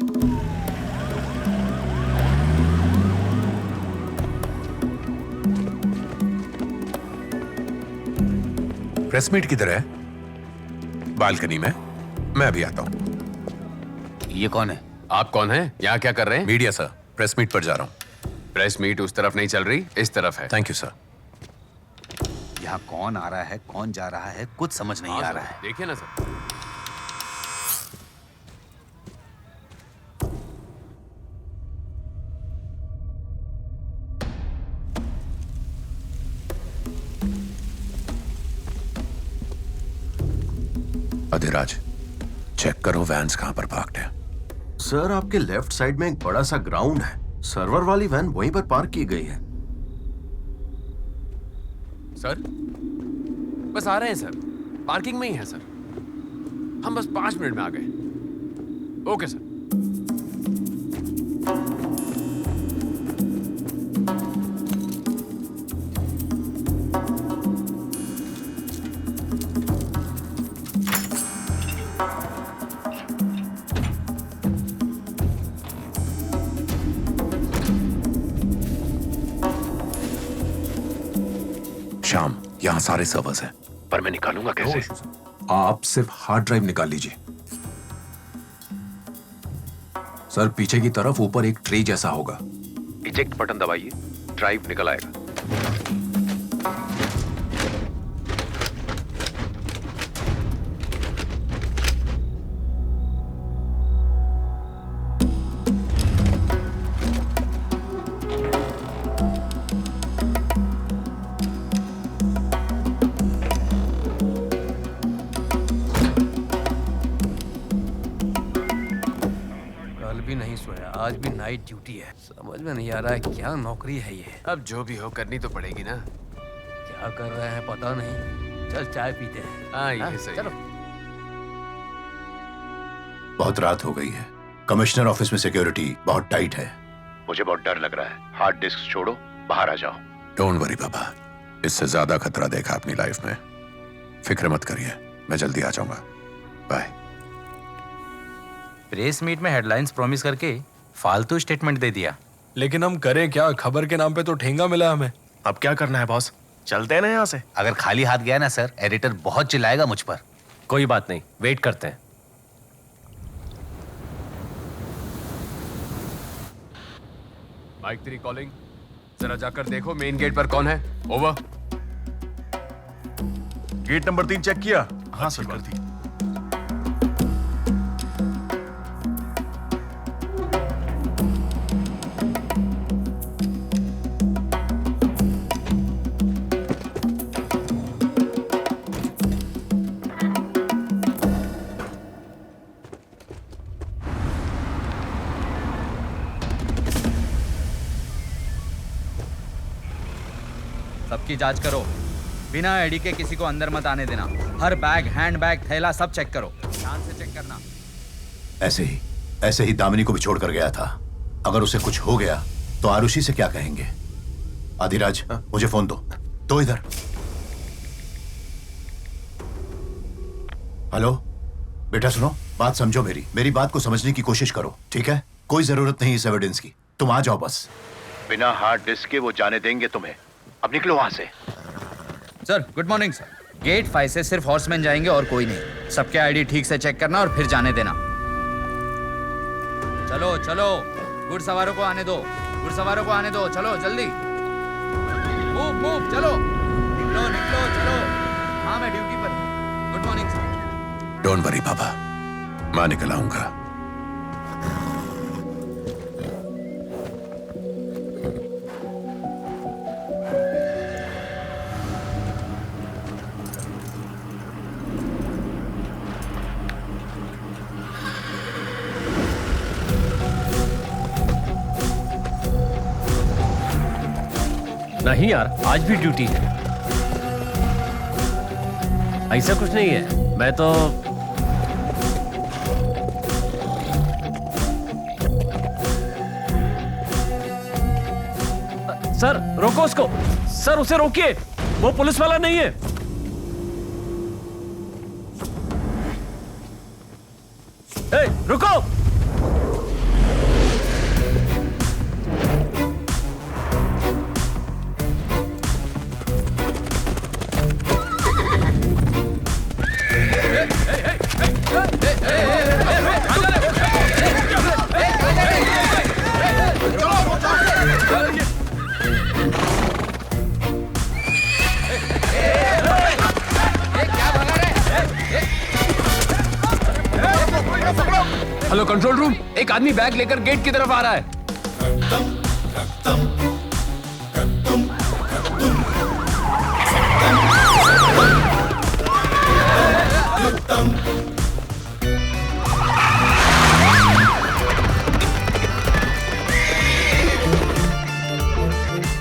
प्रेस मीट किधर है? बालकनी में। मैं अभी आता हूं। ये कौन है? आप कौन हैं? यहाँ क्या कर रहे हैं? मीडिया सर, प्रेस मीट पर जा रहा हूं। प्रेस मीट उस तरफ नहीं चल रही, इस तरफ है। Thank you sir. यहाँ कौन आ रहा है, कौन जा रहा है, कुछ समझ नहीं आ रहा है। देखिए ना सर। अधिराज, चेक करो वैन्स कहां पर पार्क्ड है। सर, आपके लेफ्ट साइड में एक बड़ा सा ग्राउंड है। सर्वर वाली वैन वहीं पर पार्क की गई है। सर, बस आ रहे हैं सर। पार्किंग में ही है सर। हम बस 5 मिनट में आ गए। Okay sir. श्याम, यहाँ सारे सर्वर्स हैं, पर मैं निकालूंगा कैसे? आप सिर्फ हार्ड ड्राइव निकाल लीजिए। सर पीछे की तरफ ऊपर एक ट्रे जैसा होगा। इजेक्ट बटन दबाइए, ड्राइव निकल आएगा। आज भी नाइट ड्यूटी है, समझ में नहीं आ रहा है क्या नौकरी है ये। अब जो भी हो करनी तो पड़ेगी ना। क्या कर रहे हैं पता नहीं। चल चाय पीते हैं। हाँ ये सही। चलो। बहुत रात हो गई है, कमिश्नर ऑफिस में सिक्योरिटी बहुत टाइट है, मुझे बहुत डर लग रहा है। हार्ड डिस्क छोड़ो, बाहर आ जाओ। डोंट वरी बाबा, इससे ज्यादा खतरा देखा अपनी लाइफ में। फिक्र मत करिए, मैं जल्दी आ जाऊंगा। बाय। प्रेस मीट में हेडलाइंस प्रॉमिस करके फालतू स्टेटमेंट दे दिया। लेकिन हम करें क्या, खबर के नाम पे तो ठेंगा मिला हमें। अब क्या करना है बॉस, चलते हैं ना यहाँ से। अगर खाली हाथ गया ना सर, एडिटर बहुत चिल्लाएगा मुझ पर। कोई बात नहीं, वेट करते हैं। माइक 3 कॉलिंग, जरा जाकर देखो मेन गेट पर कौन है। ओवर। गेट नंबर 3 चेक किया? हाँ सर, कर दी। सबकी जांच करो, बिना आईडी के किसी को अंदर मत आने देना। हर बैग, हैंड बैग, थैला सब चेक करो, ध्यान से चेक करना। ऐसे ही दामिनी को भी छोड़ कर गया था। अगर उसे कुछ हो गया तो आरुषि से क्या कहेंगे? आदिराज, मुझे फोन दो इधर। हेलो बेटा, सुनो, बात समझो, मेरी बात को समझने की कोशिश करो, ठीक है? कोई जरूरत नहीं इस एविडेंस की, तुम आ जाओ बस। बिना हार्ड डिस्क के वो जाने देंगे तुम्हें। अब निकलो वहां से। Sir good morning sir. Gate 5 से सिर्फ हॉर्समैन जाएंगे और कोई नहीं। सबके आईडी ठीक से चेक करना और फिर जाने देना। चलो चलो, घुड़सवारों को आने दो, घुड़सवारों को आने दो, चलो जल्दी। मूव चलो, निकलो चलो। हाँ मैं ड्यूटी पर हूँ। Good morning sir. Don't worry बाबा, मैं निकल आऊंगा। नहीं यार, आज भी ड्यूटी है। ऐसा कुछ नहीं है, मैं तो सर रोको उसको, सर उसे रोकिए, वो पुलिस वाला नहीं है। ए, रुको। हेलो कंट्रोल रूम, एक आदमी बैग लेकर गेट की तरफ आ रहा है।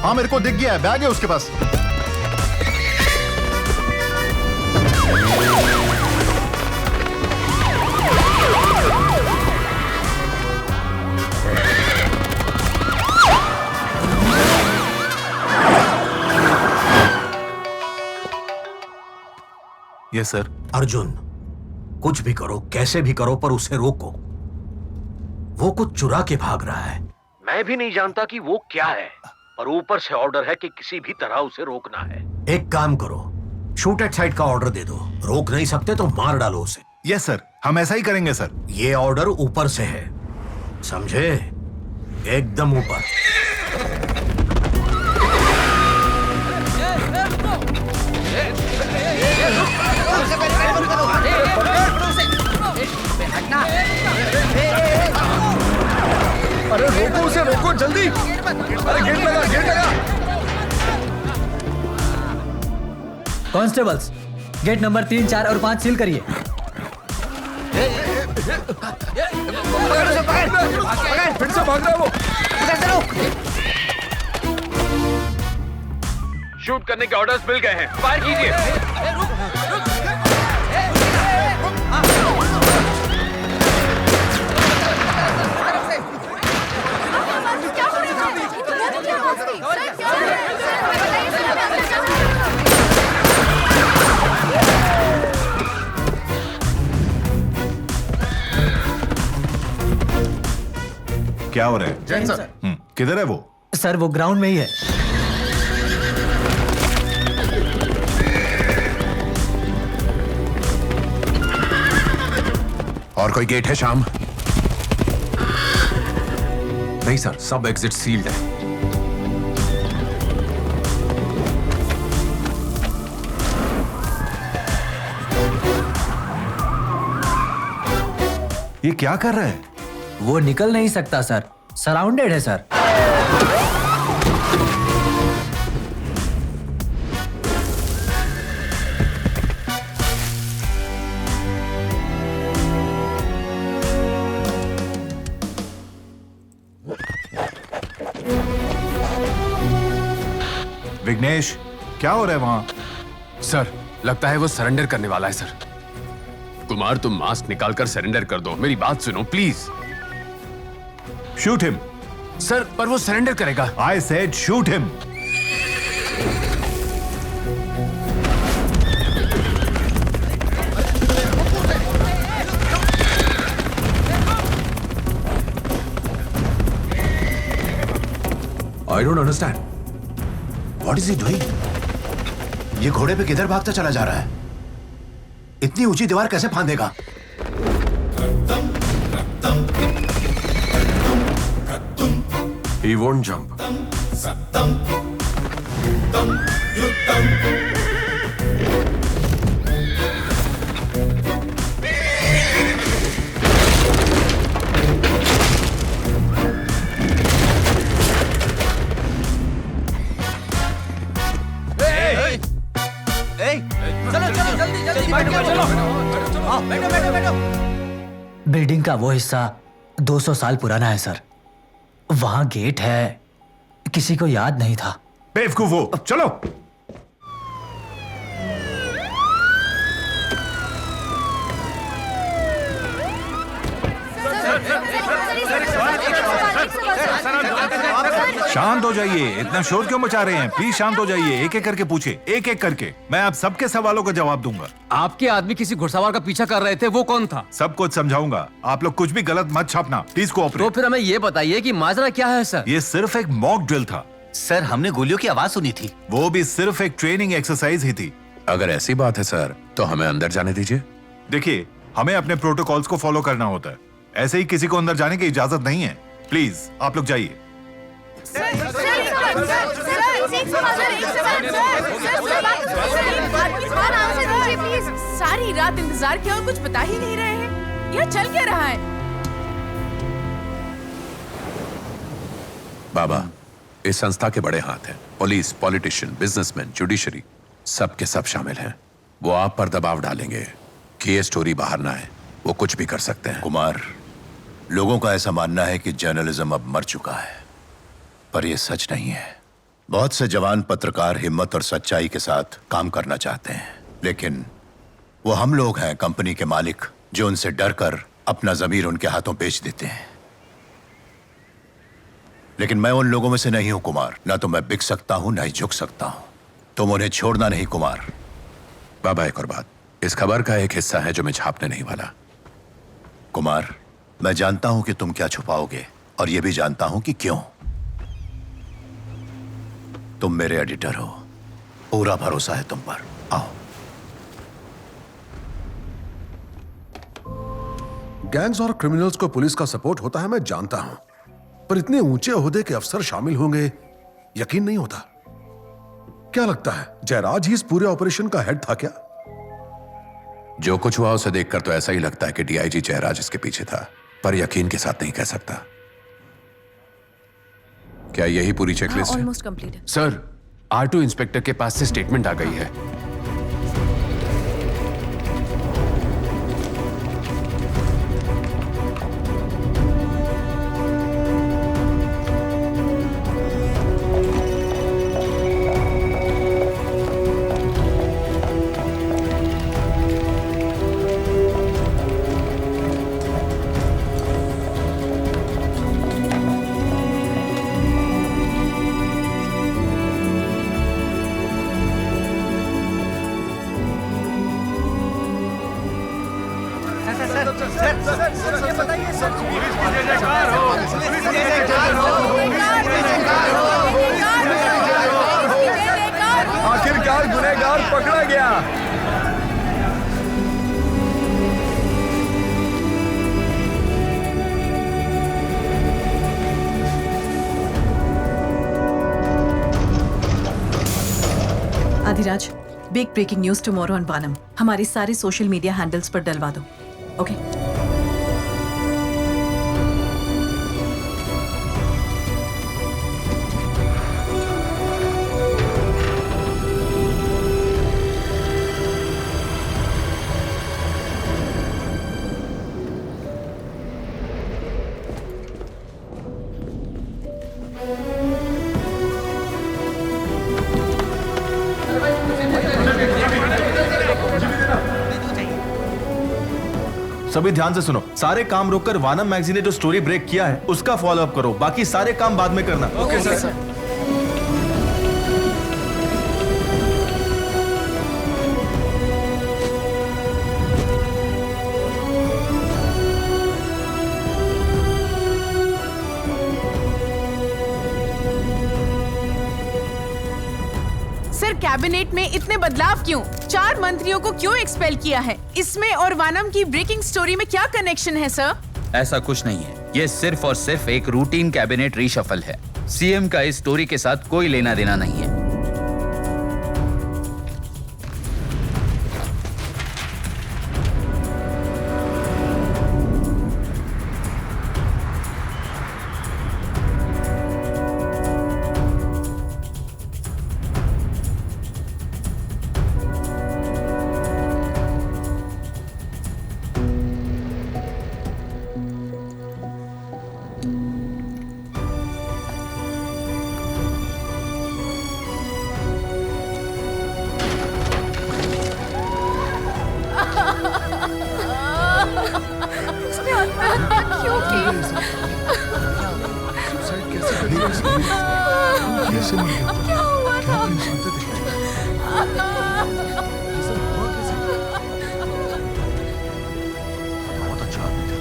हाँ मेरे को दिख गया है, बैग है उसके पास। Yes sir. अर्जुन, कुछ भी करो, कैसे भी करो, पर उसे रोको। वो कुछ चुरा के भाग रहा है। मैं भी नहीं जानता कि वो क्या है, और ऊपर से ऑर्डर है कि किसी भी तरह उसे रोकना है। एक काम करो, शूट एट साइट का ऑर्डर दे दो। रोक नहीं सकते तो मार डालो उसे। यस सर, हम ऐसा ही करेंगे सर। ये ऑर्डर ऊपर से है, समझे? एकदम ऊपर। अरे रोको उसे, रोको जल्दी। अरे गेट लगा, गेट लगा। कांस्टेबल्स, गेट नंबर 3, 4 और 5 सील करिए। फिर से भाग रहा है वो। शूट करने के ऑर्डर्स मिल गए हैं, फायर कीजिए। क्या हो रहा है? जैन सर। किधर है वो? सर वो ग्राउंड में ही है। और कोई गेट है श्याम? नहीं सर, सब एग्जिट सील्ड है। ये क्या कर रहा है? वो निकल नहीं सकता सर, सराउंडेड है सर। विघ्नेश, क्या हो रहा है वहां? सर, लगता है वो सरेंडर करने वाला है सर। कुमार, तुम मास्क निकालकर सरेंडर कर दो। मेरी बात सुनो प्लीज। Shoot him. सर, पर वो सरेंडर करेगा। I said shoot him. I don't understand. What is he doing? ये घोड़े पे किधर भागता चला जा रहा है? इतनी ऊंची दीवार कैसे फांदेगा? He won't jump. बिल्डिंग का वो हिस्सा 200 साल पुराना है सर। वहां गेट है, किसी को याद नहीं था। बेवकूफो, चलो। शांत हो जाइए, इतना शोर क्यों मचा रहे हैं? प्लीज शांत हो जाइए। एक एक करके पूछे, एक एक करके। मैं आप सबके सवालों का जवाब दूंगा। आपके आदमी किसी घुड़सवार का पीछा कर रहे थे, वो कौन था? सब कुछ समझाऊंगा। आप लोग कुछ भी गलत मत छापना, प्लीज कोऑपरेट। तो फिर हमें ये बताइए कि माजरा क्या है सर? ये सिर्फ एक मॉक ड्रिल था सर। हमने गोलियों की आवाज सुनी थी। वो भी सिर्फ एक ट्रेनिंग एक्सरसाइज ही थी। अगर ऐसी बात है सर, तो हमें अंदर जाने दीजिए। देखिए, हमें अपने प्रोटोकॉल्स को फॉलो करना होता है। ऐसे ही किसी को अंदर जाने की इजाजत नहीं है। प्लीज आप लोग जाइए। सारी रात इंतजार किया और कुछ बता ही नहीं रहे हैं। यह चल क्या रहा है? बाबा, इस संस्था के बड़े हाथ हैं। पुलिस, पॉलिटिशियन, बिजनेसमैन, जुडिशरी, सब के सब शामिल हैं। वो आप पर दबाव डालेंगे कि ये स्टोरी बाहर ना आए। वो कुछ भी कर सकते हैं। कुमार, लोगों का ऐसा मानना है कि जर्नलिज्म अब मर चुका है, पर यह सच नहीं है। बहुत से जवान पत्रकार हिम्मत और सच्चाई के साथ काम करना चाहते हैं, लेकिन वो हम लोग हैं, कंपनी के मालिक, जो उनसे डरकर अपना जमीर उनके हाथों बेच देते हैं। लेकिन मैं उन लोगों में से नहीं हूं कुमार। ना तो मैं बिक सकता हूं, ना ही झुक सकता हूं। तुम उन्हें छोड़ना नहीं कुमार। बाबा, एक और बात, इस खबर का एक हिस्सा है जो मैं छापने नहीं वाला। कुमार, मैं जानता हूं कि तुम क्या छुपाओगे, और यह भी जानता हूं कि क्यों। तुम मेरे एडिटर हो, पूरा भरोसा है तुम पर। आओ। गैंग्स और क्रिमिनल्स को पुलिस का सपोर्ट होता है, मैं जानता हूं, पर इतने ऊंचे ओहदे के अफसर शामिल होंगे यकीन नहीं होता। क्या लगता है जयराज ही इस पूरे ऑपरेशन का हेड था क्या? जो कुछ हुआ उसे देखकर तो ऐसा ही लगता है कि डीआईजी जयराज इसके पीछे था, पर यकीन के साथ नहीं कह सकता। क्या यही पूरी चेकलिस्ट है? ऑलमोस्ट कंप्लीट है। सर, R2 इंस्पेक्टर के पास से स्टेटमेंट आ गई है। आखिरकार गुनहगार पकड़ा गया। Adiraj, big breaking news tomorrow on Vaanam. हमारे सारे सोशल मीडिया हैंडल्स पर डलवा दो। ओके? सभी ध्यान से सुनो, सारे काम रोककर वानम मैगजीन ने जो स्टोरी ब्रेक किया है उसका फॉलो अप करो, बाकी सारे काम बाद में करना। Okay sir. सर, कैबिनेट में इतने बदलाव क्यों? 4 मंत्रियों को क्यों एक्सपेल किया है? इसमें और वानम की ब्रेकिंग स्टोरी में क्या कनेक्शन है सर? ऐसा कुछ नहीं है, ये सिर्फ और सिर्फ एक रूटीन कैबिनेट रीशफल है। सीएम का इस स्टोरी के साथ कोई लेना देना नहीं है। उसने आत्महत्या क्यों की? कैसे मर गया? क्या हुआ था? बहुत अच्छा आदमी था।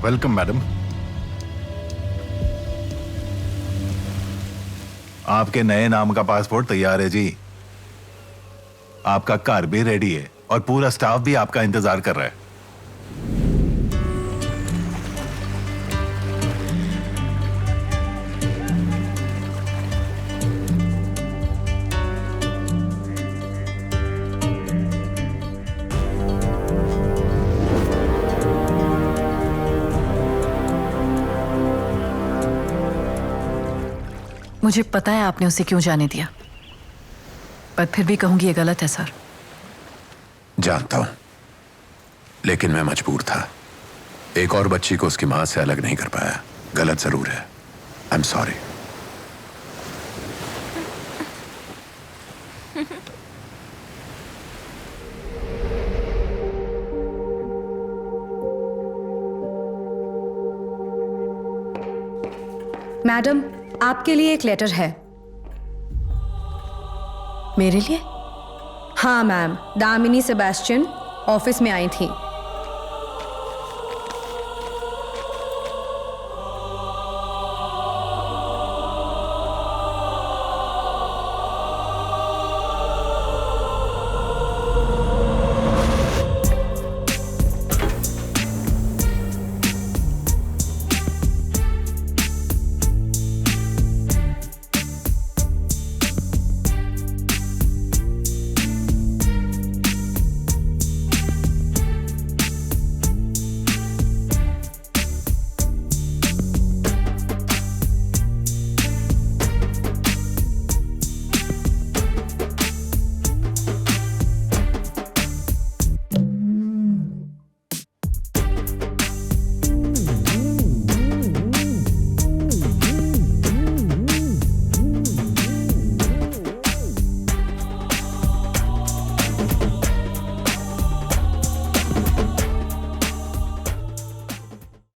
Welcome madam. आपके नए नाम का पासपोर्ट तैयार है जी। आपका कार भी रेडी है और पूरा स्टाफ भी आपका इंतजार कर रहा है। मुझे पता है आपने उसे क्यों जाने दिया, पर फिर भी कहूंगी ये गलत है सर। जानता हूं, लेकिन मैं मजबूर था। एक और बच्ची को उसकी मां से अलग नहीं कर पाया। गलत जरूर है। I am sorry. मैडम, आपके लिए एक लेटर है। मेरे लिए? हाँ मैम, दामिनी सेबेस्टियन ऑफिस में आई थी।